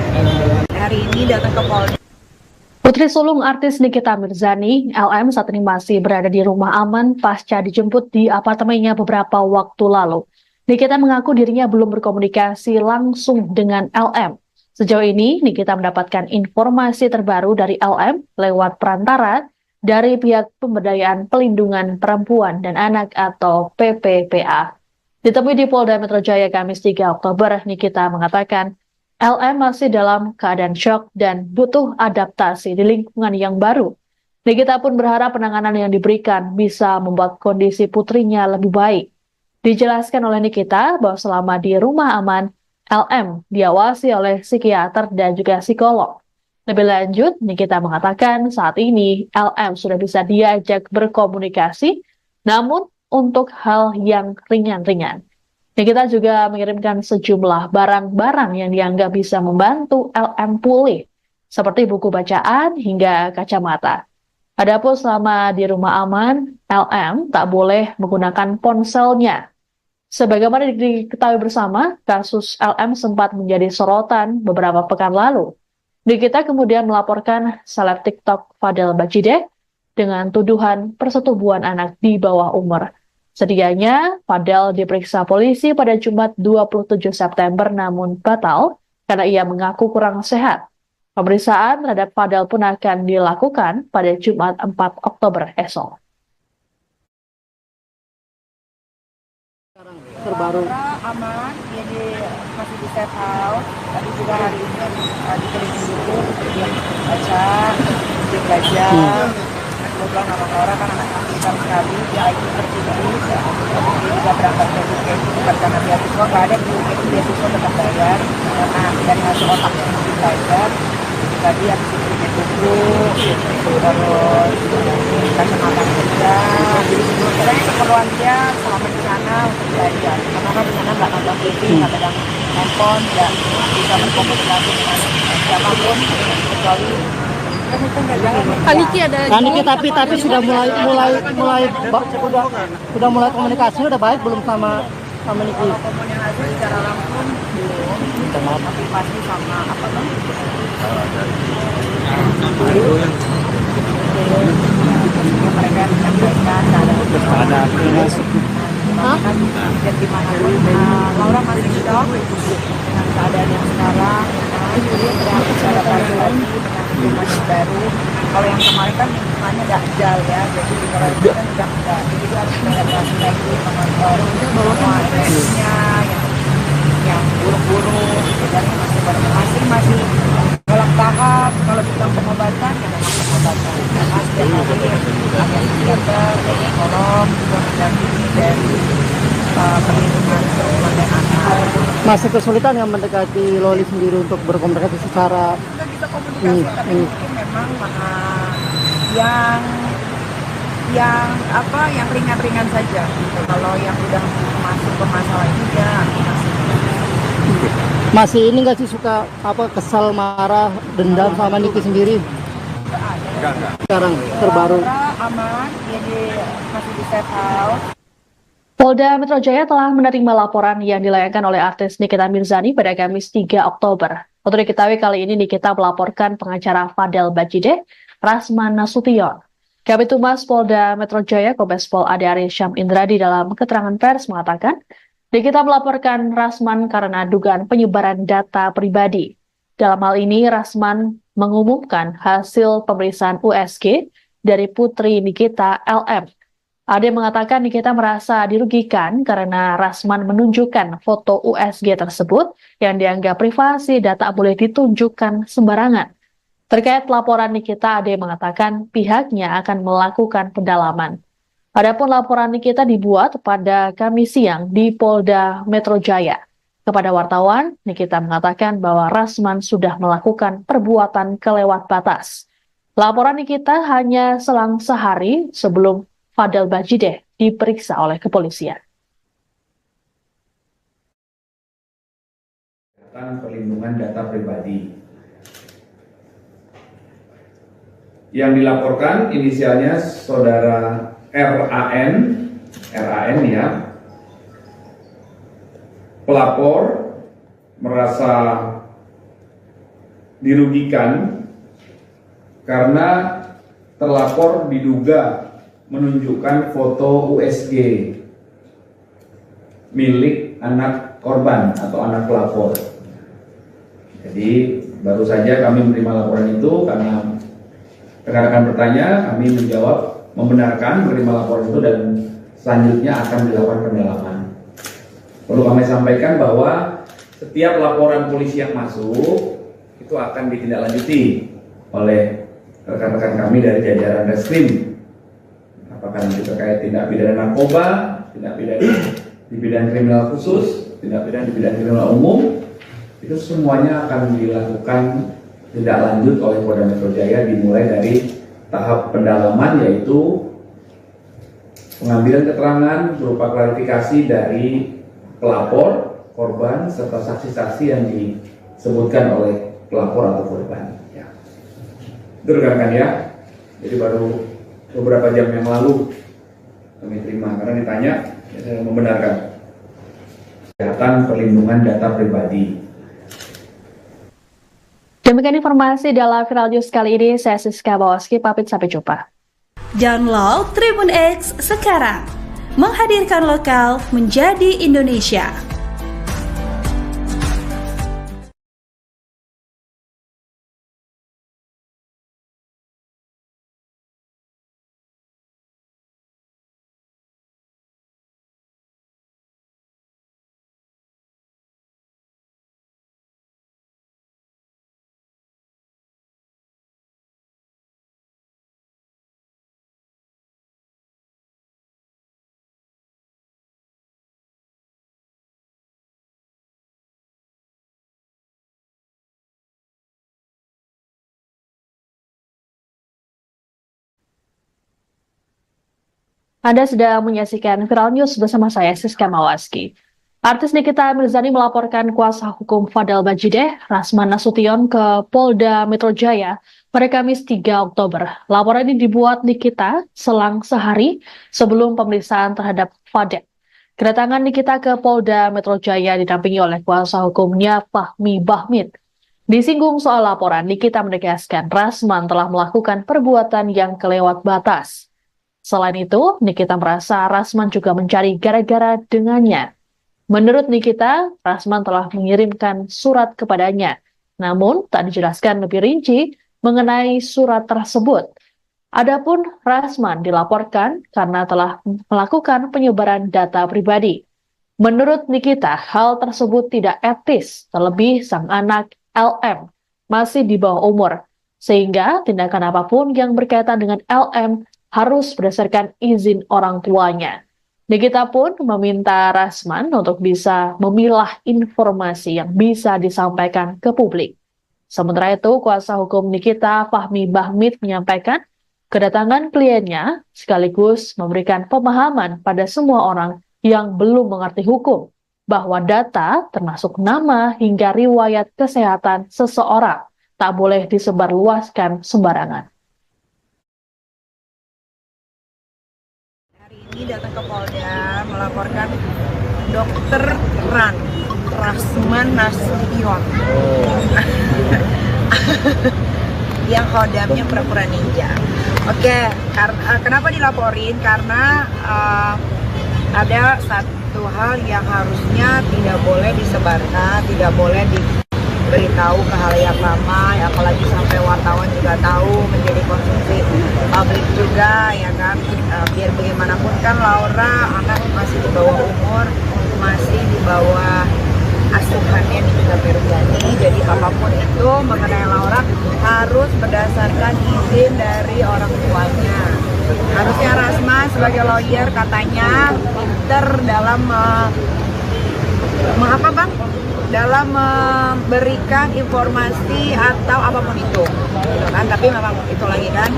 Hari ini datang ke Polda. Putri sulung artis Nikita Mirzani, LM, saat ini masih berada di rumah aman pasca dijemput di apartemennya beberapa waktu lalu. Nikita mengaku dirinya belum berkomunikasi langsung dengan LM. Sejauh ini, Nikita mendapatkan informasi terbaru dari LM lewat perantara dari pihak Pemberdayaan Pelindungan Perempuan dan Anak atau PPPA. Ditemui di Polda Metro Jaya Kamis 3 Oktober, Nikita mengatakan LM masih dalam keadaan syok dan butuh adaptasi di lingkungan yang baru. Nikita pun berharap penanganan yang diberikan bisa membuat kondisi putrinya lebih baik. Dijelaskan oleh Nikita bahwa selama di rumah aman, LM diawasi oleh psikiater dan juga psikolog. Lebih lanjut, Nikita mengatakan saat ini LM sudah bisa diajak berkomunikasi, namun untuk hal yang ringan-ringan. Nikita juga mengirimkan sejumlah barang-barang yang dianggap bisa membantu LM pulih, seperti buku bacaan hingga kacamata. Adapun selama di rumah aman, LM tak boleh menggunakan ponselnya. Sebagaimana diketahui bersama, kasus LM sempat menjadi sorotan beberapa pekan lalu. Nikita kemudian melaporkan seleb TikTok Fadel Bajideh dengan tuduhan persetubuhan anak di bawah umur. Sedianya, Fadel diperiksa polisi pada Jumat 27 September namun batal karena ia mengaku kurang sehat. Pemeriksaan terhadap Fadel pun akan dilakukan pada Jumat 4 Oktober esok. Terbaru aman, jadi masih di safe house. Tadi juga hari ini dikelilingi buku, dia baca, dia belajar. Kebetulan orang-orang kan anak pintar sekali, dia IQ tertinggi. Dia juga berangkat ke UK itu bukan karena beasiswa, nggak ada di UK itu beasiswa tetap bayar. Karena dari hasil otak yang belajar, tadi habis itu bikin buku, terus kacamata kerja. Jadi keperluan dia selama di sana untuk belajar. Karena kan di sana nggak nonton TV, nggak pegang handphone, nggak bisa berkomunikasi dengan siapapun kecuali Kaniki ada. Kaniki tapi sudah mulai komunikasi udah baik belum sama Niki? komunikasi secara langsung belum, tapi pasti sama apa tuh? Mereka menyampaikan ada dan dimanapun Laura masih shock dengan keadaan yang sekarang, jadi sedang beradaptasi lagi dengan lingkungan yang baru. Kalau yang kemarin kan lingkungannya dajal ya, jadi kalau itu kan udah enggak, jadi dia harus beradaptasi lagi mengontrol semua energinya yang buruk-buruk, jadi masih dalam tahap. Kalau bilang pengobatan ya memang pengobatan, karena setiap hari ada psikiater, psikolog, juga mendampingi dari perlindungan perempuan dan anak. Masih kesulitan yang mendekati Loli sendiri untuk berkomunikasi secara Kita bisa komunikasi, tapi mungkin memang yang ringan-ringan saja. Kalau yang udah masuk ke masalah ini ya masih ini nggak sih suka kesal, marah, dendam sama Niki sendiri? Enggak. Sekarang terbaru. aman, jadi masih di safe house. Polda Metro Jaya telah menerima laporan yang dilayangkan oleh artis Nikita Mirzani pada Kamis 3 Oktober. Untuk diketahui kali ini Nikita melaporkan pengacara Fadel Bajideh, Rasman Nasution. Kabid Humas Polda Metro Jaya Kombes Pol Ade Arysyam Indradi dalam keterangan pers mengatakan, Nikita melaporkan Rasman karena dugaan penyebaran data pribadi. Dalam hal ini, Rasman mengumumkan hasil pemeriksaan USG dari putri Nikita LM. Ade mengatakan Nikita merasa dirugikan karena Rasman menunjukkan foto USG tersebut yang dianggap privasi dan tak boleh ditunjukkan sembarangan. Terkait laporan Nikita, Ade mengatakan pihaknya akan melakukan pendalaman. Adapun laporan Nikita dibuat pada Kamis siang di Polda Metro Jaya. Kepada wartawan, Nikita mengatakan bahwa Rasman sudah melakukan perbuatan kelewat batas. Laporan Nikita hanya selang sehari sebelum Fadel Bajideh diperiksa oleh kepolisian. Perlindungan data pribadi. Yang dilaporkan inisialnya saudara RAN ya. Pelapor merasa dirugikan karena terlapor diduga menunjukkan foto USG milik anak korban atau anak pelapor. Jadi baru saja kami menerima laporan itu karena rekan-rekan bertanya, kami menjawab membenarkan menerima laporan itu dan selanjutnya akan dilakukan pendalaman. Perlu kami sampaikan bahwa setiap laporan polisi yang masuk itu akan ditindaklanjuti oleh rekan-rekan kami dari jajaran Reskrim. Apakah nanti terkait tindak pidana narkoba, tindak pidana di bidang kriminal khusus, tindak pidana di bidang kriminal umum, itu semuanya akan dilakukan tindak lanjut oleh Polda Metro Jaya dimulai dari tahap pendalaman, yaitu pengambilan keterangan berupa klarifikasi dari pelapor, korban, serta saksi-saksi yang disebutkan oleh pelapor atau korban. Ya. Itu rekan-rekan ya. Jadi baru beberapa jam yang lalu kami terima, karena ditanya, ya saya membenarkan. Kesehatan perlindungan data pribadi. Demikian informasi dalam Viral News kali ini. Saya Siska Bawaski, pamit sampai jumpa. Download Tribun X sekarang. Menghadirkan lokal menjadi Indonesia. Anda sedang menyaksikan Viral News bersama saya, Siska Mawaski. Artis Nikita Mirzani melaporkan kuasa hukum Fadel Bajideh, Rasman Nasution, ke Polda Metro Jaya pada Kamis 3 Oktober. Laporan ini dibuat Nikita selang sehari sebelum pemeriksaan terhadap Fadel. Kedatangan Nikita ke Polda Metro Jaya didampingi oleh kuasa hukumnya Fahmi Bahmid. Disinggung soal laporan, Nikita menegaskan Rasman telah melakukan perbuatan yang kelewat batas. Selain itu, Nikita merasa Rasman juga mencari gara-gara dengannya. Menurut Nikita, Rasman telah mengirimkan surat kepadanya, namun tak dijelaskan lebih rinci mengenai surat tersebut. Adapun Rasman dilaporkan karena telah melakukan penyebaran data pribadi. Menurut Nikita, hal tersebut tidak etis, terlebih sang anak LM masih di bawah umur, sehingga tindakan apapun yang berkaitan dengan LM harus berdasarkan izin orang tuanya. Nikita pun meminta Rasman untuk bisa memilah informasi yang bisa disampaikan ke publik. Sementara itu, kuasa hukum Nikita, Fahmi Bahmid, menyampaikan kedatangan kliennya sekaligus memberikan pemahaman pada semua orang yang belum mengerti hukum bahwa data termasuk nama hingga riwayat kesehatan seseorang tak boleh disebarluaskan sembarangan. Ini datang ke Polda melaporkan Dokter Rasman Nasution yang kodamnya pura-pura ninja. Oke, kenapa dilaporin? Karena ada satu hal yang harusnya tidak boleh disebarkan, tidak boleh diberitahu ke halayak ramai, apalagi sampai wartawan juga tahu, menjadi konsumsi publik juga, ya kan. Biar bagaimanapun kan Laura anak masih di bawah umur, masih di bawah asuhannya Nikita Mirzani, jadi apapun itu mengenai Laura harus berdasarkan izin dari orang tuanya. Harusnya Rasman sebagai lawyer katanya pinter dalam dalam memberikan informasi atau apapun itu, gitu kan. Tapi memang itu lagi kan,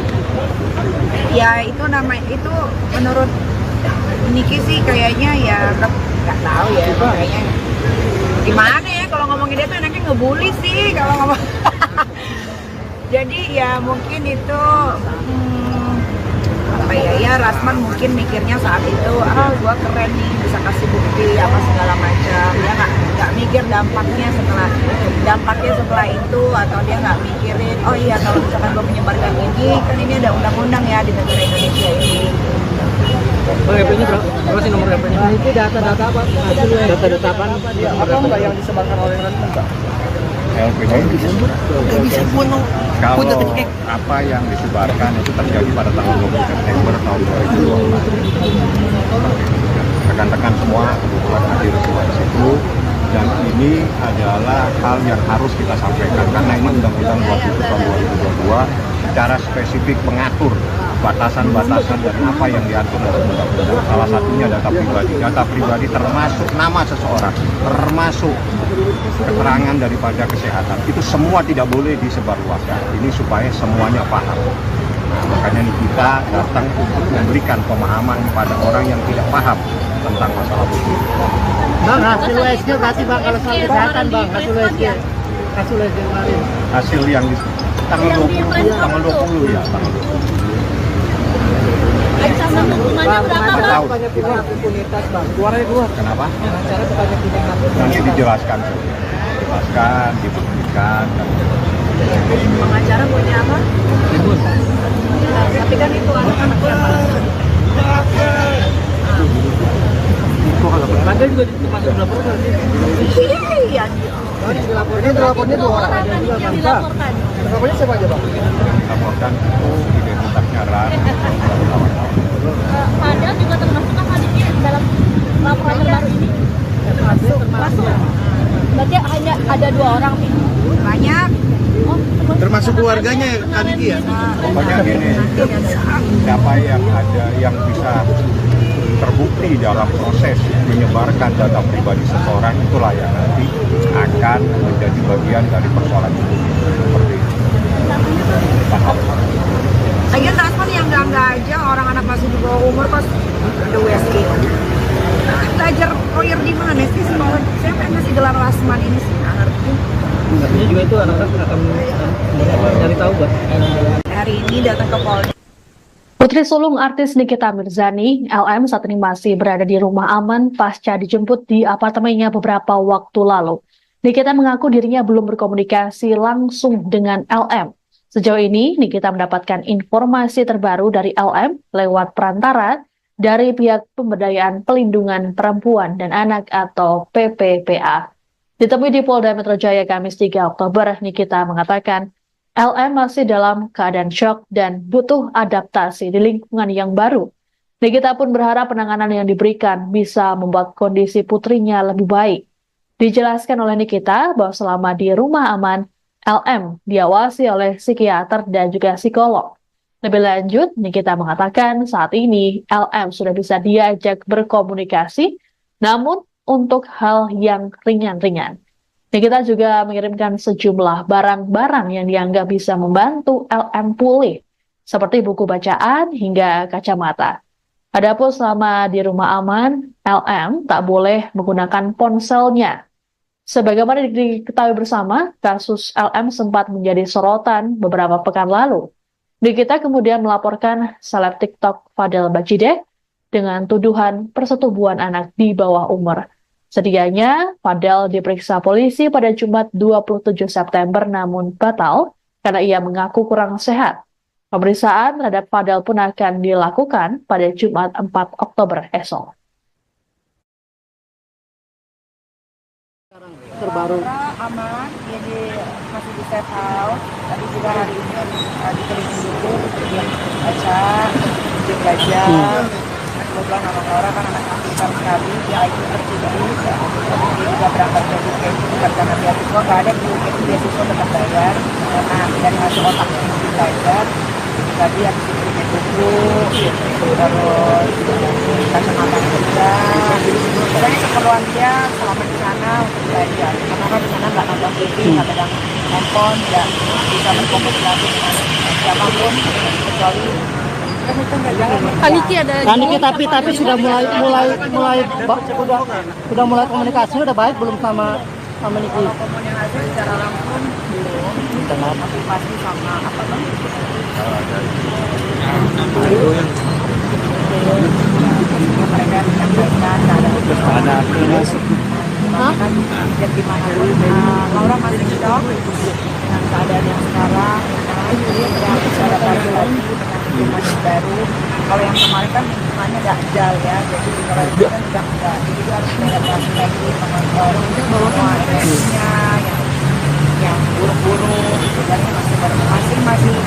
ya itu itu menurut Niki sih kayaknya ya nggak tahu ya, kayaknya gimana ya kalau ngomongin dia tuh enaknya ngebully sih kalau ngomong. Jadi ya mungkin itu apa ya, Rasman mungkin mikirnya saat itu gua keren nih, bisa kasih bukti apa segala macam. Dia nggak mikir dampaknya setelah itu, atau dia nggak mikirin oh iya kalau misalkan gua menyebarkan ini kan ini ada undang-undang ya di negara Indonesia ini. HP-nya berapa sih nomor HP-nya? Nah, itu data-data apa? Data-data apa? Apa enggak yang disebarkan oleh Rasman? LP-nya kalau apa yang disebarkan itu terjadi pada tanggal 20 September tahun 2020. Rekan-rekan semua kebetulan hadir semua di situ, dan ini adalah hal yang harus kita sampaikan karena ini Undang-Undang 27 tahun 2022 secara spesifik mengatur batasan-batasan dan apa yang diatur dalam undang-undang. Salah satunya data pribadi. Data pribadi termasuk nama seseorang, termasuk keterangan daripada kesehatan. Itu semua tidak boleh disebarluaskan. Ini supaya semuanya paham. Nah, makanya kita datang untuk memberikan pemahaman kepada orang yang tidak paham tentang masalah hukum. Bang, hasil USG berarti Bang kalau soal kesehatan Bang, hasil USG kemarin. Hasil yang di tanggal 20 ya, tanggal 20. Ancaman hukumannya berapa, Bang? Banyak pihak impunitas Bang. Keluarnya keluar. Kenapa? Acara banyak pihak. Nanti dijelaskan saja. Dijelaskan, dibuktikan. Pengacara punya apa? Tapi kan itu anak-anak yang Anda juga termasuk dilaporkan sih. iya. Ini dilapornya 2 orang. Orang yang dilaporkan. Lapornya siapa aja Bang? Laporkan itu identitasnya Ran. Padahal juga termasuk kan hadirnya dalam laporan terbaru ini. Masuk. Berarti hanya ada 2 orang nih. banyak. Termasuk keluarganya tadi dia. Pokoknya gini, siapa yang ada yang bisa terbukti dalam proses menyebarkan data pribadi seseorang, itulah yang nanti akan menjadi bagian dari persoalan itu. Seperti itu. Paham? Lagian transfer yang enggak aja orang anak masih di bawah umur pas ada USG. Belajar lawyer di mana sih sekolah? Saya pengen ngasih gelar lasman ini sih, nggak ngerti. Artinya juga itu anak-anak akan cari tahu buat Hari ini datang ke Polda. Putri sulung artis Nikita Mirzani, LM, saat ini masih berada di rumah aman pasca dijemput di apartemennya beberapa waktu lalu. Nikita mengaku dirinya belum berkomunikasi langsung dengan LM. Sejauh ini, Nikita mendapatkan informasi terbaru dari LM lewat perantara dari pihak Pemberdayaan Pelindungan Perempuan dan Anak atau PPPA. Ditemui di Polda Metro Jaya Kamis 3 Oktober, Nikita mengatakan LM masih dalam keadaan syok dan butuh adaptasi di lingkungan yang baru. Nikita pun berharap penanganan yang diberikan bisa membuat kondisi putrinya lebih baik. Dijelaskan oleh Nikita bahwa selama di rumah aman, LM diawasi oleh psikiater dan juga psikolog. Lebih lanjut, Nikita mengatakan saat ini LM sudah bisa diajak berkomunikasi, namun untuk hal yang ringan-ringan. Nikita juga mengirimkan sejumlah barang-barang yang dianggap bisa membantu LM pulih, seperti buku bacaan hingga kacamata. Adapun selama di rumah aman, LM tak boleh menggunakan ponselnya. Sebagaimana diketahui bersama, kasus LM sempat menjadi sorotan beberapa pekan lalu. Nikita kemudian melaporkan seleb TikTok Fadel Bajideh dengan tuduhan persetubuhan anak di bawah umur. Sedianya, Fadel diperiksa polisi pada Jumat 27 September namun batal karena ia mengaku kurang sehat. Pemeriksaan terhadap Fadel pun akan dilakukan pada Jumat 4 Oktober esok. Terbaru Aman, jadi masih di safe house. Tadi juga hari ini dikelilingi dulu, baca, belajar. Kebetulan anak orang kan anak pintar sekali, dia IQ tertinggi, dia juga berangkat dari UKM bukan karena beasiswa, nggak ada di UKM beasiswa tetap bayar, karena dari hasil otak yang belajar. Tadi habis itu bikin buku, terus kacamata juga. Pokoknya keperluan dia selama di sana untuk belajar. Karena kan di sana nggak nonton TV, nggak pegang handphone, nggak bisa berkomunikasi dengan siapapun kecuali Kaniki ada Kaniki tapi sudah mulai komunikasi udah baik belum sama Niki? kalau komunikasi secara langsung belum, tapi pasti sama apa bang? Mereka menyampaikan ada dan gimana Laura masih shock dengan keadaan yang sekarang. Dia sedang beradaptasi lagi dengan lingkungan yang baru. Kalau yang kemarin kan lingkungannya dajal ya, jadi kalau itu kan sudah enggak, jadi dia harus beradaptasi lagi mengontrol semua energinya yang buruk-buruk, sebenarnya masih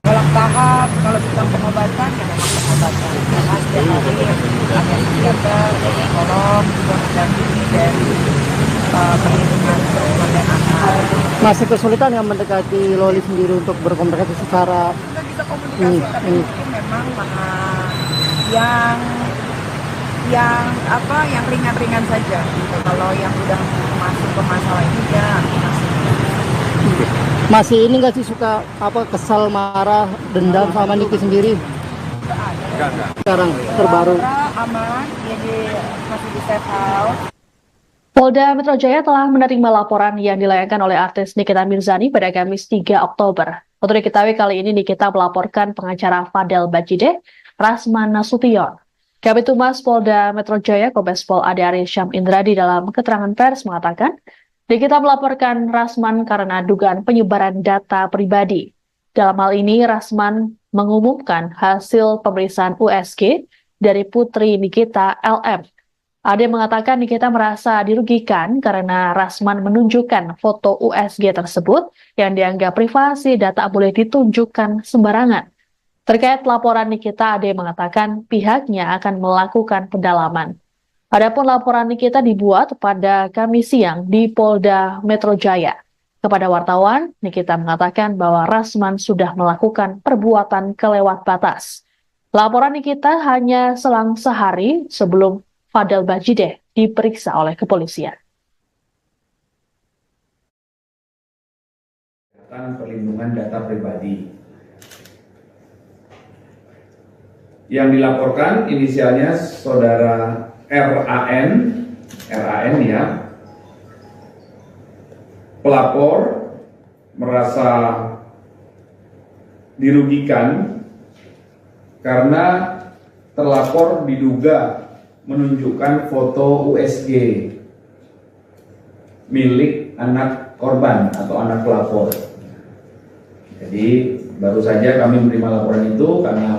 dalam tahap. Kalau kita pengobatan ya memang pengobatan. Karena setiap hari ada psikiater, psikolog, juga mendampingi dari perlindungan perempuan dan anak. Masih kesulitan yang mendekati Loli sendiri untuk berkomunikasi secara Kita bisa komunikasi, tapi mungkin memang yang yang ringan-ringan saja gitu. Kalau yang udah masuk ke masalah ini ya masih ini nggak sih suka kesal, marah, dendam sama Niki sendiri? Enggak. Sekarang terbaru. aman, jadi masih di safe house. Polda Metro Jaya telah menerima laporan yang dilayangkan oleh artis Nikita Mirzani pada Kamis 3 Oktober. Untuk diketahui kali ini Nikita melaporkan pengacara Fadel Bajideh, Rasman Nasution. Kabid Humas Polda Metro Jaya Kombes Pol Ade Aris Syam Indradi dalam keterangan pers mengatakan, Nikita melaporkan Rasman karena dugaan penyebaran data pribadi. Dalam hal ini, Rasman mengumumkan hasil pemeriksaan USG dari putri Nikita LM. Ade mengatakan Nikita merasa dirugikan karena Rasman menunjukkan foto USG tersebut yang dianggap privasi dan tak boleh ditunjukkan sembarangan. Terkait laporan Nikita, Ade mengatakan pihaknya akan melakukan pendalaman. Adapun laporan Nikita dibuat pada Kamis siang di Polda Metro Jaya. Kepada wartawan, Nikita mengatakan bahwa Rasman sudah melakukan perbuatan kelewat batas. Laporan Nikita hanya selang sehari sebelum Fadel Bajideh diperiksa oleh kepolisian. Perlindungan data pribadi. Yang dilaporkan inisialnya saudara RAN ya. Pelapor merasa dirugikan karena terlapor diduga menunjukkan foto USG milik anak korban atau anak pelapor. Jadi baru saja kami menerima laporan itu karena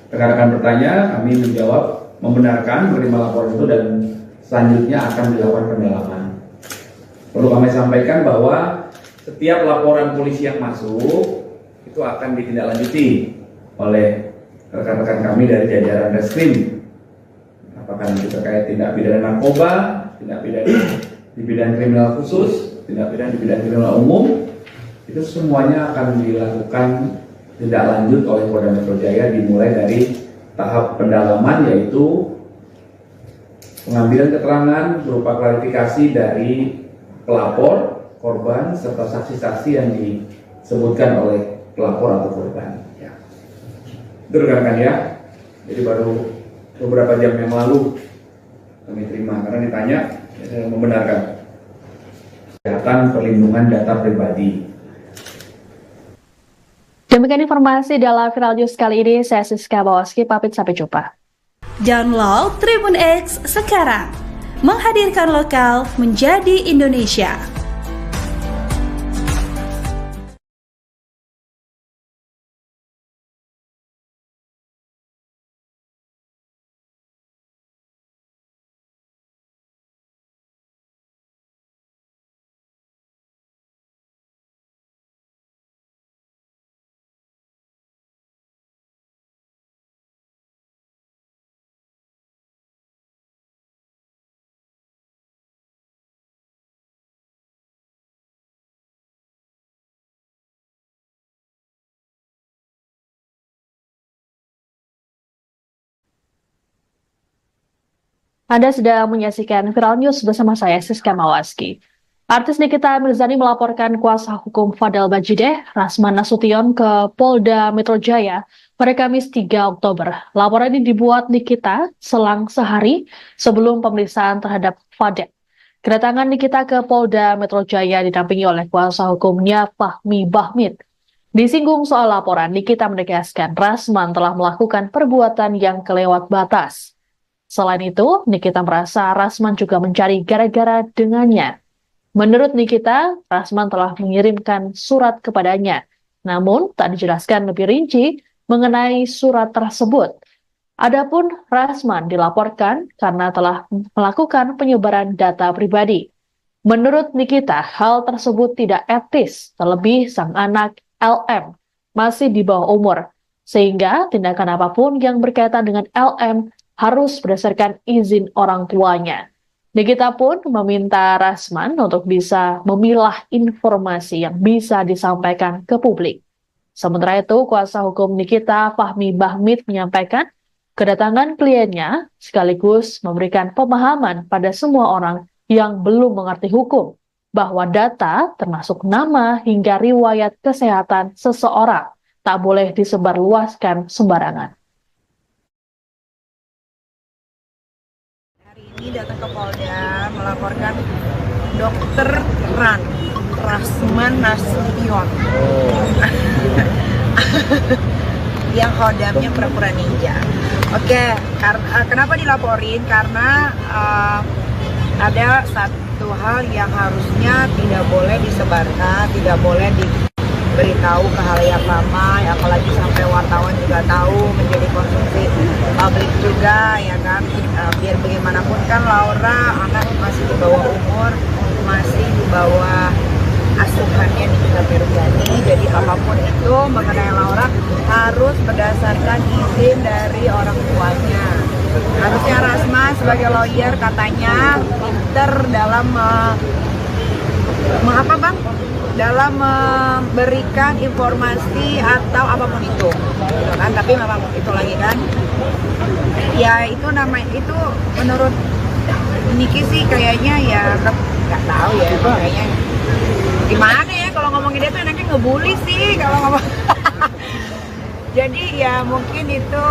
rekan-rekan bertanya, kami menjawab membenarkan menerima laporan itu dan selanjutnya akan dilakukan pendalaman. Perlu kami sampaikan bahwa setiap laporan polisi yang masuk itu akan ditindaklanjuti oleh rekan-rekan kami dari jajaran Reskrim. Apakah itu terkait tindak pidana narkoba, tindak pidana di bidang kriminal khusus, tindak pidana di bidang kriminal umum, itu semuanya akan dilakukan tindak lanjut oleh Polda Metro Jaya dimulai dari tahap pendalaman yaitu pengambilan keterangan berupa klarifikasi dari pelapor, korban, serta saksi-saksi yang disebutkan oleh pelapor atau korban. Ya. Itu rekan-rekan ya. Jadi baru beberapa jam yang lalu kami terima karena ditanya, saya membenarkan. Kesehatan perlindungan data pribadi. Demikian informasi dalam Viral News kali ini. Saya Siska Bawaski, pamit sampai jumpa. Download Tribun X sekarang. Menghadirkan lokal menjadi Indonesia. Anda sedang menyaksikan Viral News bersama saya, Siska Mawaski. Artis Nikita Mirzani melaporkan kuasa hukum Fadel Bajideh, Rasman Nasution ke Polda Metro Jaya pada Kamis 3 Oktober. Laporan ini dibuat Nikita selang sehari sebelum pemeriksaan terhadap Fadel. Kedatangan Nikita ke Polda Metro Jaya didampingi oleh kuasa hukumnya Fahmi Bahmid. Disinggung soal laporan, Nikita menegaskan Rasman telah melakukan perbuatan yang kelewat batas. Selain itu, Nikita merasa Rasman juga mencari gara-gara dengannya. Menurut Nikita, Rasman telah mengirimkan surat kepadanya, namun tak dijelaskan lebih rinci mengenai surat tersebut. Adapun Rasman dilaporkan karena telah melakukan penyebaran data pribadi. Menurut Nikita, hal tersebut tidak etis, terlebih sang anak LM masih di bawah umur, sehingga tindakan apapun yang berkaitan dengan LM harus berdasarkan izin orang tuanya. Nikita pun meminta Rasman untuk bisa memilah informasi yang bisa disampaikan ke publik. Sementara itu, kuasa hukum Nikita, Fahmi Bahmid, menyampaikan kedatangan kliennya sekaligus memberikan pemahaman pada semua orang yang belum mengerti hukum bahwa data termasuk nama hingga riwayat kesehatan seseorang tak boleh disebarluaskan sembarangan. Hari ini datang ke Polda melaporkan Dokter Rasman Nasution yang hodamnya pura-pura ninja. Oke, kenapa dilaporin? Karena ada satu hal yang harusnya tidak boleh disebarkan, tidak boleh diberitahu ke halayak ramai, apalagi sampai wartawan juga tahu, menjadi konsumsi publik juga, ya kan. Biar bagaimanapun kan Laura anak masih di bawah umur, masih di bawah asuhannya Nikita Mirzani, jadi apapun itu mengenai Laura harus berdasarkan izin dari orang tuanya. Harusnya Rasman sebagai lawyer katanya pinter dalam dalam memberikan informasi atau apapun itu, gitu kan. Tapi memang itu lagi kan, ya itu itu menurut Niki sih kayaknya ya nggak tahu ya, kayaknya gimana ya kalau ngomongin dia tuh enaknya ngebully sih kalau ngomong. Jadi ya mungkin itu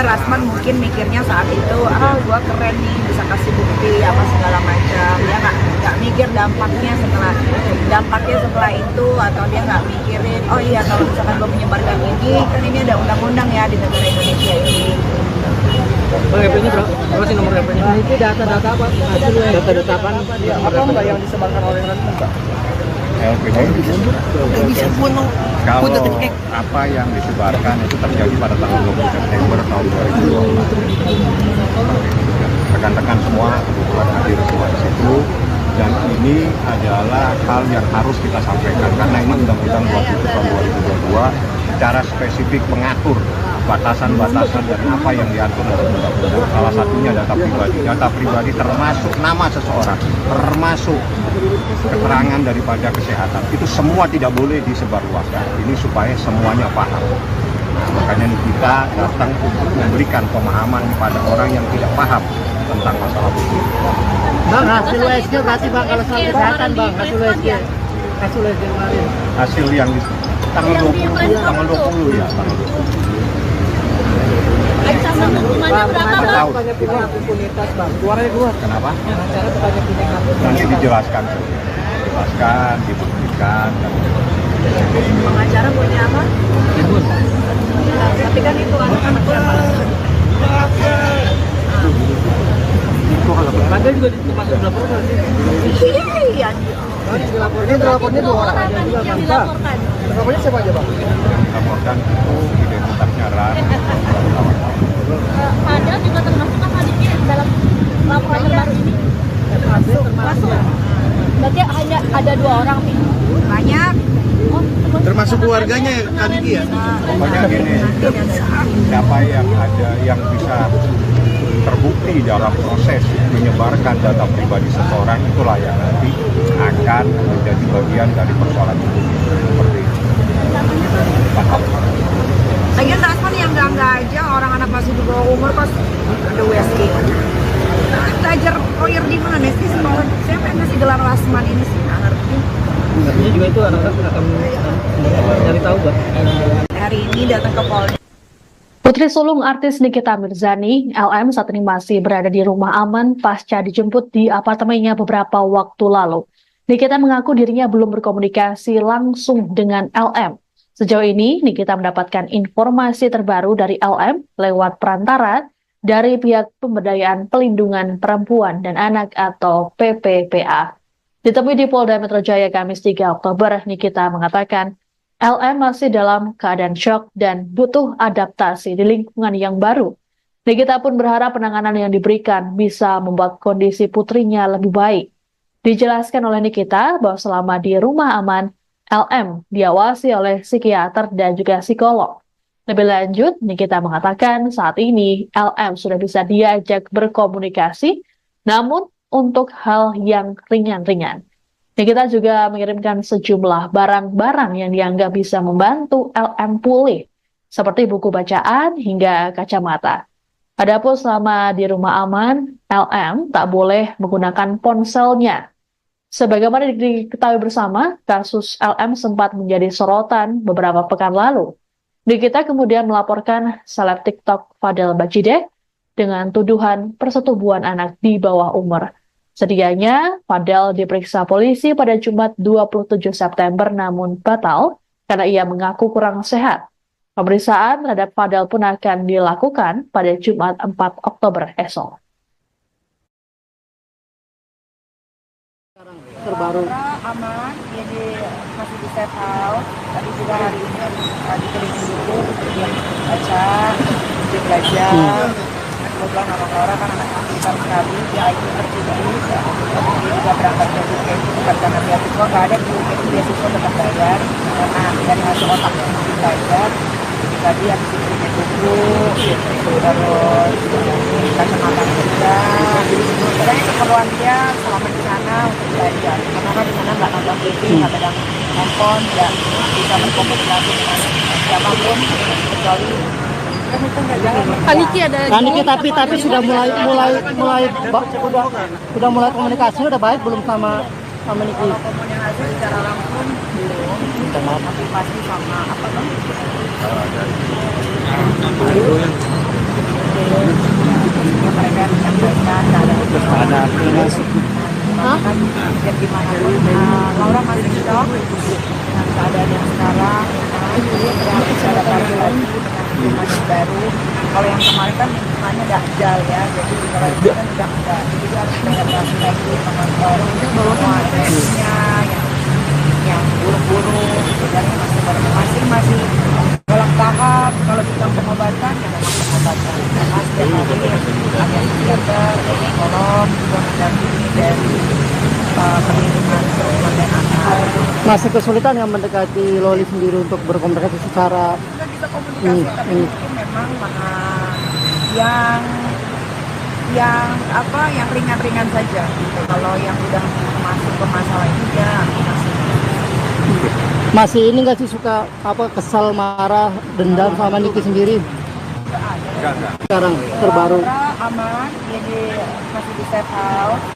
Rasman mungkin mikirnya saat itu gua keren nih bisa kasih bukti apa segala macam, dia nggak mikir dampaknya setelah itu, atau dia nggak mikirin oh iya kalau misalkan gua menyebarkan ini kan ini ada undang-undang ya di negara Indonesia ini. Bang, HP-nya berapa sih nomor HP-nya? Nah, itu data-data apa? Data-data apa? Apa enggak yang disebarkan oleh Rasman, Pak? LPG Bisa bunuh. kalau apa yang disebarkan itu terjadi pada tanggal 20 September tahun 2020. Rekan-rekan semua kebetulan hadir semua di situ, dan ini adalah hal yang harus kita sampaikan karena ini Undang-Undang 27 tahun 2022 secara spesifik mengatur batasan-batasan dan apa yang diatur dalam undang-undang. Salah satunya data pribadi. Data pribadi termasuk nama seseorang, termasuk keterangan daripada kesehatan. Itu semua tidak boleh disebarluaskan. Ini supaya semuanya paham. Makanya kita datang untuk memberikan pemahaman kepada orang yang tidak paham tentang masalah hukum. Bang, hasil USG berarti Bang kalau soal kesehatan Bang, hasil USG kemarin. Hasil yang di tanggal 20 ya, tanggal 20. Ancaman hukumannya berapa, Bang? Banyak pihak impunitas, Bang. Suaranya keluar. Kenapa? Cara banyak pihak. Nanti dijelaskan, dibuktikan. Pengacara punya apa? Tapi kan itu anak-anak siapa? Padahal juga masuk laporan. Iya. Ini dilapornya 2 orang. Yang dilaporkan. Lapornya siapa aja, Bang? Laporkan itu identitasnya RAN. Padahal juga termasuk apa dalam laporan terbaru ini? Masuk. Berarti hanya ada 2 orang nih. Banyak. Termasuk keluarganya ya, Kak Niki ya? Pokoknya gini, siapa yang ada yang bisa terbukti dalam proses menyebarkan data pribadi seseorang, itulah yang nanti akan menjadi bagian dari persoalan hukum seperti itu. Paham? Lagian Rasman yang enggak aja, orang anak masih di bawah umur pas ada USG. Belajar lawyer di mana sih sekolah? Siapa yang ngasih gelar Rasman ini sih? Nggak ngerti. Artinya juga itu anak-anak akan cari tahu, Bang. Hari ini datang ke Polda. Putri sulung artis Nikita Mirzani, LM, saat ini masih berada di rumah aman pasca dijemput di apartemennya beberapa waktu lalu. Nikita mengaku dirinya belum berkomunikasi langsung dengan LM. Sejauh ini, Nikita mendapatkan informasi terbaru dari LM lewat perantara dari pihak Pemberdayaan Pelindungan Perempuan dan Anak atau PPPA. Ditemui di Polda Metro Jaya Kamis 3 Oktober, Nikita mengatakan LM masih dalam keadaan syok dan butuh adaptasi di lingkungan yang baru. Nikita pun berharap penanganan yang diberikan bisa membuat kondisi putrinya lebih baik. Dijelaskan oleh Nikita bahwa selama di rumah aman, LM diawasi oleh psikiater dan juga psikolog. Lebih lanjut, Nikita mengatakan saat ini LM sudah bisa diajak berkomunikasi, namun untuk hal yang ringan-ringan. Nikita juga mengirimkan sejumlah barang-barang yang dianggap bisa membantu LM pulih, seperti buku bacaan hingga kacamata. Adapun selama di rumah aman, LM tak boleh menggunakan ponselnya. Sebagaimana diketahui bersama, kasus LM sempat menjadi sorotan beberapa pekan lalu. Nikita kemudian melaporkan seleb TikTok Fadel Bajideh dengan tuduhan persetubuhan anak di bawah umur. Sedianya, Fadel diperiksa polisi pada Jumat 27 September namun batal karena ia mengaku kurang sehat. Pemeriksaan terhadap Fadel pun akan dilakukan pada Jumat 4 Oktober esok. Terbaru Aman, jadi masih di safe house. Tadi juga hari ini dikelilingi buku, kemudian baca, dia belajar. Kebetulan orang-orang kan anak pintar sekali, dia IQ tertinggi. Dia juga berangkat ke UK itu bukan karena beasiswa, nggak ada di UK itu beasiswa tetap bayar. Karena dari hasil otak yang belajar. Tadi habis itu punya buku, terus kacamata juga. Sebenarnya keperluan dia selama di sana untuk belajar. Karena kan di sana nggak nonton TV, nggak pegang handphone, nggak bisa berkomunikasi dengan siapapun kecuali Niki ada Niki tapi sudah mulai komunikasi udah baik belum sama Niki? kalau komunikasi secara langsung belum, tapi pasti sama apa namanya? Mereka menyampaikan ada dan gimana pun Laura masih shock dengan keadaan yang sekarang, yang ada lagi dengan masih baru. Kalau yang kemarin kan hanya dakjal ya, jadi kalau itu kan udah enggak, jadi harus beradaptasi lagi mengontrol semua tesnya yang buruk-buruk, sebenarnya masih dalam tahap. Kalau kita pengobatan ya memang pengobatan, karena setiap hari ada psikiater, psikolog juga mendampingi dari perlindungan perempuan dan anak. Masih kesulitan yang mendekati Loli sendiri untuk berkomunikasi secara Kita bisa komunikasi, tapi mungkin memang yang ringan-ringan saja. Gitu. Kalau yang udah masuk ke masalah ini ya masih ini nggak sih suka kesal, marah, dendam sama Niki sendiri? Sekarang terbaru aman, jadi masih di safe house.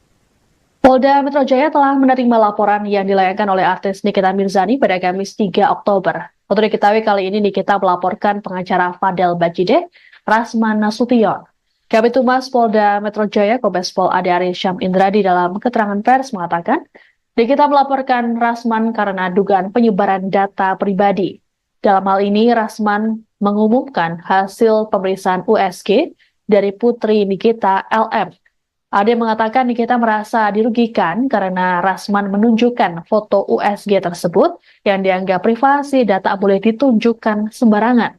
Polda Metro Jaya telah menerima laporan yang dilayangkan oleh artis Nikita Mirzani pada Kamis 3 Oktober. Untuk diketahui kali ini Nikita melaporkan pengacara Fadel Bajideh, Rasman Nasution. Kabid Humas Polda Metro Jaya Kombes Pol Ade Arysyam Indradi dalam keterangan pers mengatakan, Nikita melaporkan Rasman karena dugaan penyebaran data pribadi. Dalam hal ini, Rasman mengumumkan hasil pemeriksaan USG dari putri Nikita, LM. Ade mengatakan Nikita merasa dirugikan karena Rasman menunjukkan foto USG tersebut yang dianggap privasi dan tak boleh ditunjukkan sembarangan.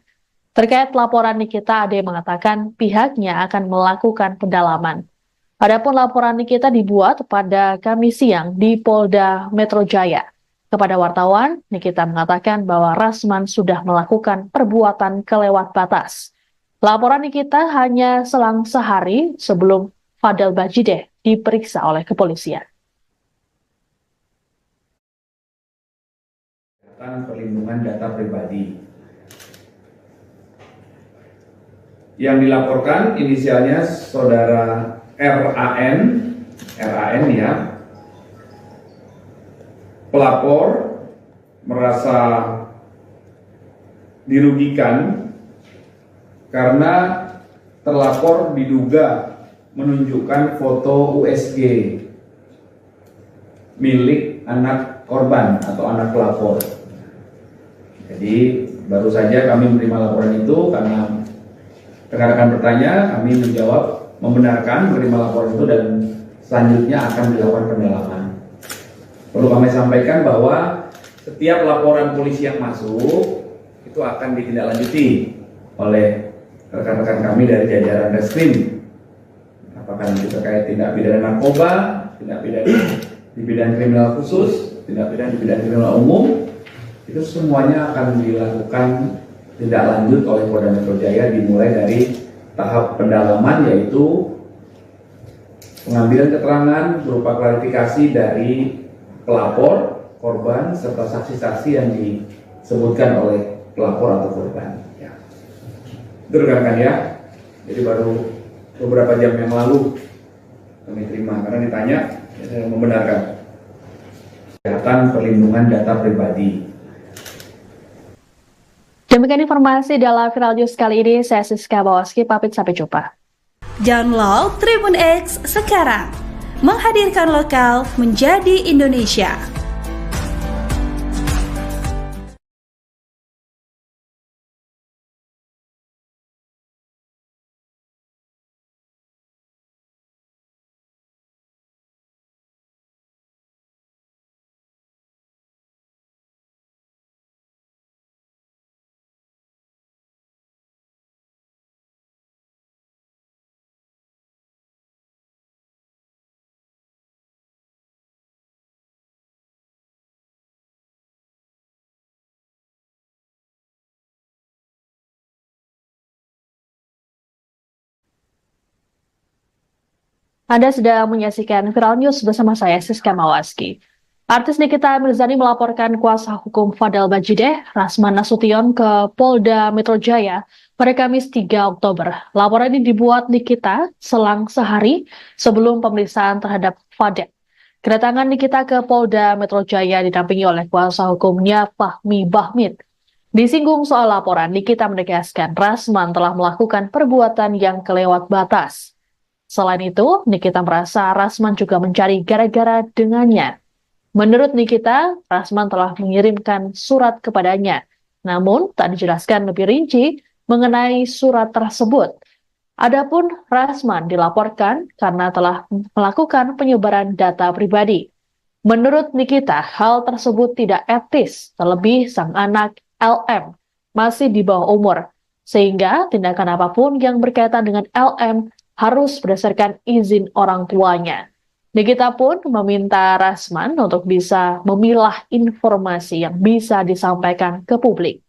Terkait laporan Nikita, Ade mengatakan pihaknya akan melakukan pendalaman. Adapun laporan Nikita dibuat pada Kamis siang di Polda Metro Jaya. Kepada wartawan, Nikita mengatakan bahwa Rasman sudah melakukan perbuatan kelewat batas. Laporan Nikita hanya selang sehari sebelum Fadel Bajideh diperiksa oleh kepolisian. Perlindungan data pribadi. Yang dilaporkan inisialnya saudara RAN ya. Pelapor merasa dirugikan karena terlapor diduga menunjukkan foto USG milik anak korban atau anak pelapor. Jadi baru saja kami menerima laporan itu karena rekan-rekan bertanya, kami menjawab membenarkan menerima laporan itu dan selanjutnya akan dilakukan pendalaman. Perlu kami sampaikan bahwa setiap laporan polisi yang masuk itu akan ditindaklanjuti oleh rekan-rekan kami dari jajaran Reskrim. Apakah itu terkait tindak pidana narkoba, tindak pidana di bidang kriminal khusus, tindak pidana di bidang kriminal umum, itu semuanya akan dilakukan tindak lanjut oleh Polda Metro Jaya dimulai dari tahap pendalaman, yaitu pengambilan keterangan berupa klarifikasi dari pelapor, korban, serta saksi-saksi yang disebutkan oleh pelapor atau korban. Ya. Itu rekan-rekan ya. Jadi baru beberapa jam yang lalu kami terima, karena ditanya, ya saya membenarkan. Kesehatan perlindungan data pribadi. Demikian informasi dalam Viral News kali ini. Saya Siska Bawaski, pamit sampai jumpa. Download Tribun X sekarang, menghadirkan lokal menjadi Indonesia. Anda sedang menyaksikan Viral News bersama saya, Siska Mawaski. Artis Nikita Mirzani melaporkan kuasa hukum Fadel Bajideh, Rasman Nasution, ke Polda Metro Jaya pada Kamis 3 Oktober. Laporan ini dibuat Nikita selang sehari sebelum pemeriksaan terhadap Fadel. Kedatangan Nikita ke Polda Metro Jaya didampingi oleh kuasa hukumnya Fahmi Bahmid. Disinggung soal laporan, Nikita menegaskan Rasman telah melakukan perbuatan yang kelewat batas. Selain itu, Nikita merasa Rasman juga mencari gara-gara dengannya. Menurut Nikita, Rasman telah mengirimkan surat kepadanya, namun tak dijelaskan lebih rinci mengenai surat tersebut. Adapun Rasman dilaporkan karena telah melakukan penyebaran data pribadi. Menurut Nikita, hal tersebut tidak etis, terlebih sang anak LM masih di bawah umur, sehingga tindakan apapun yang berkaitan dengan LM harus berdasarkan izin orang tuanya. Nikita pun meminta Rasman untuk bisa memilah informasi yang bisa disampaikan ke publik.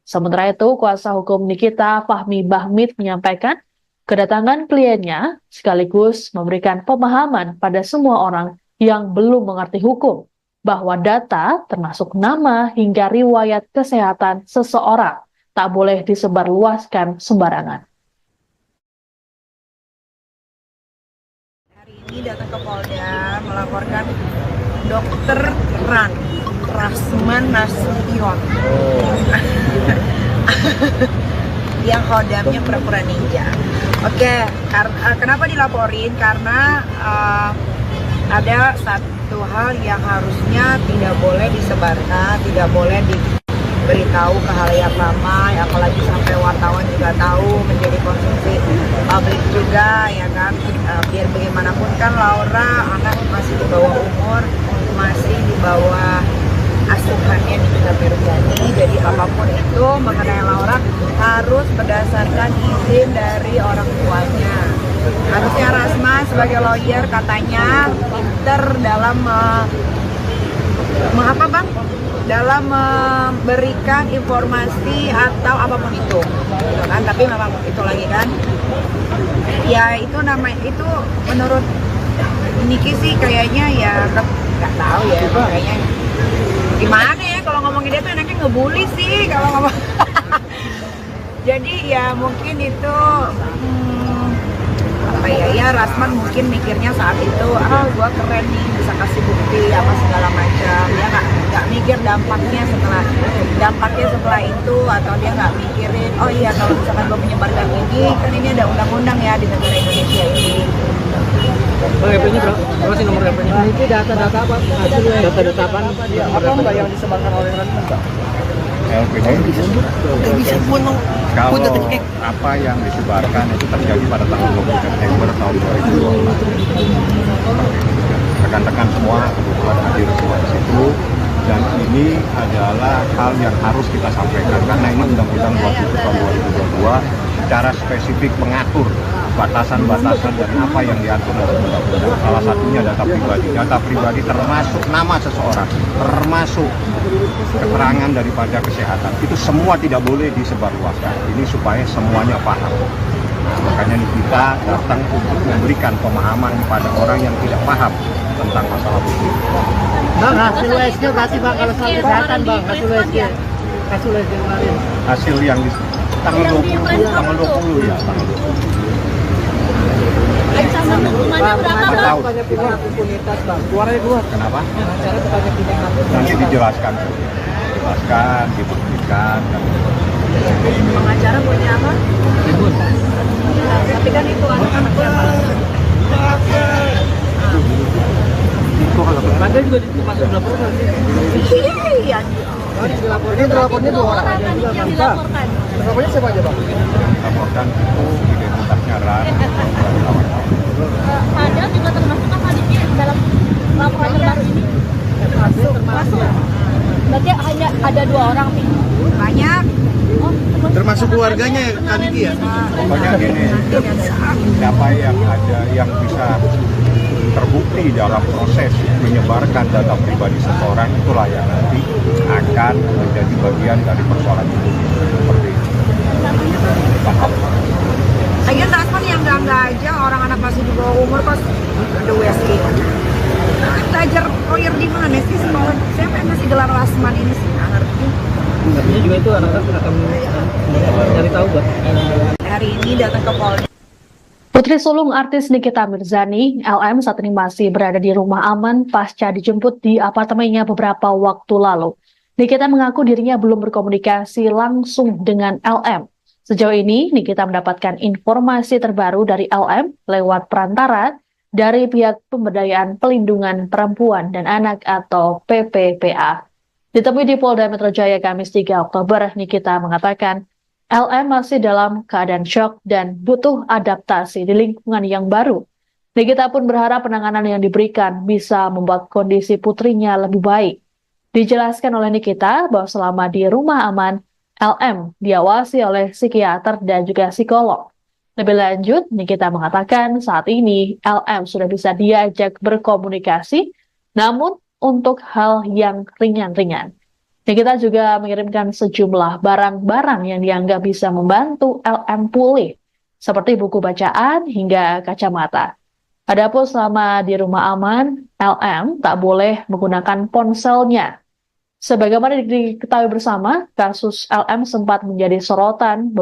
Sementara itu, kuasa hukum Nikita, Fahmi Bahmid, menyampaikan kedatangan kliennya sekaligus memberikan pemahaman pada semua orang yang belum mengerti hukum bahwa data termasuk nama hingga riwayat kesehatan seseorang tak boleh disebarluaskan sembarangan. Ini datang ke Polda melaporkan Dokter Rasman Nasution yang kodamnya pura-pura ninja. Oke, kenapa dilaporin? Karena ada satu hal yang harusnya tidak boleh disebarkan, tidak boleh diberitahu ke halayak ramai, apalagi sampai wartawan juga tahu, menjadi konsumsi publik juga, ya kan. Biar bagaimanapun kan Laura anak masih di bawah umur, masih di bawah asuhannya Nikita Mirzani. Jadi apapun itu mengenai Laura harus berdasarkan izin dari orang tuanya. Harusnya Rasman sebagai lawyer katanya pinter dalam dalam memberikan informasi atau apapun itu, gitu kan. Tapi memang itu lagi kan, ya itu itu menurut Niki sih kayaknya ya nggak tahu ya, kayaknya gimana ya kalau ngomongin dia tuh enaknya ngebully sih kalau ngomong. Jadi ya mungkin itu apa ya Rasman mungkin mikirnya saat itu gua keren nih bisa kasih bukti apa segala macam, dia nggak mikir dampaknya setelah itu, atau dia nggak mikirin oh iya kalau misalkan gua menyebarkan ini kan ini ada undang-undang ya di negara Indonesia ini. HP-nya berapa sih nomor HP-nya? Nah, itu data-data apa? Hasilnya Data-data apa? Apa mbak yang disebarkan oleh Rasman mbak? LPG kalau apa yang disebarkan itu terjadi pada tanggal 20 September tahun 2022. Rekan-rekan semua kebetulan hadir semua di situ, dan ini adalah hal yang harus kita sampaikan karena ini Undang-Undang 27 tahun 2022 secara spesifik mengatur batasan-batasan dan apa yang diatur oleh undang-undang. Salah satunya data pribadi. Data pribadi termasuk nama seseorang, termasuk keterangan daripada kesehatan. Itu semua tidak boleh disebarluaskan. Ini supaya semuanya paham. Nah, makanya kita datang untuk memberikan pemahaman kepada orang yang tidak paham tentang masalah hukum. Bang, hasil USG berarti Bang kalau soal kesehatan Bang, hasil USG. Hasil USG kemarin. Hasil yang di tanggal 20, tanggal 20 ya, tanggal 20. Ancaman hukumannya berapa, Bang? Banyak pindah impunitas Bang. Suaranya keluar. Kenapa? Acara banyak pindah. Nanti dijelaskan, dibuktikan. Pengacara punya apa? Tribun. Tapi kan itu anak-anak yang Anda juga masuk laporan. iya. Ini terlapornya 2 orang. Yang dilaporkan. Terlapornya siapa aja Bang? Laporkan itu identitasnya RAN. Padahal juga termasuk apa di dalam laporan terbaru ini? Masuk. Berarti hanya ada 2 orang nih. Banyak. Termasuk keluarganya kan Niki ya? Pokoknya gini, siapa yang ada yang bisa terbukti dalam proses menyebarkan data pribadi seseorang, itulah yang nanti akan menjadi bagian dari persoalan itu. Seperti itu. Paham? Ayo transfer yang enggak aja orang anak masih di bawah umur pas ada USG. Belajar lawyer di mana sih sekolah? Saya masih gelar lasman ini sih nggak ngerti. Artinya juga itu anak-anak akan cari tahu, Bang. Hari ini datang ke Polda. Putri sulung artis Nikita Mirzani, LM, saat ini masih berada di rumah aman pasca dijemput di apartemennya beberapa waktu lalu. Nikita mengaku dirinya belum berkomunikasi langsung dengan LM. Sejauh ini, Nikita mendapatkan informasi terbaru dari LM lewat perantara dari pihak Pemberdayaan Pelindungan Perempuan dan Anak atau PPPA. Ditemui di Polda Metro Jaya Kamis 3 Oktober, Nikita mengatakan LM masih dalam keadaan syok dan butuh adaptasi di lingkungan yang baru. Nikita pun berharap penanganan yang diberikan bisa membuat kondisi putrinya lebih baik. Dijelaskan oleh Nikita bahwa selama di rumah aman, LM diawasi oleh psikiater dan juga psikolog. Lebih lanjut, Nikita mengatakan saat ini LM sudah bisa diajak berkomunikasi, namun untuk hal yang ringan-ringan. Nikita juga mengirimkan sejumlah barang-barang yang dianggap bisa membantu LM pulih, seperti buku bacaan hingga kacamata. Adapun selama di rumah aman, LM tak boleh menggunakan ponselnya. Sebagaimana diketahui bersama, kasus LM sempat menjadi sorotan